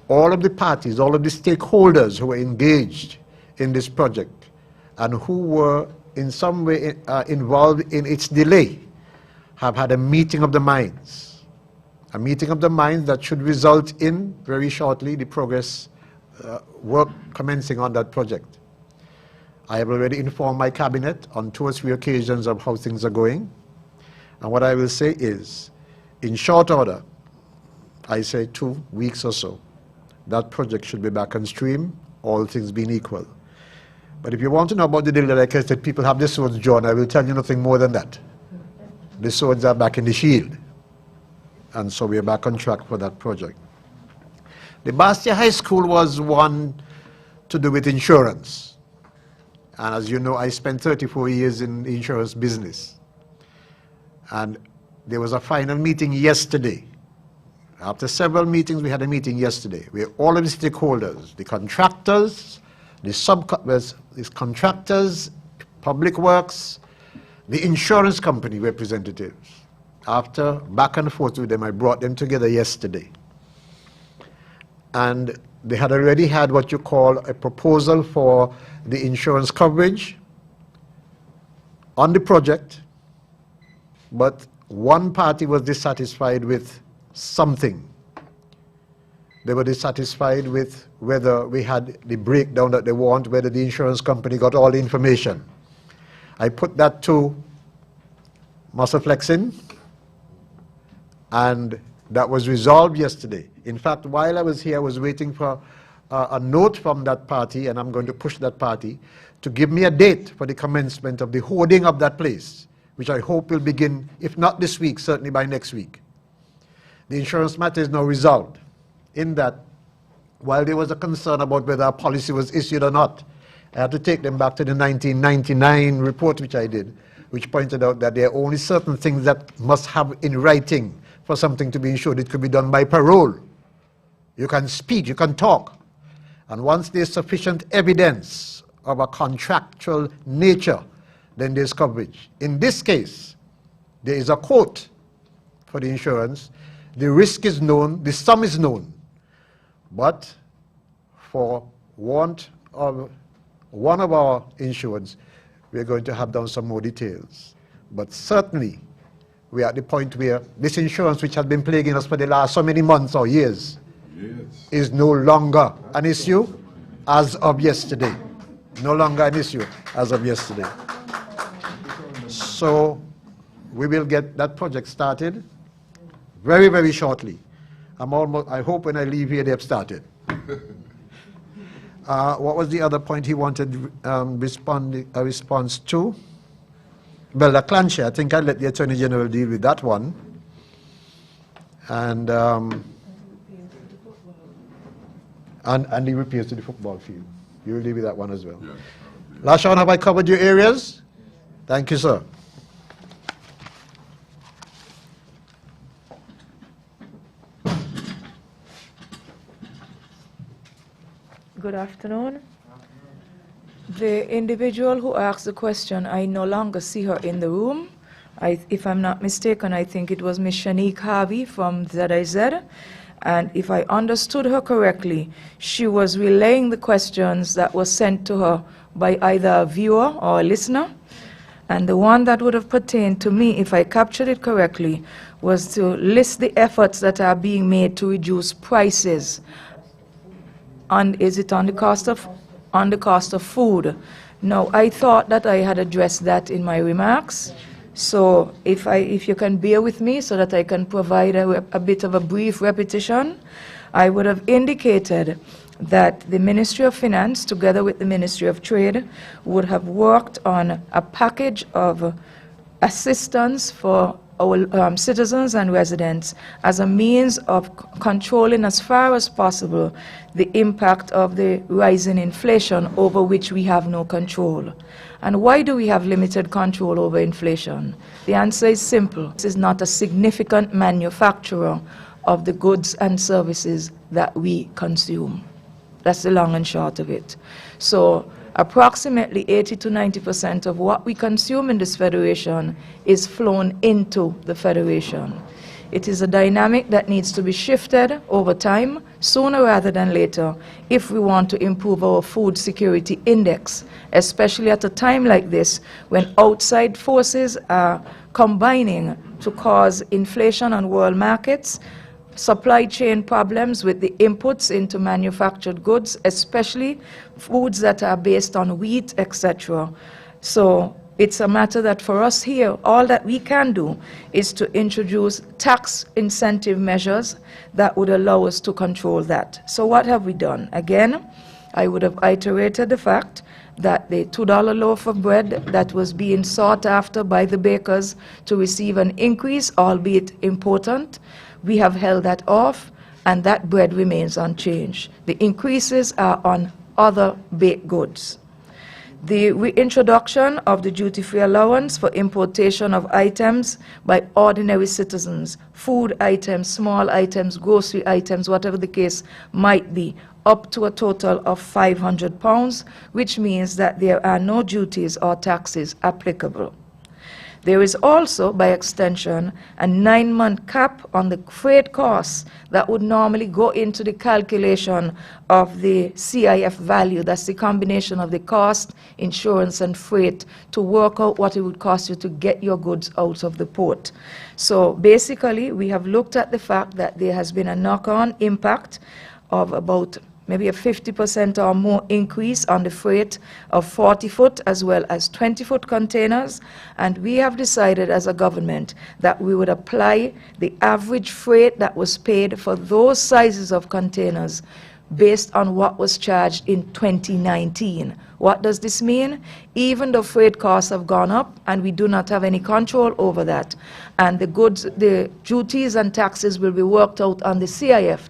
all of the parties, all of the stakeholders who were engaged in this project and who were in some way involved in its delay have had a meeting of the minds. A meeting of the minds that should result in, very shortly, the progress work commencing on that project. I have already informed my cabinet on 2 or 3 occasions of how things are going. And what I will say is, in short order, I say 2 weeks or so, that project should be back on stream, all things being equal. But if you want to know about the delay, like I said, people have the swords drawn. I will tell you nothing more than that. The swords are back in the shield. And so we are back on track for that project. The Bastia High School was one to do with insurance. And as you know, I spent 34 years in the insurance business. And there was a final meeting yesterday. After several meetings, we had a meeting yesterday where all of the stakeholders, the contractors, the contractors, public works, the insurance company representatives. After back and forth with them, I brought them together yesterday. And they had already had what you call a proposal for the insurance coverage on the project, but one party was dissatisfied with something. They were dissatisfied with whether we had the breakdown that they want, whether the insurance company got all the information. I put that to Flexin, and that was resolved yesterday. In fact, while I was here, I was waiting for a note from that party, and I'm going to push that party to give me a date for the commencement of the hoarding of that place, which I hope will begin, if not this week, certainly by next week. The insurance matter is now resolved, in that while there was a concern about whether a policy was issued or not, I had to take them back to the 1999 report which I did, which pointed out that there are only certain things that must have in writing for something to be insured. It could be done by parole. You can speak, you can talk. And once there's sufficient evidence of a contractual nature, then there's coverage. In this case, there is a quote for the insurance. The risk is known, the sum is known. But for want of one of our insureds, we're going to have down some more details. But certainly, we're at the point where this insurance, which has been plaguing us for the last so many months or years, is no longer an issue as of yesterday. No longer an issue as of yesterday. So we will get that project started very, very shortly. I hope when I leave here they have started. What was the other point he wanted a response to? Well, the clan share, I think I'll let the Attorney General deal with that one. And the repairs to the football field. You will deal with that one as well. Yes, LaShawn, have I covered your areas? Thank you, sir. Good afternoon. The individual who asked the question, I no longer see her in the room. If I'm not mistaken, I think it was Ms. Shanique Harvey from ZIZ. And if I understood her correctly, she was relaying the questions that were sent to her by either a viewer or a listener. And the one that would have pertained to me, if I captured it correctly, was to list the efforts that are being made to reduce prices. Is it on the cost of food? No, I thought that I had addressed that in my remarks. So if you can bear with me so that I can provide a bit of a brief repetition, I would have indicated that the Ministry of Finance, together with the Ministry of Trade, would have worked on a package of assistance for our citizens and residents as a means of controlling as far as possible the impact of the rising inflation over which we have no control. And why do we have limited control over inflation? The answer is simple. This is not a significant manufacturer of the goods and services that we consume. That's the long and short of it. So approximately 80 to 90% of what we consume in this federation is flown into the federation. It is a dynamic that needs to be shifted over time, sooner rather than later, if we want to improve our food security index, especially at a time like this when outside forces are combining to cause inflation on world markets, supply chain problems with the inputs into manufactured goods, especially foods that are based on wheat, etc. So it's a matter that for us here, all that we can do is to introduce tax incentive measures that would allow us to control that. So what have we done? Again, I would have iterated the fact that the $2 loaf of bread that was being sought after by the bakers to receive an increase, albeit important, we have held that off, and that bread remains unchanged. The increases are on other baked goods. The reintroduction of the duty-free allowance for importation of items by ordinary citizens, food items, small items, grocery items, whatever the case might be, up to a total of £500, which means that there are no duties or taxes applicable. There is also, by extension, a 9-month cap on the freight costs that would normally go into the calculation of the CIF value. That's the combination of the cost, insurance, and freight to work out what it would cost you to get your goods out of the port. So basically, we have looked at the fact that there has been a knock-on impact of about maybe a 50% or more increase on the freight of 40-foot as well as 20-foot containers, and we have decided as a government that we would apply the average freight that was paid for those sizes of containers based on what was charged in 2019. What does this mean? Even though freight costs have gone up and we do not have any control over that, and the goods, the duties and taxes will be worked out on the CIF,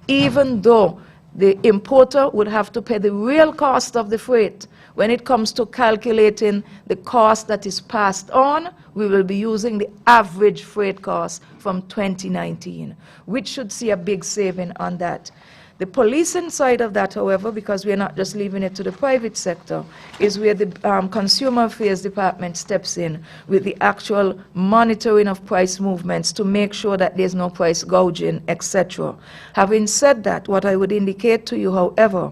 even though the importer would have to pay the real cost of the freight. When it comes to calculating the cost that is passed on, we will be using the average freight cost from 2019, which should see a big saving on that. The policing side of that, however, because we are not just leaving it to the private sector, is where the Consumer Affairs Department steps in with the actual monitoring of price movements to make sure that there's no price gouging, etc. Having said that, what I would indicate to you, however,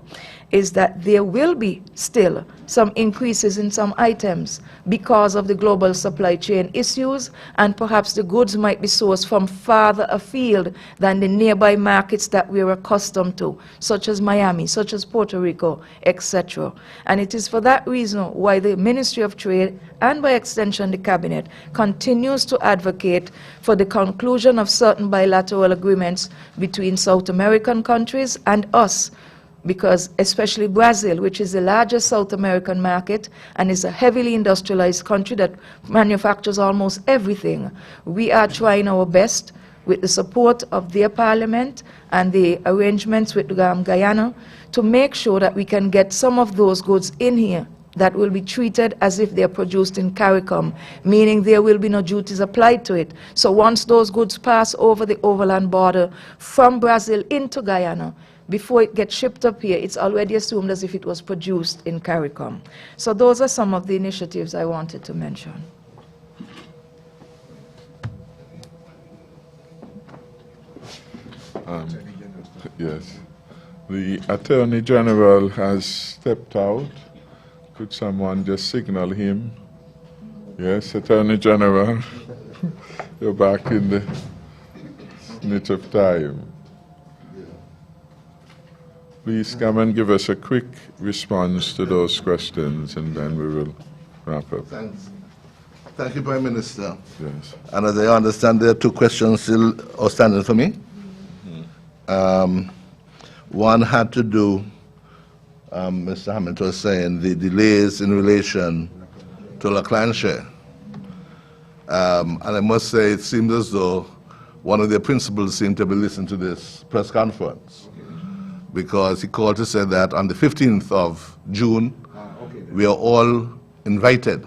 is that there will be still some increases in some items because of the global supply chain issues, and perhaps the goods might be sourced from farther afield than the nearby markets that we're accustomed to, such as Miami, such as Puerto Rico, etc. And it is for that reason why the Ministry of Trade, and by extension the Cabinet, continues to advocate for the conclusion of certain bilateral agreements between South American countries and us, because especially Brazil, which is the largest South American market and is a heavily industrialized country that manufactures almost everything, we are trying our best with the support of their parliament and the arrangements with Guyana to make sure that we can get some of those goods in here that will be treated as if they are produced in CARICOM, meaning there will be no duties applied to it. So once those goods pass over the overland border from Brazil into Guyana, before it gets shipped up here, it's already assumed as if it was produced in CARICOM. So those are some of the initiatives I wanted to mention. Yes. The Attorney General has stepped out. Could someone just signal him? Yes, Attorney General, you're back in the nick of time. Please come and give us a quick response to those questions, and then we will wrap up. Thanks. Thank you, Prime Minister. Yes. And as I understand, there are two questions still outstanding for me. One had to do, Mr. Hamilton was saying, the delays in relation to La Clanche. And I must say, it seems as though one of their principals seemed to be listening to this press conference, because he called to say that on the 15th of June, we are all invited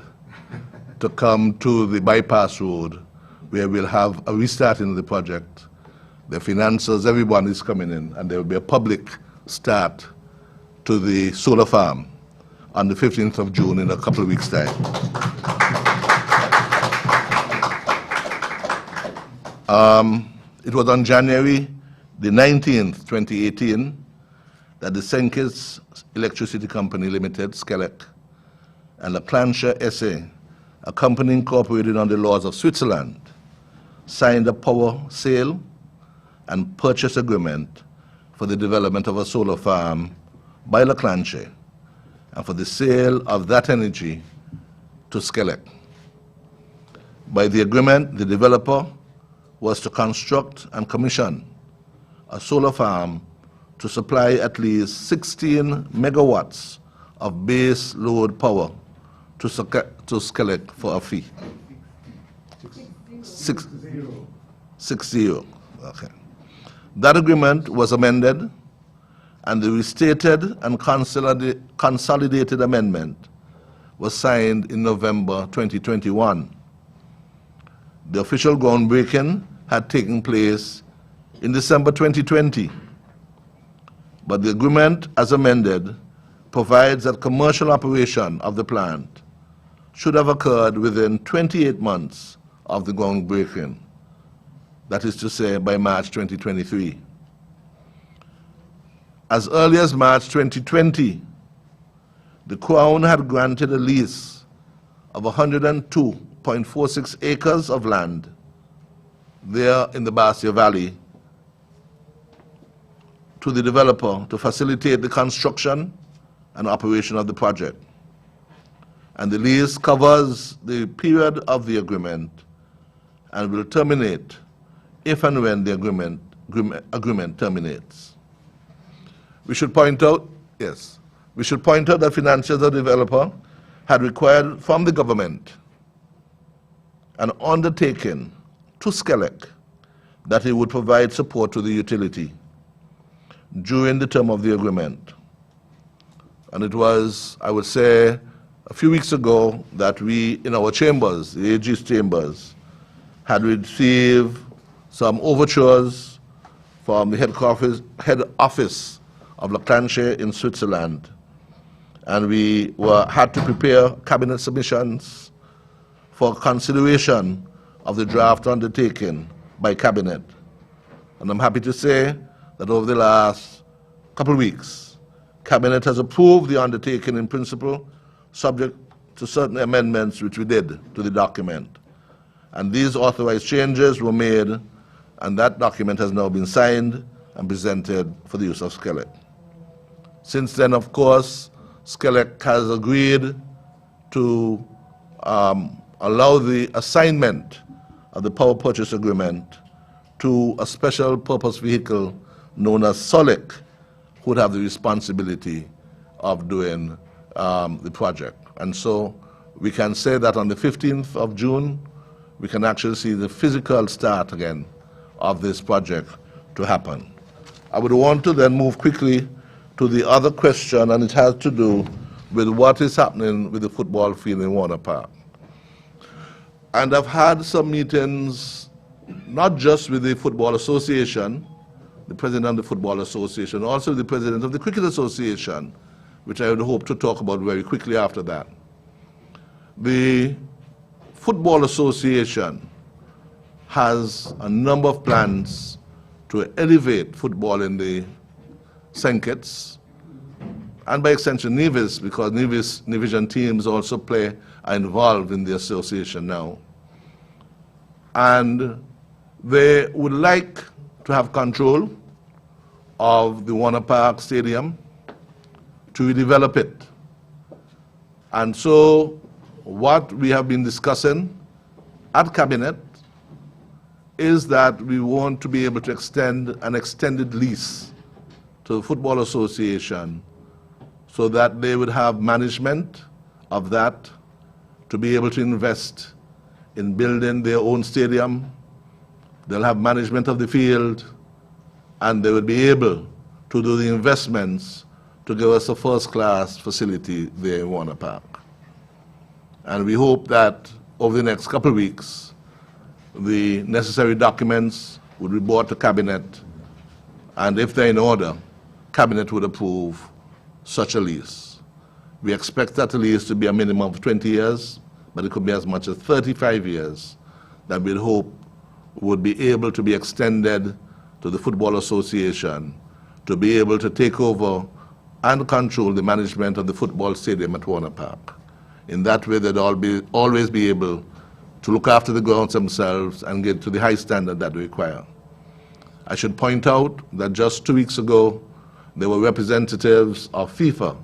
to come to the bypass road where we'll have a restarting of the project. The financiers, everyone is coming in, and there will be a public start to the solar farm on the 15th of June in a couple of weeks' time. It was on January the 19th, 2018, that the St. Kitts Electricity Company Limited, SCELEC, and La Planche SA, a company incorporated under the laws of Switzerland, signed a power sale and purchase agreement for the development of a solar farm by La Planche and for the sale of that energy to SCELEC. By the agreement, the developer was to construct and commission a solar farm to supply at least 16 megawatts of base load power to SCELEC for a fee. 60. Okay. That agreement was amended, and the restated and consolidated amendment was signed in November 2021. The official groundbreaking had taken place in December 2020, but the agreement as amended provides that commercial operation of the plant should have occurred within 28 months of the groundbreaking, that is to say by March 2023. As early as March 2020, the Crown had granted a lease of 102.46 acres of land there in the Basia Valley to the developer to facilitate the construction and operation of the project. And the lease covers the period of the agreement and will terminate if and when the agreement terminates. We should point out that financiers of the developer had required from the government an undertaking to SCELEC that it would provide support to the utility during the term of the agreement. And it was, I would say, a few weeks ago that we, in our chambers, the AG's chambers, had received some overtures from the head office of La Planche in Switzerland. And we had to prepare cabinet submissions for consideration of the draft undertaking by cabinet. And I'm happy to say that over the last couple of weeks, cabinet has approved the undertaking in principle, subject to certain amendments which we did to the document. And these authorized changes were made, and that document has now been signed and presented for the use of SCELEC. Since then, of course, SCELEC has agreed to allow the assignment of the power purchase agreement to a special purpose vehicle known as SOLIC, who would have the responsibility of doing the project. And so we can say that on the 15th of June, we can actually see the physical start again of this project to happen. I would want to then move quickly to the other question, and it has to do with what is happening with the football field in Warner Park. And I've had some meetings, not just with the Football Association, the president of the Football Association, also the president of the Cricket Association, which I would hope to talk about very quickly after that. The Football Association has a number of plans to elevate football in the St. Kitts, and by extension Nevis, because Nevis Nevision teams also are involved in the association now. And they would like to have control of the Warner Park Stadium to redevelop it. And so what we have been discussing at Cabinet is that we want to be able to extend an extended lease to the Football Association so that they would have management of that to be able to invest in building their own stadium. They'll have management of the field, and they will be able to do the investments to give us a first-class facility there in Warner Park. And we hope that over the next couple of weeks, the necessary documents would be brought to Cabinet, and if they're in order, Cabinet would approve such a lease. We expect that lease to be a minimum of 20 years, but it could be as much as 35 years that we'd hope would be able to be extended to the Football Association to be able to take over and control the management of the football stadium at Warner Park. In that way, they'd always be able to look after the grounds themselves and get to the high standard that they require. I should point out that just 2 weeks ago, there were representatives of FIFA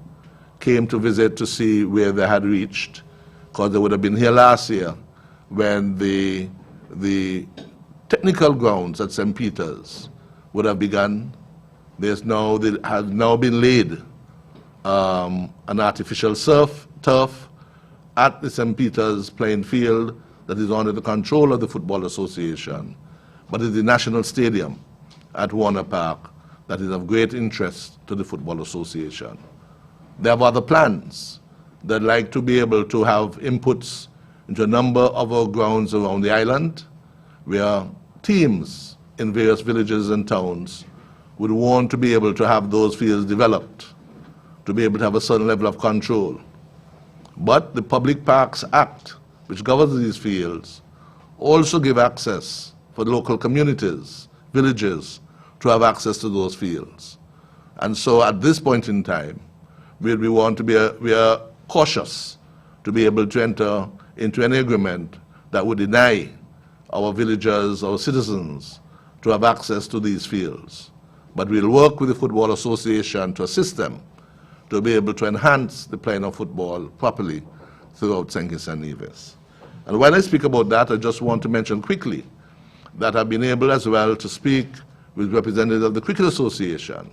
came to visit to see where they had reached, because they would have been here last year when the technical grounds at St. Peter's would have begun. There has now been laid an artificial turf at the St. Peter's playing field that is under the control of the Football Association, but it's the national stadium at Warner Park that is of great interest to the Football Association. They have other plans. They'd like to be able to have inputs into a number of our grounds around the island, where teams in various villages and towns would want to be able to have those fields developed, to be able to have a certain level of control. But the Public Parks Act, which governs these fields, also give access for the local communities, villages, to have access to those fields. And so at this point in time, we are cautious to be able to enter into any agreement that would deny our villagers, our citizens, to have access to these fields. But we'll work with the Football Association to assist them to be able to enhance the playing of football properly throughout St. Kitts and Nevis. And when I speak about that, I just want to mention quickly that I've been able as well to speak with representatives of the Cricket Association.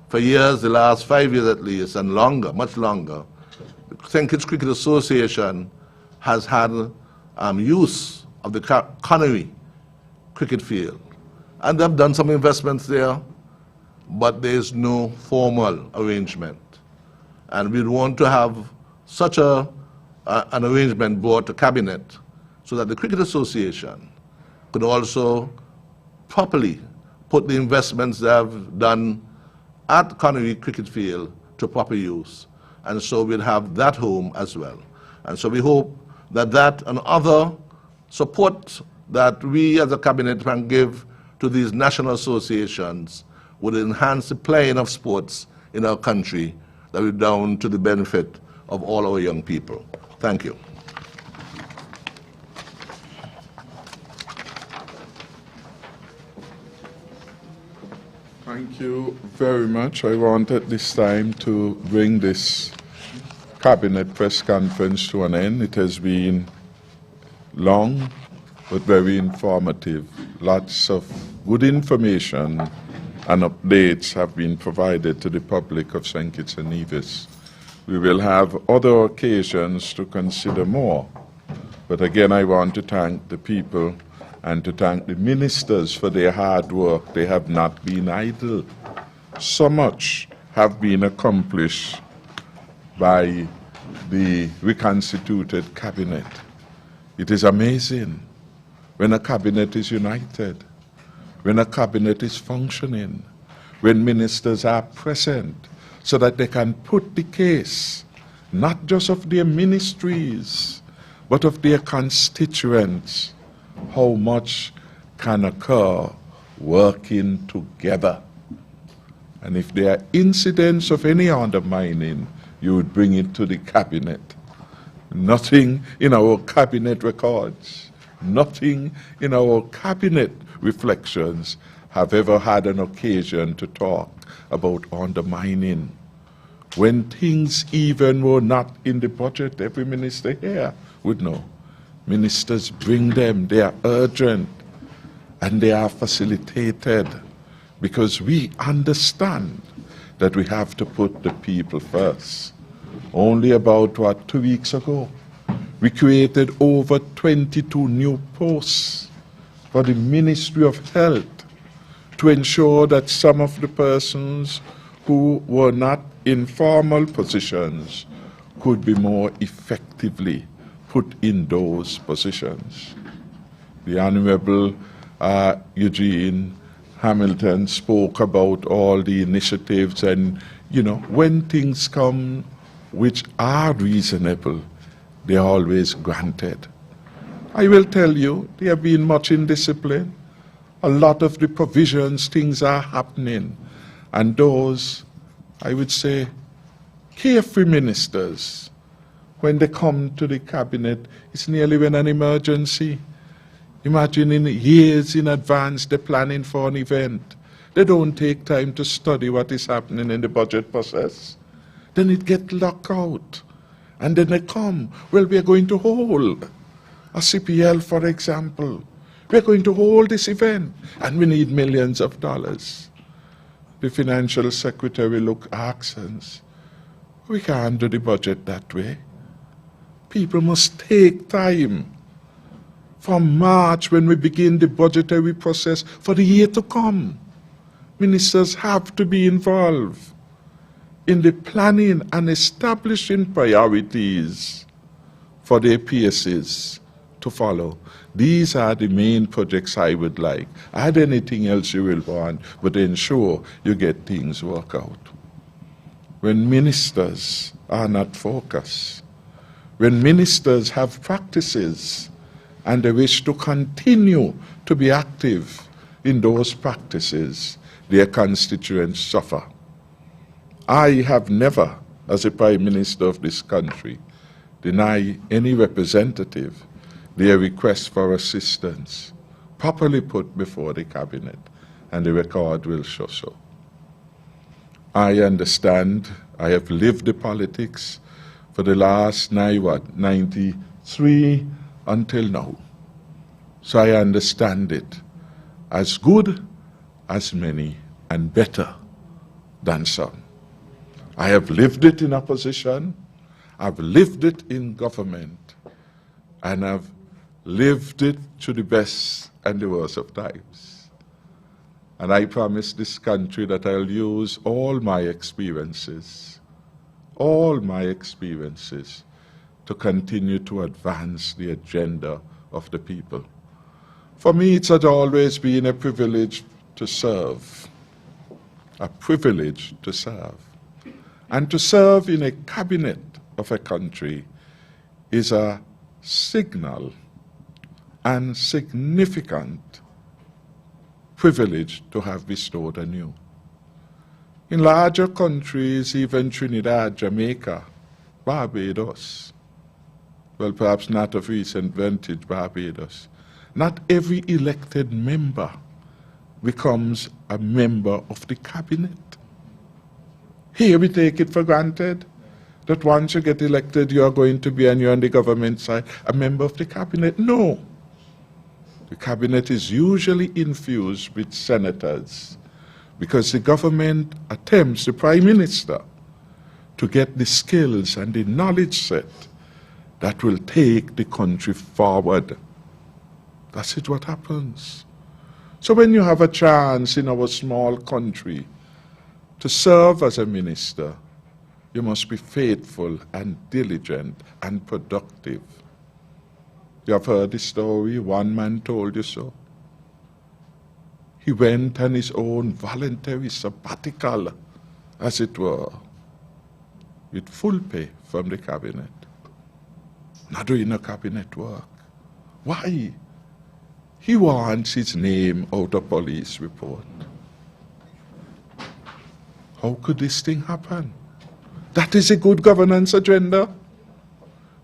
For years, the last 5 years at least, and longer, much longer, the St. Kitts Cricket Association has had use of the Connery cricket field. And they've done some investments there, but there is no formal arrangement. And we want to have such an arrangement brought to Cabinet so that the Cricket Association could also properly put the investments they have done at Connery Cricket Field to proper use. And so we'll have that home as well. And so we hope that that and other support that we as a Cabinet can give to these national associations would enhance the playing of sports in our country that will be down to the benefit of all our young people. Thank you. Thank you very much. I want at this time to bring this Cabinet press conference to an end. It has been long, but very informative. Lots of good information and updates have been provided to the public of St. Kitts and Nevis. We will have other occasions to consider more. But again, I want to thank the people and to thank the ministers for their hard work. They have not been idle. So much have been accomplished by the reconstituted cabinet. It is amazing when a cabinet is united, when a cabinet is functioning, when ministers are present so that they can put the case, not just of their ministries, but of their constituents, how much can occur working together. And if there are incidents of any undermining, you would bring it to the cabinet. Nothing in our cabinet records, nothing in our cabinet reflections have ever had an occasion to talk about undermining. When things even were not in the budget, every minister here would know. Ministers bring them, they are urgent, and they are facilitated because we understand that we have to put the people first. Only about, 2 weeks ago, we created over 22 new posts for the Ministry of Health to ensure that some of the persons who were not in formal positions could be more effectively put in those positions. The Honorable Eugene Hamilton spoke about all the initiatives, and when things come which are reasonable, they are always granted. I will tell you, they have been much indiscipline. A lot of the provisions, things are happening. And those, I would say, carefree ministers, when they come to the cabinet, it's nearly when an emergency. Imagine in years in advance they're planning for an event. They don't take time to study what is happening in the budget process. Then it gets locked out. And then they come, well, we are going to hold a CPL, for example. We are going to hold this event, and we need millions of dollars. The financial secretary asks us, we can't do the budget that way. People must take time from March, when we begin the budgetary process, for the year to come. Ministers have to be involved in the planning and establishing priorities for their PSs to follow. These are the main projects I would like. Add anything else you will want, but ensure you get things worked out. When ministers are not focused, when ministers have practices and they wish to continue to be active in those practices, their constituents suffer. I have never, as a Prime Minister of this country, denied any representative their request for assistance, properly put before the cabinet, and the record will show so. I understand, I have lived the politics for the last 93 until now. So I understand it as good as many and better than some. I have lived it in opposition, I've lived it in government, and I've lived it to the best and the worst of times. And I promise this country that I'll use all my experiences to continue to advance the agenda of the people. For me, it has always been a privilege to serve, a privilege to serve. And to serve in a cabinet of a country is a signal and significant privilege to have bestowed on you. In larger countries, even Trinidad, Jamaica, Barbados, well, perhaps not of recent vintage, Barbados, not every elected member becomes a member of the cabinet. Here we take it for granted that once you get elected, you are going to be, and you're on the government side, a member of the cabinet. No. The cabinet is usually infused with senators because the government attempts, the Prime Minister, to get the skills and the knowledge set that will take the country forward. That's it, what happens. So when you have a chance in our small country to serve as a minister, you must be faithful and diligent and productive. You have heard the story, one man told you so. He went on his own voluntary sabbatical, as it were, with full pay from the cabinet. Not doing no cabinet work. Why? He wants his name out of police report. How could this thing happen? That is a good governance agenda.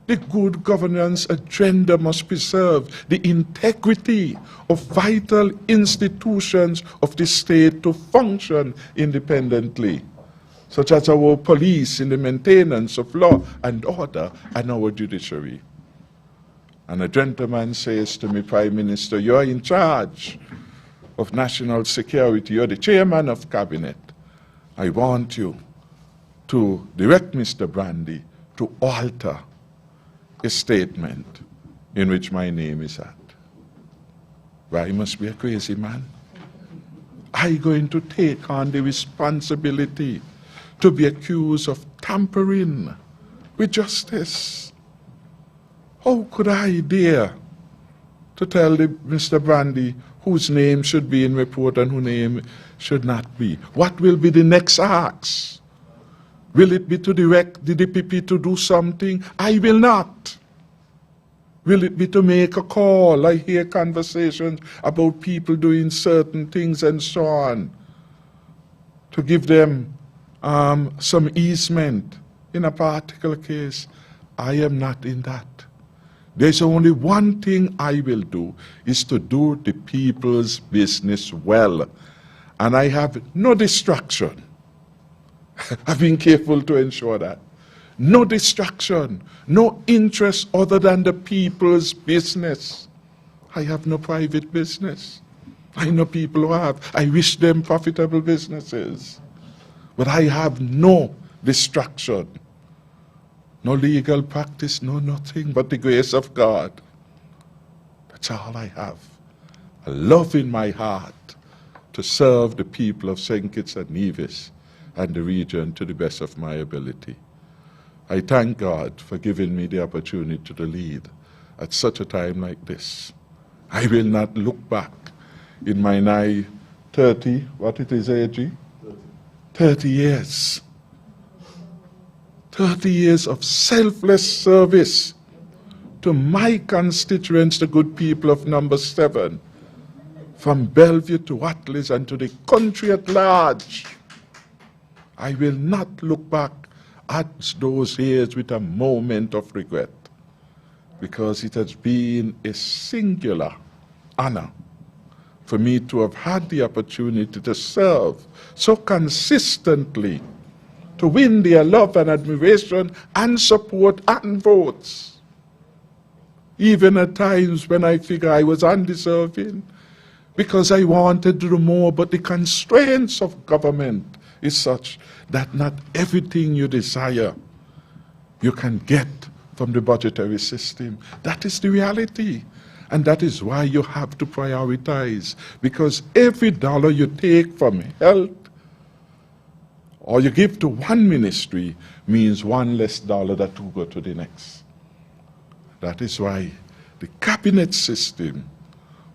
The good governance agenda must preserve the integrity of vital institutions of the state to function independently, such as our police in the maintenance of law and order and our judiciary. And a gentleman says to me, Prime Minister, you're in charge of national security, you're the chairman of cabinet. I want you to direct Mr. Brandy to alter a statement in which my name is at. Well, I must be a crazy man. I'm going to take on the responsibility to be accused of tampering with justice. How could I dare to tell Mr. Brandy whose name should be in report and whose name should not be? What will be the next acts? Will it be to direct the DPP to do something? I will not. Will it be to make a call? I hear conversations about people doing certain things and so on, to give them some easement in a particular case. I am not in that. There's only one thing I will do, is to do the people's business well. And I have no distraction. I've been careful to ensure that. No distraction, no interest other than the people's business. I have no private business. I know people who have. I wish them profitable businesses. But I have no distraction. No legal practice, no nothing but the grace of God. That's all I have. A love in my heart to serve the people of St. Kitts and Nevis and the region to the best of my ability. I thank God for giving me the opportunity to lead at such a time like this. I will not look back in my nigh 30, what it is, AG? 30 years. 30 years of selfless service to my constituents, the good people of number 7, from Bellevue to Atlas and to the country at large. I will not look back at those years with a moment of regret, because it has been a singular honor for me to have had the opportunity to serve so consistently, to win their love and admiration and support and votes, even at times when I figure I was undeserving, because I wanted to do more, but the constraints of government is such that not everything you desire you can get from the budgetary system. That is the reality. And that is why you have to prioritize, because every dollar you take from health or you give to one ministry means one less dollar that will go to the next. That is why the cabinet system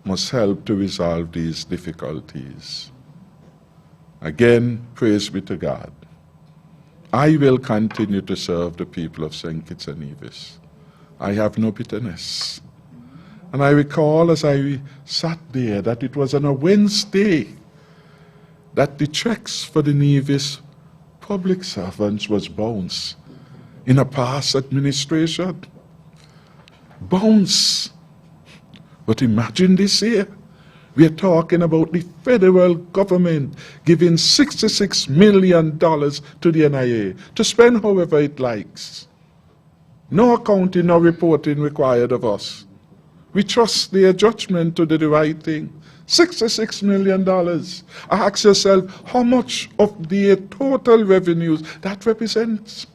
must help to resolve these difficulties. Again, praise be to God. I will continue to serve the people of St. Kitts and Nevis. I have no bitterness. And I recall as I sat there that it was on a Wednesday that the checks for the Nevis public servants was bounced in a past administration. Bounce. But imagine this year. We are talking about the federal government giving $66 million to the NIA to spend however it likes. No accounting, no reporting required of us. We trust their judgment to do the right thing. $66 million. Ask yourself how much of their total revenues that represents.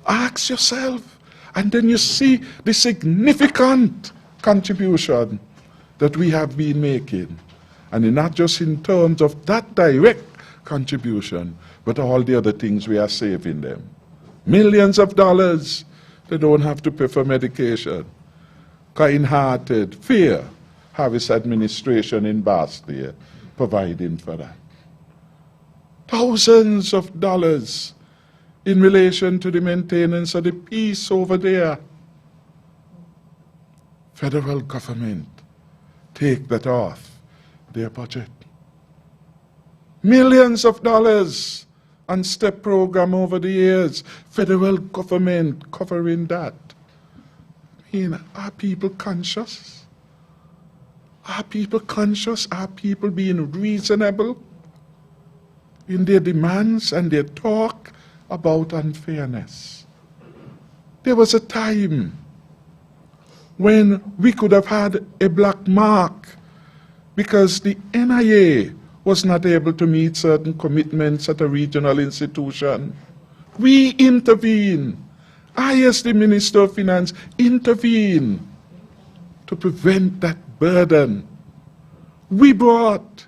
Ask yourself, and then you see the significant contribution that we have been making. And not just in terms of that direct contribution, but all the other things we are saving them. Millions of dollars. They don't have to pay for medication. Kind-hearted, fair Harris administration in Bastille providing for that. Thousands of dollars in relation to the maintenance of the peace over there. Federal government take that off their budget. Millions of dollars on STEP program over the years. Federal government covering that. I mean, are people conscious? Are people conscious? Are people being reasonable in their demands and their talk about unfairness? There was a time when we could have had a black mark because the NIA was not able to meet certain commitments at a regional institution. We intervened. I, as the Minister of Finance, intervened to prevent that burden. We brought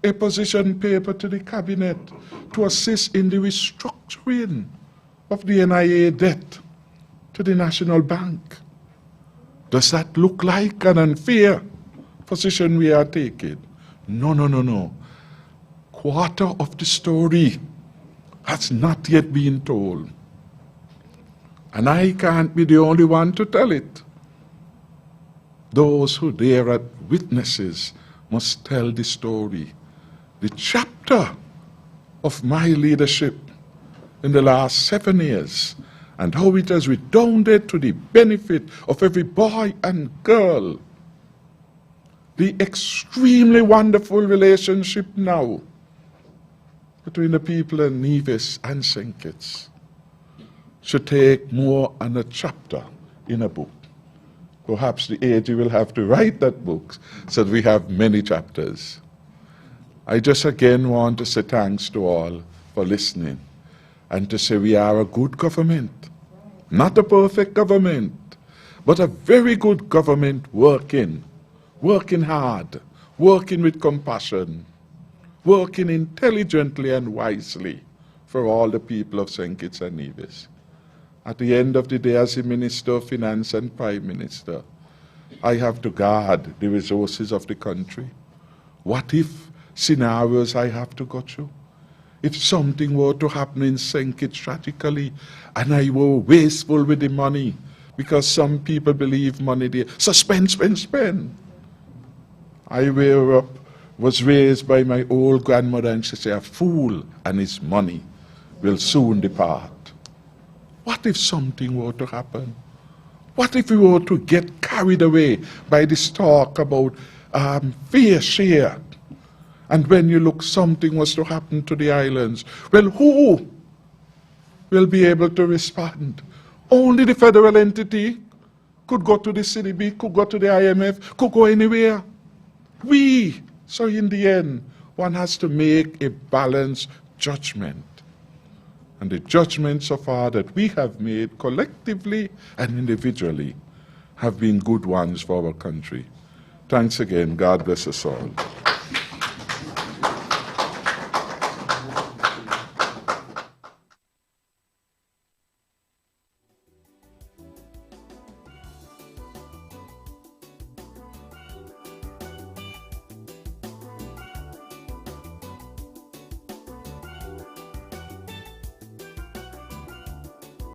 a position paper to the Cabinet to assist in the restructuring of the NIA debt to the National Bank. Does that look like an unfair position we are taking? No, no, no, no. Quarter of the story has not yet been told. And I can't be the only one to tell it. Those who dare as witnesses must tell the story, the chapter of my leadership in the last 7 years, and how it has redounded to the benefit of every boy and girl. The extremely wonderful relationship now between the people in Nevis and St. Kitts should take more than a chapter in a book. Perhaps the AG will have to write that book so that we have many chapters. I just again want to say thanks to all for listening and to say we are a good government, not a perfect government, but a very good government working hard, working with compassion, working intelligently and wisely for all the people of St. Kitts and Nevis. At the end of the day, as the Minister of Finance and Prime Minister, I have to guard the resources of the country. What if scenarios I have to go through? If something were to happen in St. Kitts tragically and I were wasteful with the money because some people believe money there, so spend. I was raised by my old grandmother and she said, a fool and his money will soon depart. What if something were to happen? What if we were to get carried away by this talk about fair share? And when you look, something was to happen to the islands. Well, who will be able to respond? Only the federal entity could go to the CDB, could go to the IMF, could go anywhere. So in the end, one has to make a balanced judgment. And the judgments so far that we have made collectively and individually have been good ones for our country. Thanks again. God bless us all.